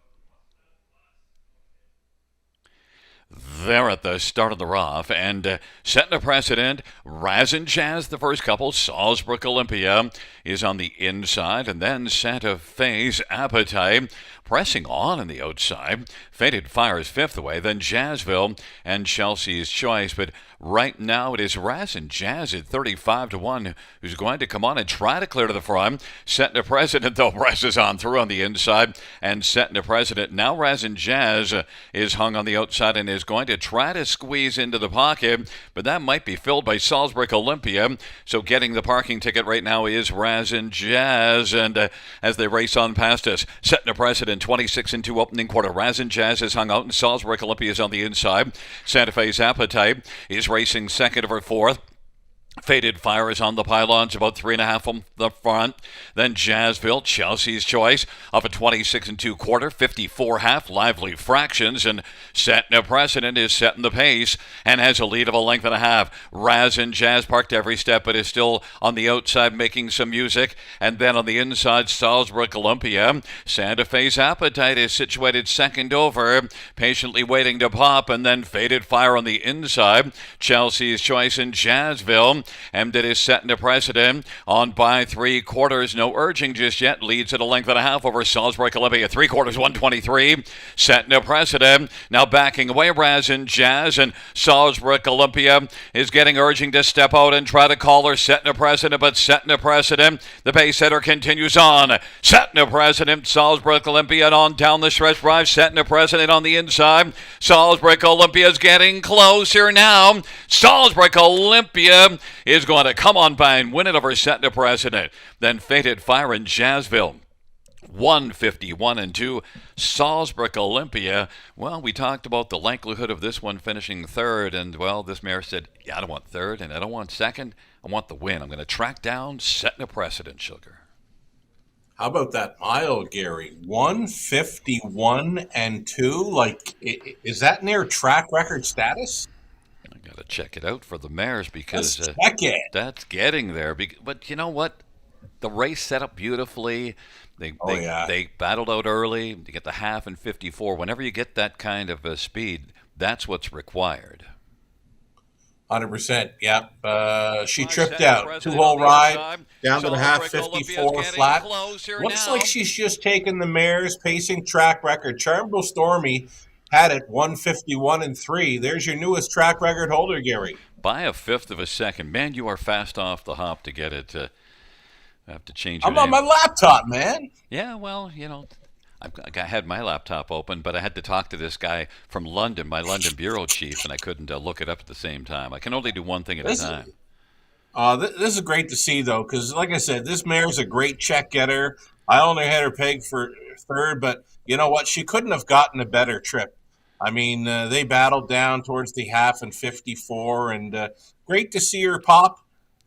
They're at the start of the rough and setting a precedent. Razin Jazz, the first couple. Salzburg Olympia is on the inside, and then Santa Fe's Appetite pressing on the outside. Faded Fire's 5th away, then Jazzville and Chelsea's Choice. But right now it is Razin Jazz at 35-1 who's going to come on and try to clear to the front. Setting a precedent, though, presses on through on the inside and setting a precedent. Now Razin Jazz is hung on the outside and is going to try to squeeze into the pocket, but that might be filled by Salzburg Olympia. So getting the parking ticket right now is Razin Jazz. And as they race on past us, setting a precedent, 26-2 opening quarter. Razin Jazz is hung out and Salzburg Olympia is on the inside. Santa Fe's Appetite is racing second over 4th. Faded Fire is on the pylons, about 3.5 from the front. Then Jazzville, Chelsea's Choice, up at 26-2 quarter, 54 half, Lively Fractions, and setting a precedent is setting the pace and has a lead of a length and a half. Razin Jazz parked every step, but is still on the outside making some music. And then on the inside, Salzburg Olympia. Santa Fe's Appetite is situated second over, patiently waiting to pop, and then Faded Fire on the inside. Chelsea's Choice and Jazzville. Emden is setting a precedent on by 3/4. No urging just yet. Leads at a length and a half over Salzburg Olympia. 3/4, 123. Setting a precedent. Now backing away Razin Jazz, and Salzburg Olympia is getting urging to step out and try to call her. Setting a precedent, but setting a precedent. The pace setter continues on. Setting a precedent. Salzburg Olympia on down the stretch drive. Setting a precedent on the inside. Salzburg Olympia is getting closer now. Salzburg Olympia is going to come on by and win it over Setting a Precedent. Then Faded Fire in Jazzville. 151-2. Salzburg Olympia. Well, we talked about the likelihood of this one finishing third, and well, this mare said, yeah, I don't want third and I don't want second. I want the win. I'm going to track down Setting a Precedent, Sugar. How about that mile, Gary? 151-2. Like, is that near track record status? Got to check it out for the mares because check it. That's getting there. But you know what? The race set up beautifully. They battled out early. You get the half and 54. Whenever you get that kind of speed, that's what's required. 100%. Yep. She tripped out. 2-hole ride down to the half, 54 flat. Looks like she's just taken the mares pacing track record. Charmable Stormy had it 151-3. There's your newest track record holder, Gary. By a 1/5 of a second. Man, you are fast off the hop to get it. I have to change your I'm name. on my laptop, man. Yeah, well, I had my laptop open, but I had to talk to this guy from London, my London bureau chief, and I couldn't look it up at the same time. I can only do one thing at a time. This is great to see, though, because, like I said, this mare's a great check getter. I only had her pegged for third, but you know what? She couldn't have gotten a better trip. I mean, they battled down towards the half and 54, and great to see her pop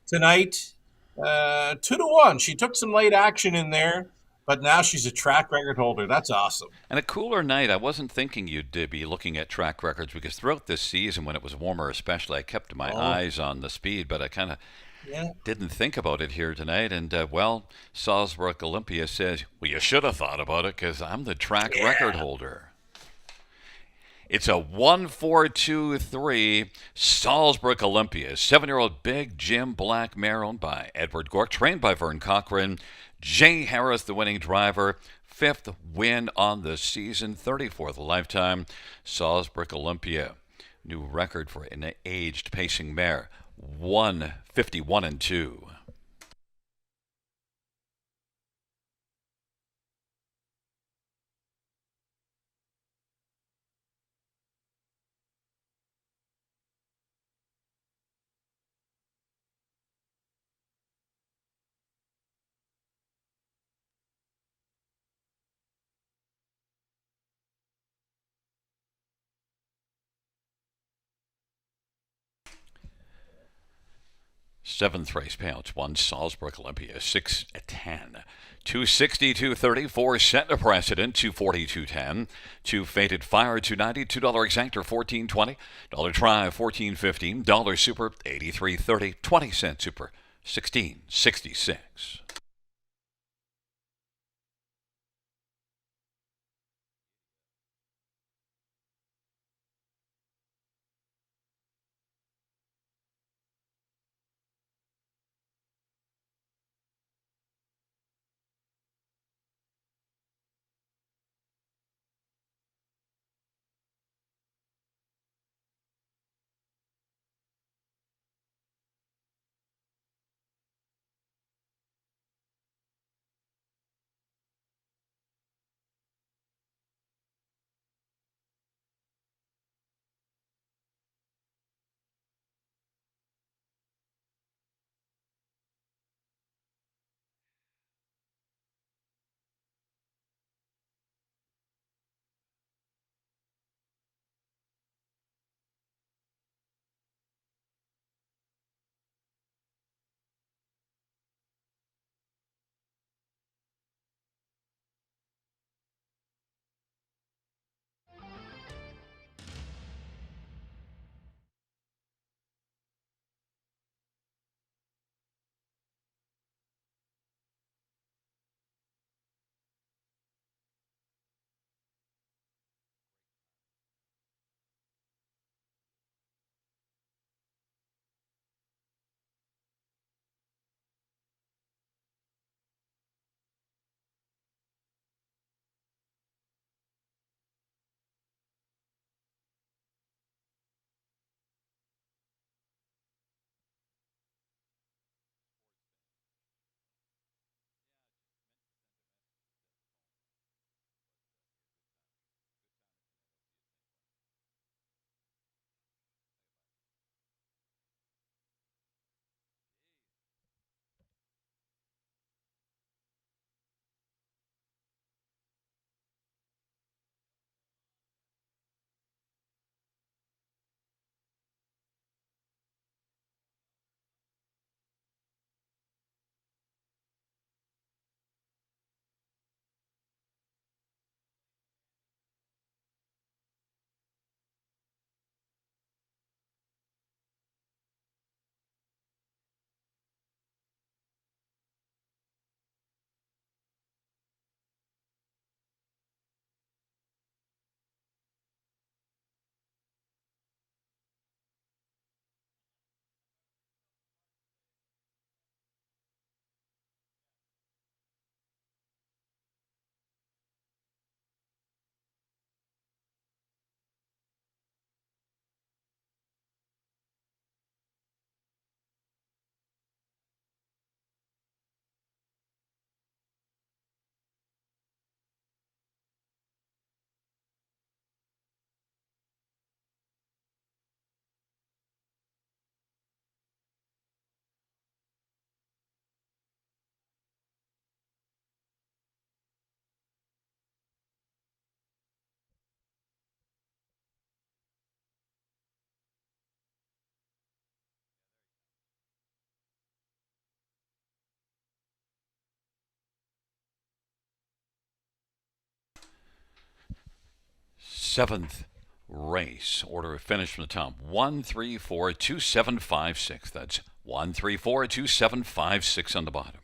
tonight. 2-1. She took some late action in there, but now she's a track record holder. That's awesome. And a cooler night. I wasn't thinking you'd be looking at track records because throughout this season, when it was warmer especially, I kept my eyes on the speed, but I kind of didn't think about it here tonight. And, Salzburg Olympia says, well, you should have thought about it because I'm the track record holder. It's a 1-4-2-3 Salzburg Olympia. 7-year-old Big Jim Black mare owned by Edward Gork, trained by Vern Cochran. Jay Harris, the winning driver. 5th win on the season, 34th lifetime. Salzburg Olympia. New record for an aged pacing mare. 151-2. Seventh race payouts, 1 Salzburg Olympia, 6-10. 260, 230, 4 Sentinel Precedent, 240, 210. 2 Fated Fire, 290, $2 Exactor, 14.20. $1 Try, 14.15. $1 Super, 83.30. 20-cent Super, 16.66. Seventh race. Order of finish from the top. 1-3-4-2-7-5-6. That's 1-3-4-2-7-5-6 on the bottom.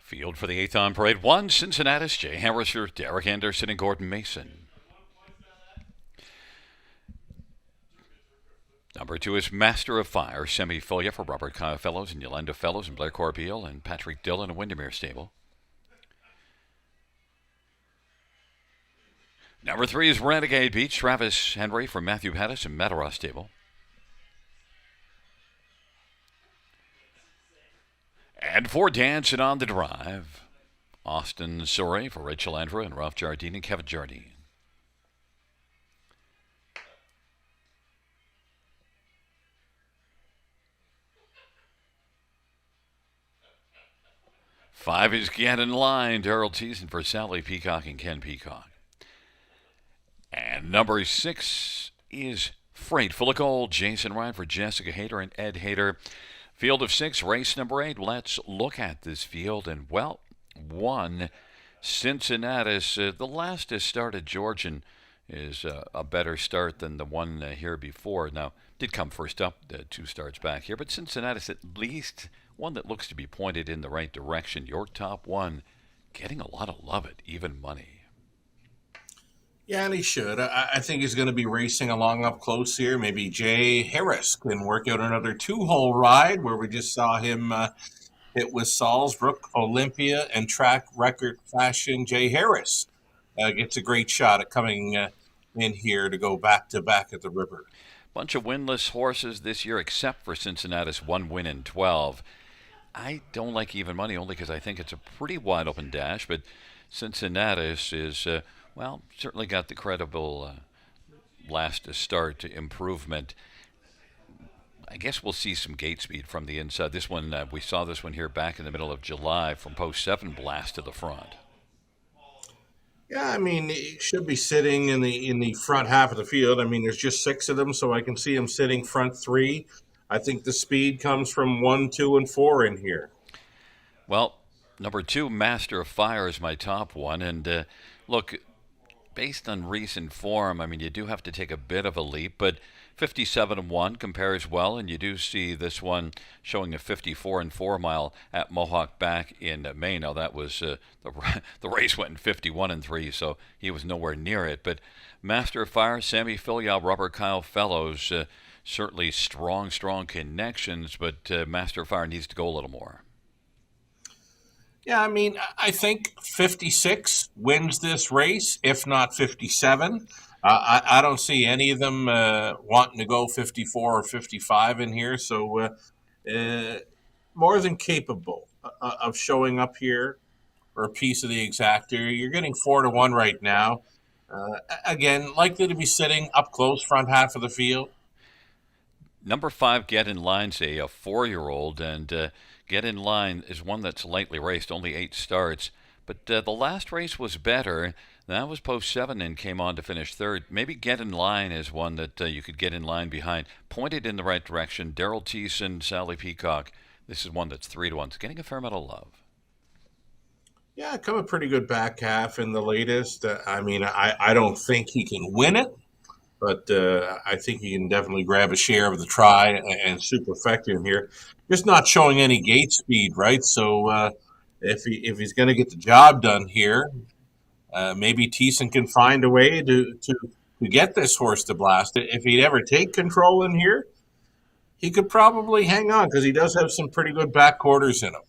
Field for the 8th on parade. 1, Cincinnati, Jay Harriser, Derek Anderson, and Gordon Mason. Number 2 is Master of Fire, semi-filia for Robert Kyle Fellows and Yolanda Fellows and Blair Corbeil and Patrick Dillon and Windermere Stable. Number 3 is Renegade Beach, Travis Henry from Matthew Pettis and Mataross Stable. And 4, Dancing on the Drive, Austin Surrey for Rachel Andrew and Ralph Jardine and Kevin Jardine. Five is Get in Line, Daryl Thiessen for Sally Peacock and Ken Peacock. And number 6 is Freight Full of Gold, Jason Ryan for Jessica Hayter and Ed Hayter. Field of 6, race number 8. Let's look at this field. And, well, 1, Cincinnati. The last has started Georgian is a better start than the one here before. Now, did come first up, 2 starts back here. But Cincinnati at least one that looks to be pointed in the right direction. Your top 1 getting a lot of love at even money. Yeah, and he should. I think he's going to be racing along up close here. Maybe Jay Harris can work out another 2-hole ride where we just saw him hit with Salzbrook, Olympia, and track record fashion. Jay Harris gets a great shot at coming in here to go back-to-back at the river. Bunch of winless horses this year except for Cincinnati's 1 win in 12. I don't like even money only because I think it's a pretty wide open dash, but Cincinnati's is... well, certainly got the credible last start improvement. I guess we'll see some gate speed from the inside. This one, we saw this one here back in the middle of July from post 7 blast to the front. Yeah, I mean, he should be sitting in the front half of the field. I mean, there's just 6 of them, so I can see him sitting front 3. I think the speed comes from 1, 2, and 4 in here. Well, number 2, Master of Fire is my top one. And look, based on recent form, I mean, you do have to take a bit of a leap, but 57-1 compares well, and you do see this one showing a 54-4 mile at Mohawk back in May. Now, that was the race went in 51-3, so he was nowhere near it. But Master of Fire, Sammy Filial, Robert Kyle Fellows, certainly strong connections, but Master of Fire needs to go a little more. Yeah, I mean, I think 56 wins this race, if not 57. I don't see any of them wanting to go 54 or 55 in here. So more than capable of showing up here for a piece of the exactor. You're getting 4-1 right now. Again, likely to be sitting up close, front half of the field. Number 5, Get in Line's a 4-year-old, and Get in Line is one that's lightly raced, only 8 starts. But the last race was better. That was post 7 and came on to finish 3rd. Maybe Get in Line is one that you could get in line behind. Pointed in the right direction. Daryl Thiessen, Sally Peacock. This is one that's 3-1. It's getting a fair amount of love. Yeah, come a pretty good back half in the latest. I mean, I don't think he can win it, but I think he can definitely grab a share of the try and super effective here. Just not showing any gate speed, right? So if he's going to get the job done here, maybe Thiessen can find a way to get this horse to blast it. If he'd ever take control in here, he could probably hang on because he does have some pretty good back quarters in him.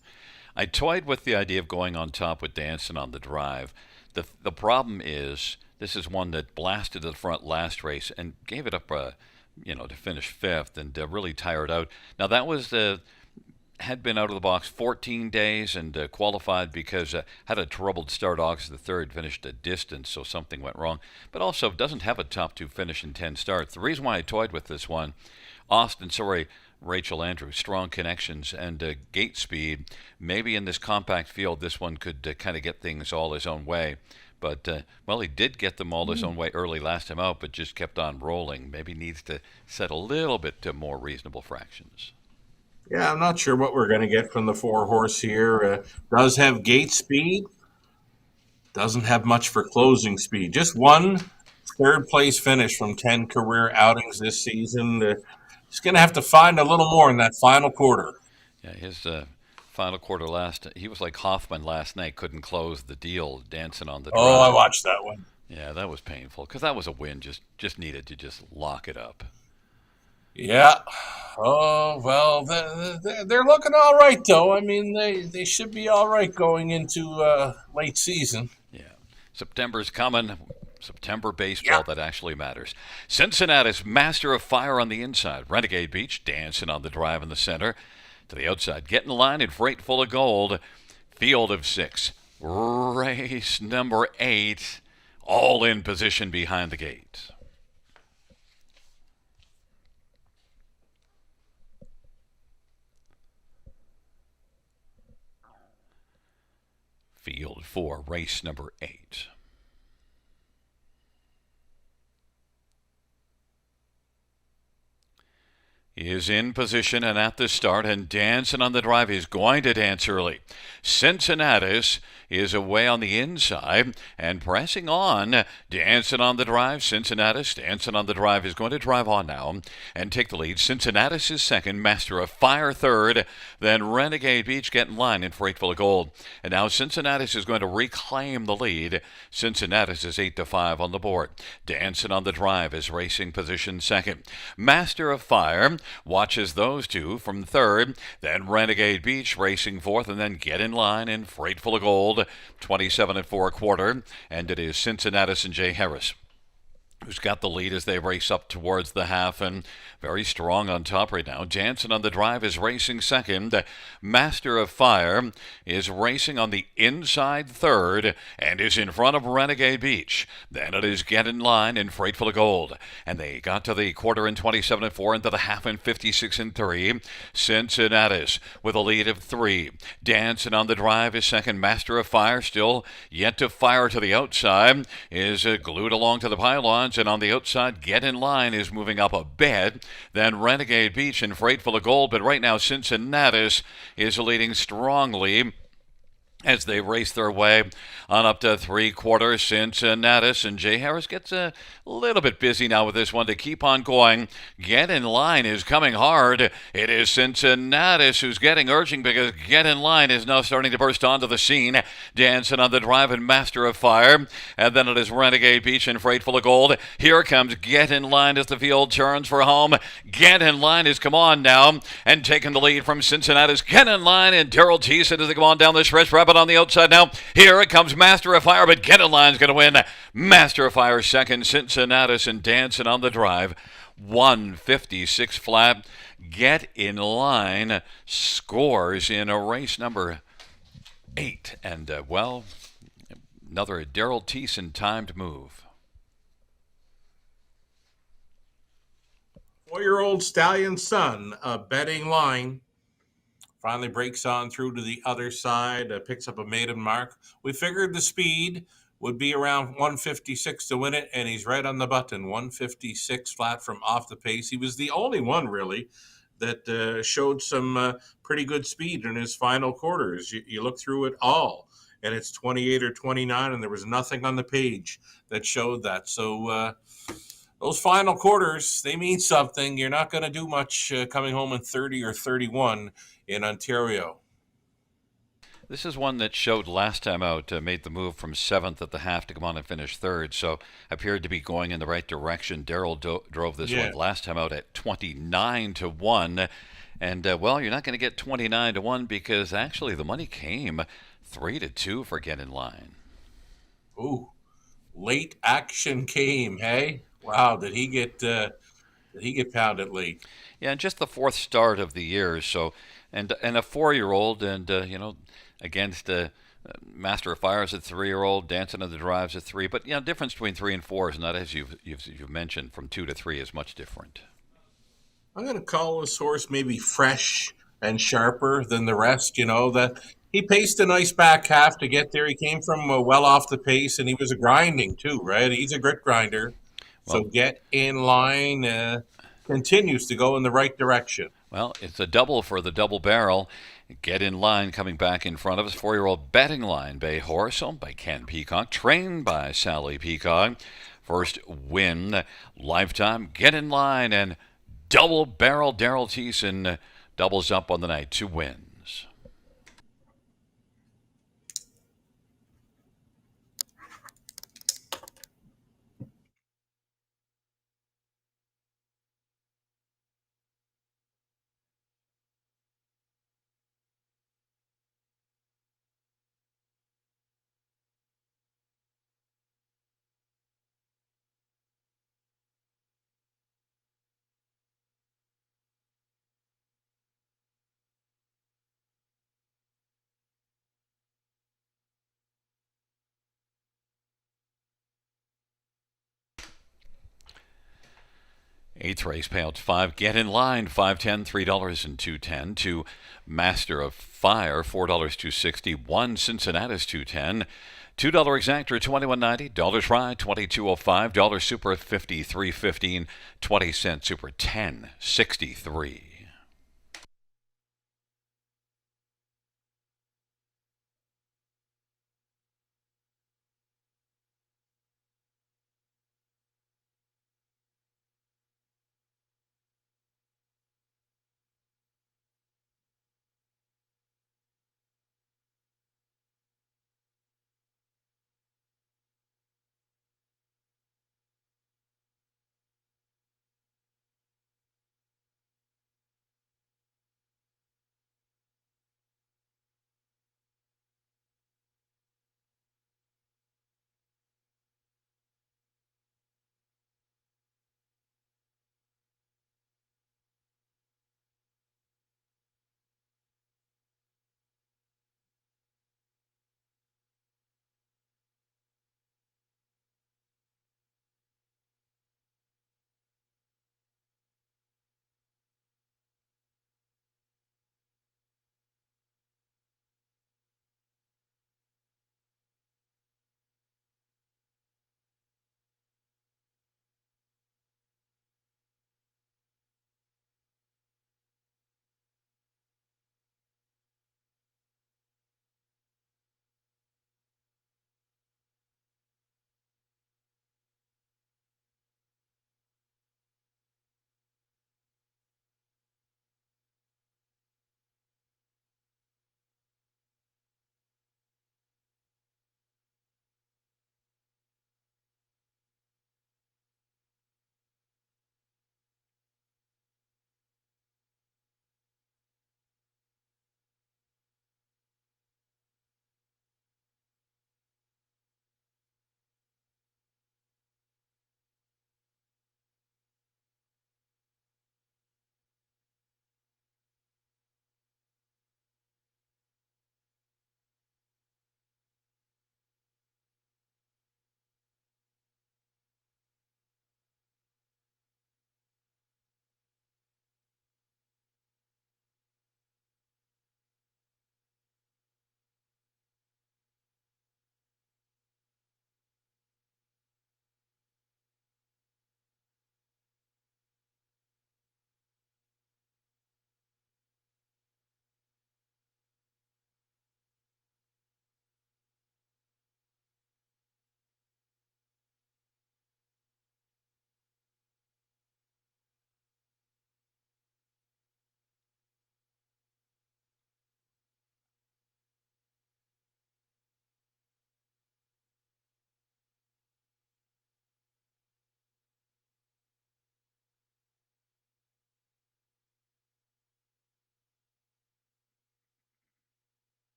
I toyed with the idea of going on top with Dancing on the Drive. The problem is this is one that blasted to the front last race and gave it up, to finish 5th and really tired out. Now that was had been out of the box 14 days and qualified because had a troubled start August the 3rd, finished a distance, so something went wrong. But also doesn't have a top 2 finish in 10 starts. The reason why I toyed with this one, Rachel Andrews, strong connections and gate speed. Maybe in this compact field, this one could kind of get things all his own way. But, he did get them all his own way early last time out, but just kept on rolling. Maybe needs to set a little bit to more reasonable fractions. Yeah, I'm not sure what we're going to get from the 4-horse here. Does have gate speed. Doesn't have much for closing speed. Just 1 third-place finish from 10 career outings this season. He's going to have to find a little more in that final quarter. Yeah, his final quarter last. He was like Hoffman last night, couldn't close the deal, dancing on the Oh, I drive. watched that one. Yeah, that was painful because that was a win. Just needed to just lock it up. Yeah. Oh, well, they're looking all right, though. I mean, they should be all right going into late season. Yeah. September's coming. September baseball that actually matters. Cincinnati's Master of Fire on the inside. Renegade Beach dancing on the drive in the center. To the outside, get in line and freight full of gold. Field of 6. Race number 8. All in position behind the gate. Field 4, race number 8. He is in position and at the start and dancing on the drive. He's going to dance early. Cincinnatus is away on the inside and pressing on. Dancing on the drive. Cincinnatus dancing on the drive is going to drive on now and take the lead. Cincinnatus is second. Master of Fire third. Then Renegade Beach get in line in freight full of gold. And now Cincinnatus is going to reclaim the lead. Cincinnatus is 8-5 on the board. Dancing on the drive is racing position second. Master of Fire watches those two from third, then Renegade Beach racing fourth, and then get in line in freight full of gold, 27 4/4, and it is Cincinnatus and Jay Harris who's got the lead as they race up towards the half, and very strong on top right now. Jansen on the drive is racing second. Master of Fire is racing on the inside third and is in front of Renegade Beach. Then it is Get in Line and Freight Full of Gold. And they got to the quarter in 27 4, into the half in 56 3. Cincinnatus with a lead of 3. Dancing on the drive is second. Master of Fire still yet to fire to the outside, is glued along to the pylons. And on the outside, Get in Line is moving up a bit. Then Renegade Beach and Freight Full of Gold. But right now, Cincinnatus is leading strongly as they race their way on up to 3/4. Cincinnatus and Jay Harris gets a little bit busy now with this one to keep on going. Get in Line is coming hard. It is Cincinnatus who's getting urging because Get in Line is now starting to burst onto the scene. Dancing on the drive and Master of Fire. And then it is Renegade Beach and Freight Full of Gold. Here comes Get in Line as the field turns for home. Get in Line has come on now and taken the lead from Cincinnatus. Get in Line and Daryl Thiessen as they come on down the stretch. But on the outside now, here it comes Master of Fire, but Get in Line's going to win. Master of Fire second, Cincinnatus and Dancing on the drive. 156 flat. Get in Line scores in a race number 8. And, well, another Daryl Thiessen timed move. 4-year-old Stallion Son, a betting line. Finally breaks on through to the other side, picks up a maiden mark. We figured the speed would be around 156 to win it, and he's right on the button. 156 flat from off the pace. He was the only one, really, that showed some pretty good speed in his final quarters. You look through it all, and it's 28 or 29, and there was nothing on the page that showed that. So those final quarters, they mean something. You're not going to do much coming home in 30 or 31 in Ontario. This is one that showed last time out, made the move from 7th at the half to come on and finish 3rd, so appeared to be going in the right direction. Daryl drove this one last time out at 29 to 1. And, well, you're not going to get 29 to 1 because actually the money came 3 to 2 for Get in Line. Ooh, late action came, hey? Wow, did he get pounded late? Yeah, and just the 4th start of the year, so and a 4-year-old, and against Master of Fire is a 3-year-old, Dancing on the Drive's a 3, but difference between 3 and 4 is not, as you've mentioned, from 2 to 3 is much different. I'm going to call this horse maybe fresh and sharper than the rest. That he paced a nice back half to get there. He came from well off the pace, and he was a grinding too, right? He's a grit grinder. So Get in Line continues to go in the right direction. Well, it's a double for the double barrel. Get in Line coming back in front of us. 4-year-old Betting Line Bay Horse, owned by Ken Peacock, trained by Sally Peacock. First win, lifetime. Get in Line and double barrel Daryl Thiessen doubles up on the night. 2 wins. Eighth race, payouts 5. Get in line, $5.10, $3 and $2.10. To Master of Fire, $4, $2.60. 1 Cincinnati's $2.10. $2 exactor, $21.90. Dollars ride, $22.05. Dollar super, $53.15. 20-cent super, $10.63.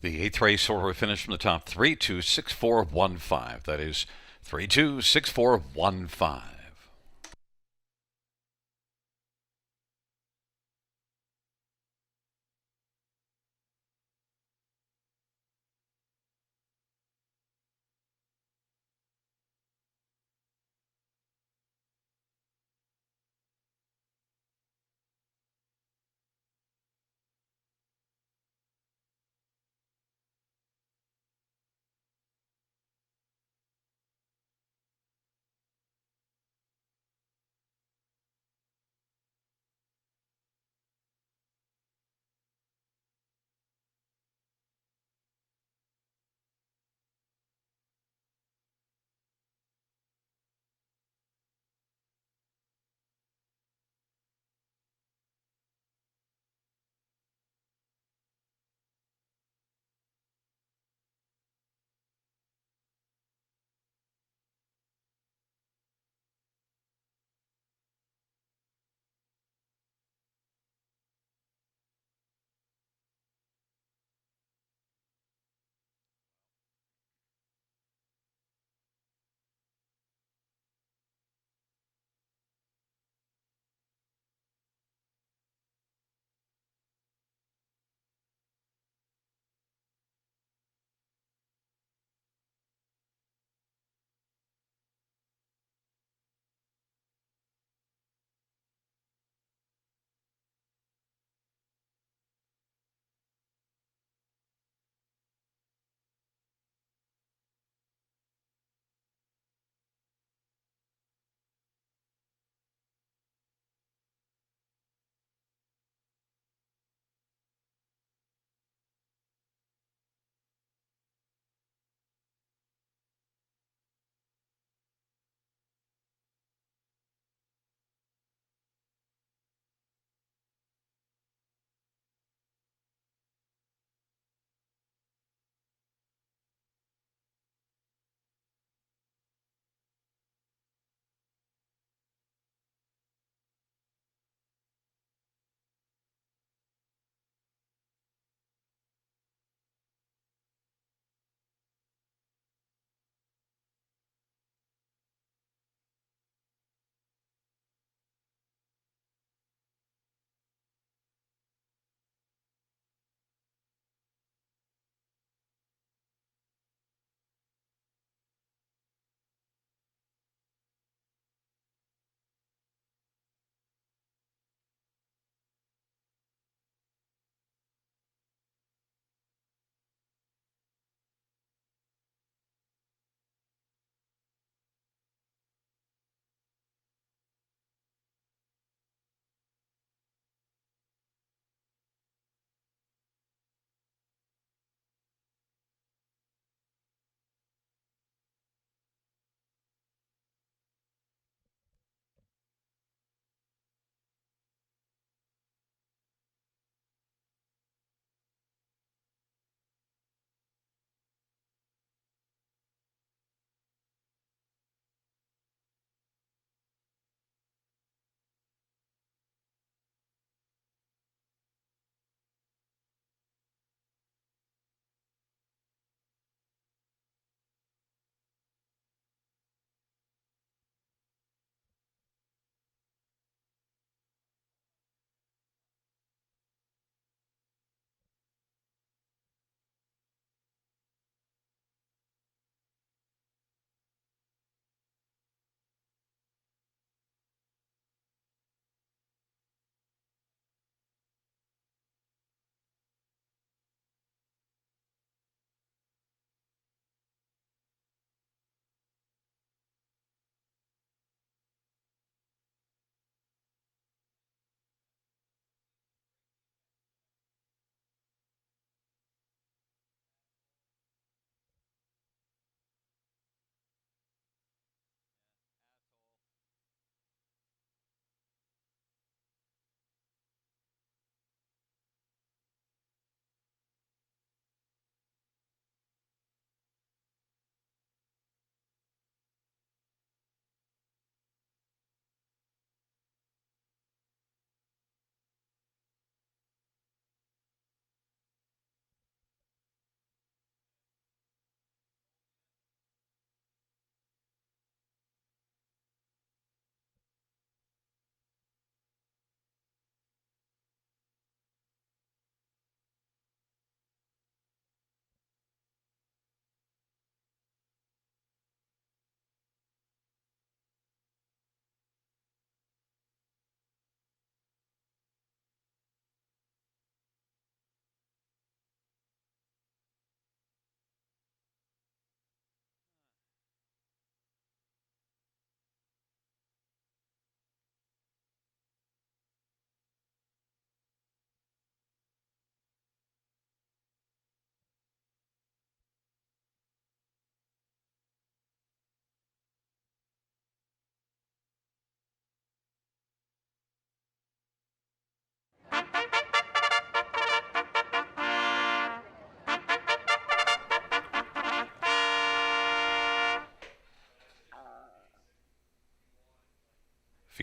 The eighth race order finished from the top 326415. That is 326415.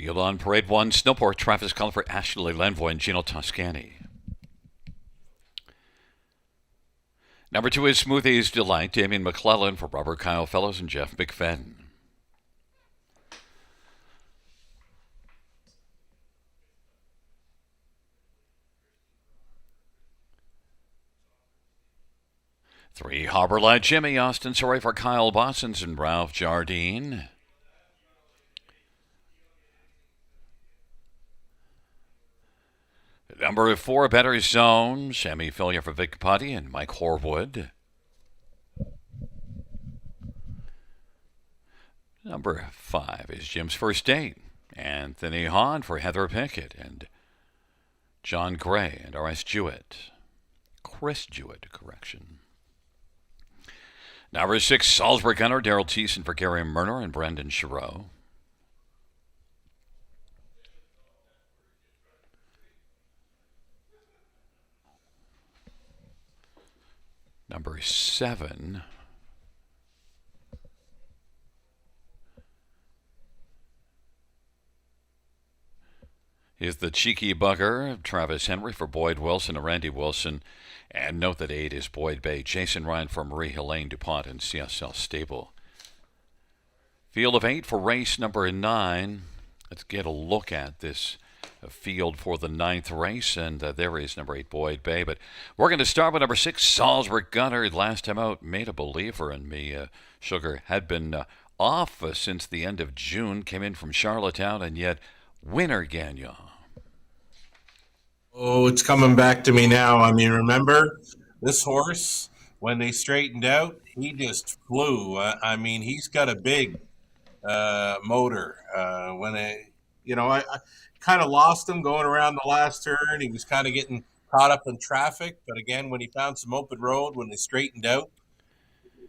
Field on Parade 1, Snowport, Travis Culliver, Ashley Lenvoy, and Gino Toscani. Number 2 is Smoothies Delight, Damien McClellan for Robert Kyle Fellows and Jeff McFadden. Three, Harbor Light Jimmy, Austin Sorry for Kyle Bossons and Ralph Jardine. Number 4, Better Zone, Sammy Fillier for Vic Putty and Mike Horwood. Number 5 is Jim's First Date, Anthony Hahn for Heather Pickett and John Gray and R.S. Jewett. Chris Jewett, correction. Number 6, Salzburg Gunner, Daryl Thiessen for Gary Murner and Brendan Giroux. Number 7 is the Cheeky Bugger, Travis Henry for Boyd Wilson and Randy Wilson. And note that 8 is Boyd Bay, Jason Ryan for Marie Helene DuPont and CSL Stable. Field of 8 for race number 9. Let's get a look at this field for the 9th race, and there is number 8 Boyd Bay. But we're going to start with number 6 Salzburg Gunner. Last time out, made a believer in me. Sugar had been off since the end of June, came in from Charlottetown, and yet winner Gagnon. Oh, it's coming back to me now. I mean, remember this horse, when they straightened out, he just flew. I mean, he's got a big motor. I kind of lost him going around the last turn. He was kind of getting caught up in traffic. But again, when he found some open road, when they straightened out,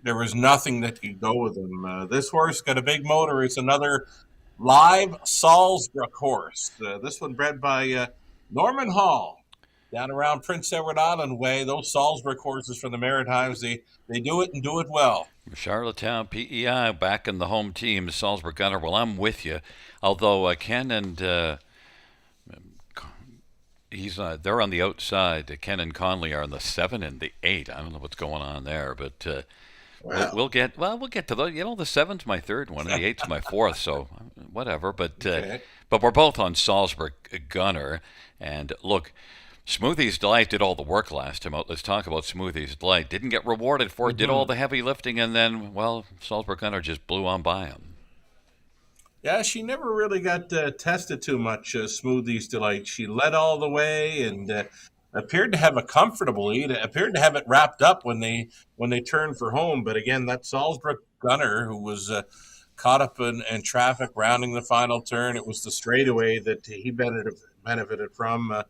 there was nothing that could go with him. This horse got a big motor. It's another live Salzburg horse. This one bred by Norman Hall down around Prince Edward Island Way. Those Salzburg horses from the Maritimes, they do it and do it well. Charlottetown PEI back in the home team, Salzburg Gunner. Well, I'm with you. Although Ken and they're on the outside. Ken and Conley are on the 7 and the 8. I don't know what's going on there, but we'll get to those. The 7's my third one and the 8's my fourth. So whatever. But Okay. But we're both on Salzburg Gunner. And look, Smoothies Delight did all the work last time out. Let's talk about Smoothies Delight. Didn't get rewarded for it, did all the heavy lifting, and then, well, Salzburg Gunner just blew on by him. Yeah, she never really got tested too much, Smoothies Delight. She led all the way and appeared to have a comfortable lead, appeared to have it wrapped up when they turned for home. But again, that Salzburg Gunner, who was caught up in traffic rounding the final turn, it was the straightaway that he benefited from.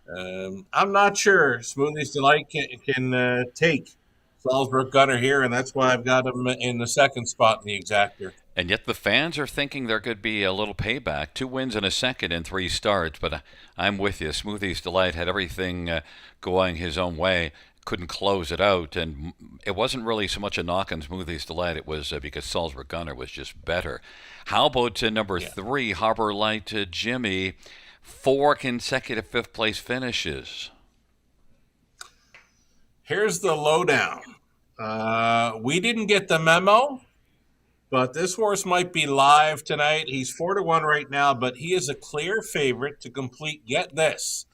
I'm not sure Smoothies Delight can take Salzburg Gunner here, and that's why I've got him in the second spot in the exactor. And yet the fans are thinking there could be a little payback. 2 wins and a second in 3 starts, but I'm with you. Smoothies Delight had everything going his own way, couldn't close it out, and it wasn't really so much a knock on Smoothies Delight. It was because Salzburg Gunner was just better. How about number 3, Harbor Light Jimmy? 4 consecutive 5th place finishes. Here's the lowdown. We didn't get the memo, but this horse might be live tonight. He's 4-1 right now, but he is a clear favorite to complete, get this,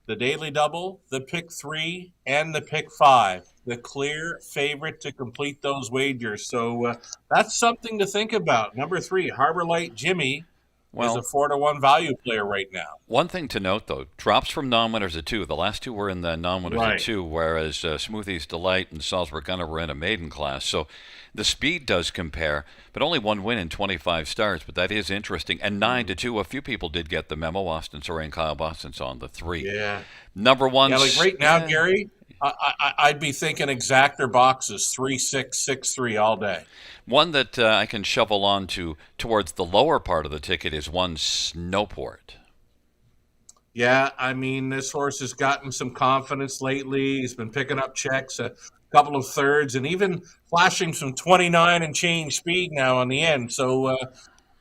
the Daily Double, the Pick 3, and the Pick 5. The clear favorite to complete those wagers. So that's something to think about. Number 3, Harbor Light Jimmy, is a 4-1 value player right now. One thing to note, though, drops from non-winners of 2. The last 2 were in the non-winners of 2, whereas Smoothies Delight and Salzburg Gunner were in a maiden class. So the speed does compare, but only 1 win in 25 starts. But that is interesting. And 9-2, a few people did get the memo. Austin Sorey and Kyle Boston's on the 3. Yeah. Number 1. Yeah, like right now, Gary, I'd be thinking exactor boxes 3, 6, 6, 3 all day. One that I can shovel on towards the lower part of the ticket is 1 Snowport. Yeah, I mean, this horse has gotten some confidence lately. He's been picking up checks, a couple of thirds, and even flashing some 29 and change speed now on the end. So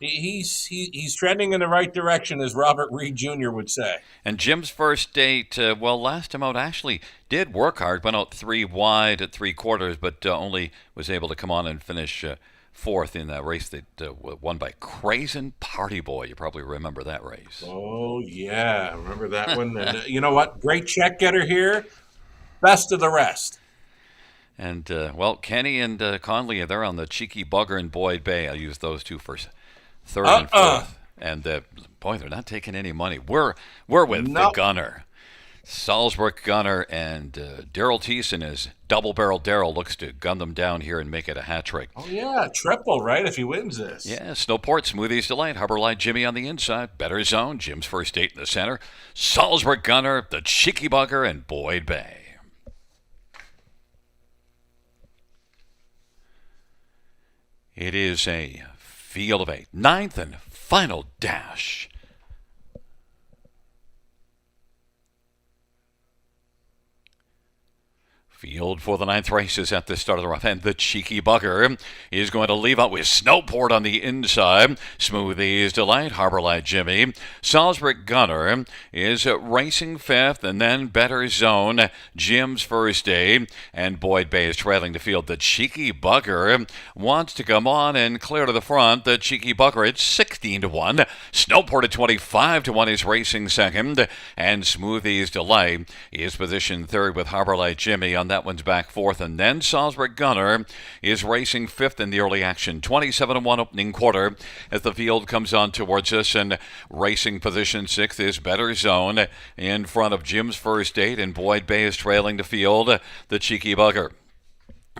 He's trending in the right direction, as Robert Reed Jr. would say. And Jim's first date, well, last time out actually did work hard, went out 3 wide at 3/4, but only was able to come on and finish fourth in that race that won by Crazen Party Boy. You probably remember that race. Oh, yeah. Remember that one? And you know what? Great check getter here. Best of the rest. And, well, Kenny and Conley, they're on the Cheeky Bugger and Boyd Bay. I'll use those two for third and fourth. And, boy, they're not taking any money. We're with the gunner. Salzburg Gunner and Daryl Thiessen is double-barrel Daryl looks to gun them down here and make it a hat trick. Oh, yeah, triple, right, if he wins this. Yeah, Snowport, Smoothies Delight, Harbor Light Jimmy on the inside, Better Zone, Jim's first date in the center, Salzburg Gunner, the Cheeky Bugger, and Boyd Bay. It is a field of 8, ninth and final dash. Field for the 9th race is at the start of the rough, and the Cheeky Bugger is going to leave out with Snowport on the inside. Smoothies Delight, Harbor Light Jimmy. Salzburg Gunner is racing 5th, and then Better Zone, Jim's first day, and Boyd Bay is trailing the field. The Cheeky Bugger wants to come on and clear to the front. The Cheeky Bugger at 16-1. Snowport at 25-1 is racing 2nd, and Smoothies Delight is positioned 3rd with Harbor Light Jimmy on that one's back 4th, and then Salzburg Gunner is racing 5th in the early action. 27-1 opening quarter as the field comes on towards us, and racing position 6th is Better Zone in front of Jim's first date, and Boyd Bay is trailing the field. The Cheeky Bugger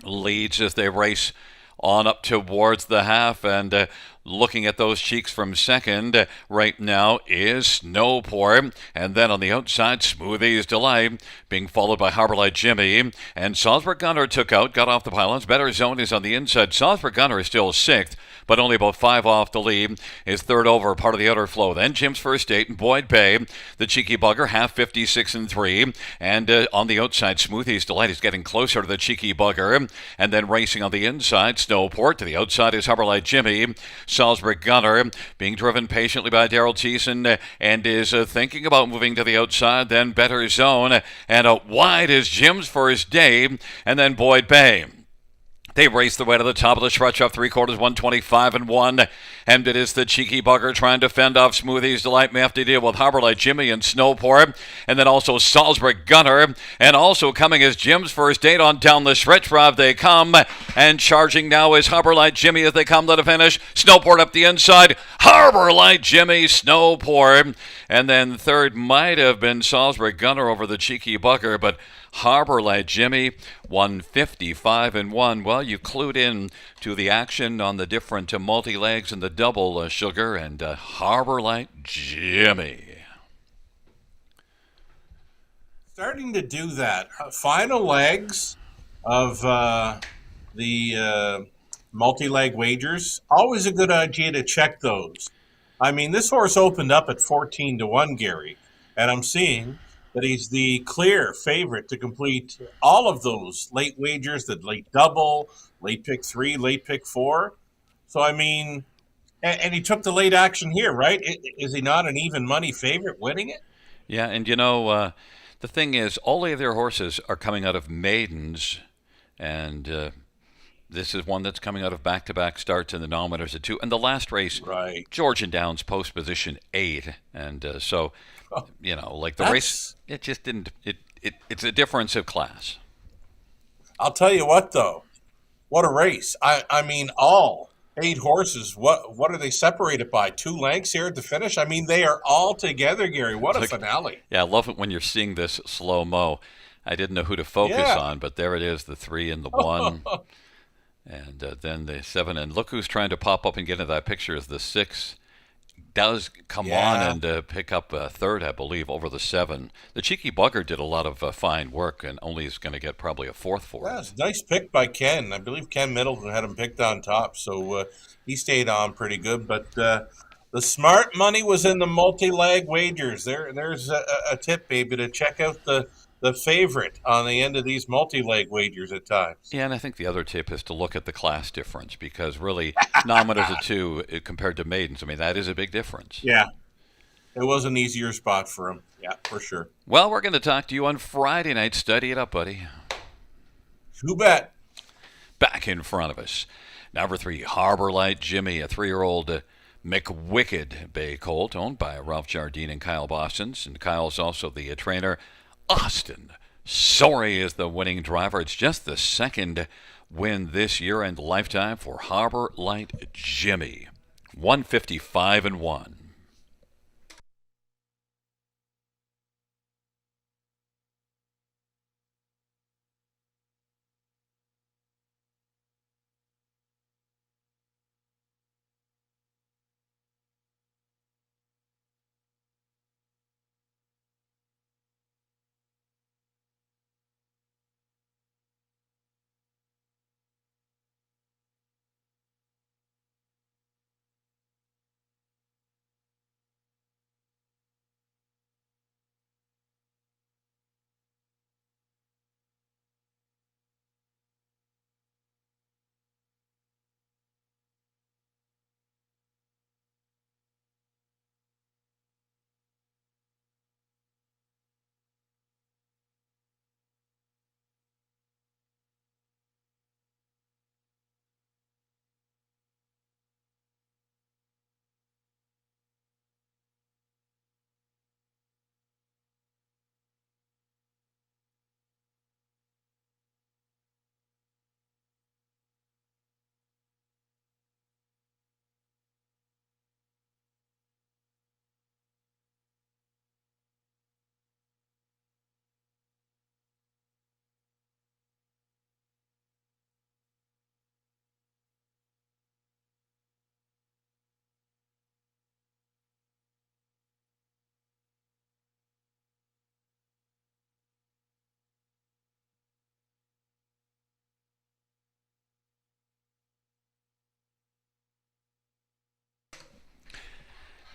leads as they race on up towards the half, and looking at those cheeks from second right now is Snowport, and then on the outside Smoothies Delight being followed by Harbor Light Jimmy, and Salzburg Gunner took out, got off the pylons. Better Zone is on the inside. Salzburg Gunner is still 6th, but only about 5 off the lead, is 3rd over, part of the outer flow. Then Jim's first date and Boyd Bay, the Cheeky Bugger, half 56-3, and on the outside Smoothies Delight is getting closer to the Cheeky Bugger, and then racing on the inside Snowport. To the outside is Harbor Light Jimmy. Salzburg Gunner being driven patiently by Daryl Thiessen and is thinking about moving to the outside. Then Better Zone, and out wide is Jim's first day, and then Boyd Bay. They race the way to the top of the stretch off 3/4, 125-1. And it is the Cheeky Bugger trying to fend off Smoothies Delight. May have to deal with Harbor Light Jimmy and Snowport. And then also Salzburg Gunner. And also coming is Jim's first date on down the stretch. Rob, they come. And charging now is Harbor Light Jimmy as they come to the finish. Snowport up the inside. Harbor Light Jimmy, Snowport. And then third might have been Salzburg Gunner over the Cheeky Bugger, but Harbor Light Jimmy, 155-1. Well, you clued in to the action on the different multi-legs and the double sugar, and Harbor Light Jimmy. Starting to do that. Final legs of the multi-leg wagers. Always a good idea to check those. I mean, this horse opened up at 14-1, Gary, and I'm seeing that he's the clear favorite to complete all of those late wagers, the late double, late pick 3, late pick 4. So, I mean, and he took the late action here, right? Is he not an even money favorite winning it? Yeah, and you know, the thing is, all of their horses are coming out of maidens, and this is one that's coming out of back-to-back starts in the nominators at 2. And the last race, right, Georgian Downs post position 8, and so, you know, like the race, it just didn't. It's a difference of class. I'll tell you what, though, what a race! I mean, all 8 horses. What are they separated by? 2 lengths here at the finish. I mean, they are all together, Gary. What a finale! Yeah, I love it when you're seeing this slow mo. I didn't know who to focus on, but there it is, the 3 and the 1. And then the 7, and look who's trying to pop up and get into that picture is the 6. Does come on and pick up a 3rd, I believe, over the 7. The Cheeky Bugger did a lot of fine work, and only is going to get probably a 4th for it. It's a nice pick by Ken. I believe Ken Middleton had him picked on top, so he stayed on pretty good. But the smart money was in the multi-leg wagers. There's a tip, baby, to check out the the favorite on the end of these multi-leg wagers at times. Yeah, and I think the other tip is to look at the class difference, because really, non-winners of 2 compared to maidens, I mean, that is a big difference. Yeah, it was an easier spot for him. Yeah, for sure. Well, we're going to talk to you on Friday night. Study it up, buddy. You bet. Back in front of us, number 3, Harbor Light Jimmy, a 3-year-old McWicked Bay Colt, owned by Ralph Jardine and Kyle Bostons. And Kyle's also the trainer. Austin Sorry is the winning driver. It's just the second win this year and lifetime for Harbor Light Jimmy. 155-1.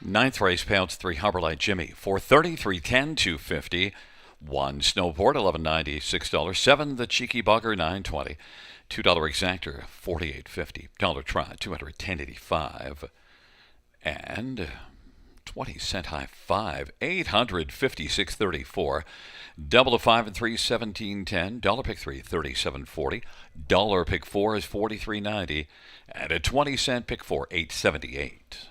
Ninth race, payouts 3, Harbor Light Jimmy, 430, 310, 250. 1 snowboard, $11.90, $6. 7 the cheeky bugger, $9.20. $2 exactor, $48.50. Dollar try, $210.85. And 20-cent high 5, $856.34. Double to 5 and 3, $17.10. Dollar pick 3, $37.40. Dollar pick 4 is $43.90. And a 20-cent pick 4, $8.78.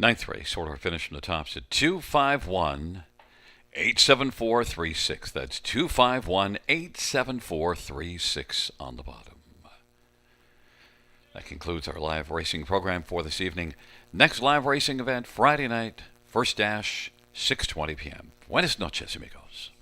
Ninth race, order finish from the tops at 251 87436. That's 251 87436 on the bottom. That concludes our live racing program for this evening. Next live racing event, Friday night, first dash, 6:20 p.m. Buenas noches, amigos.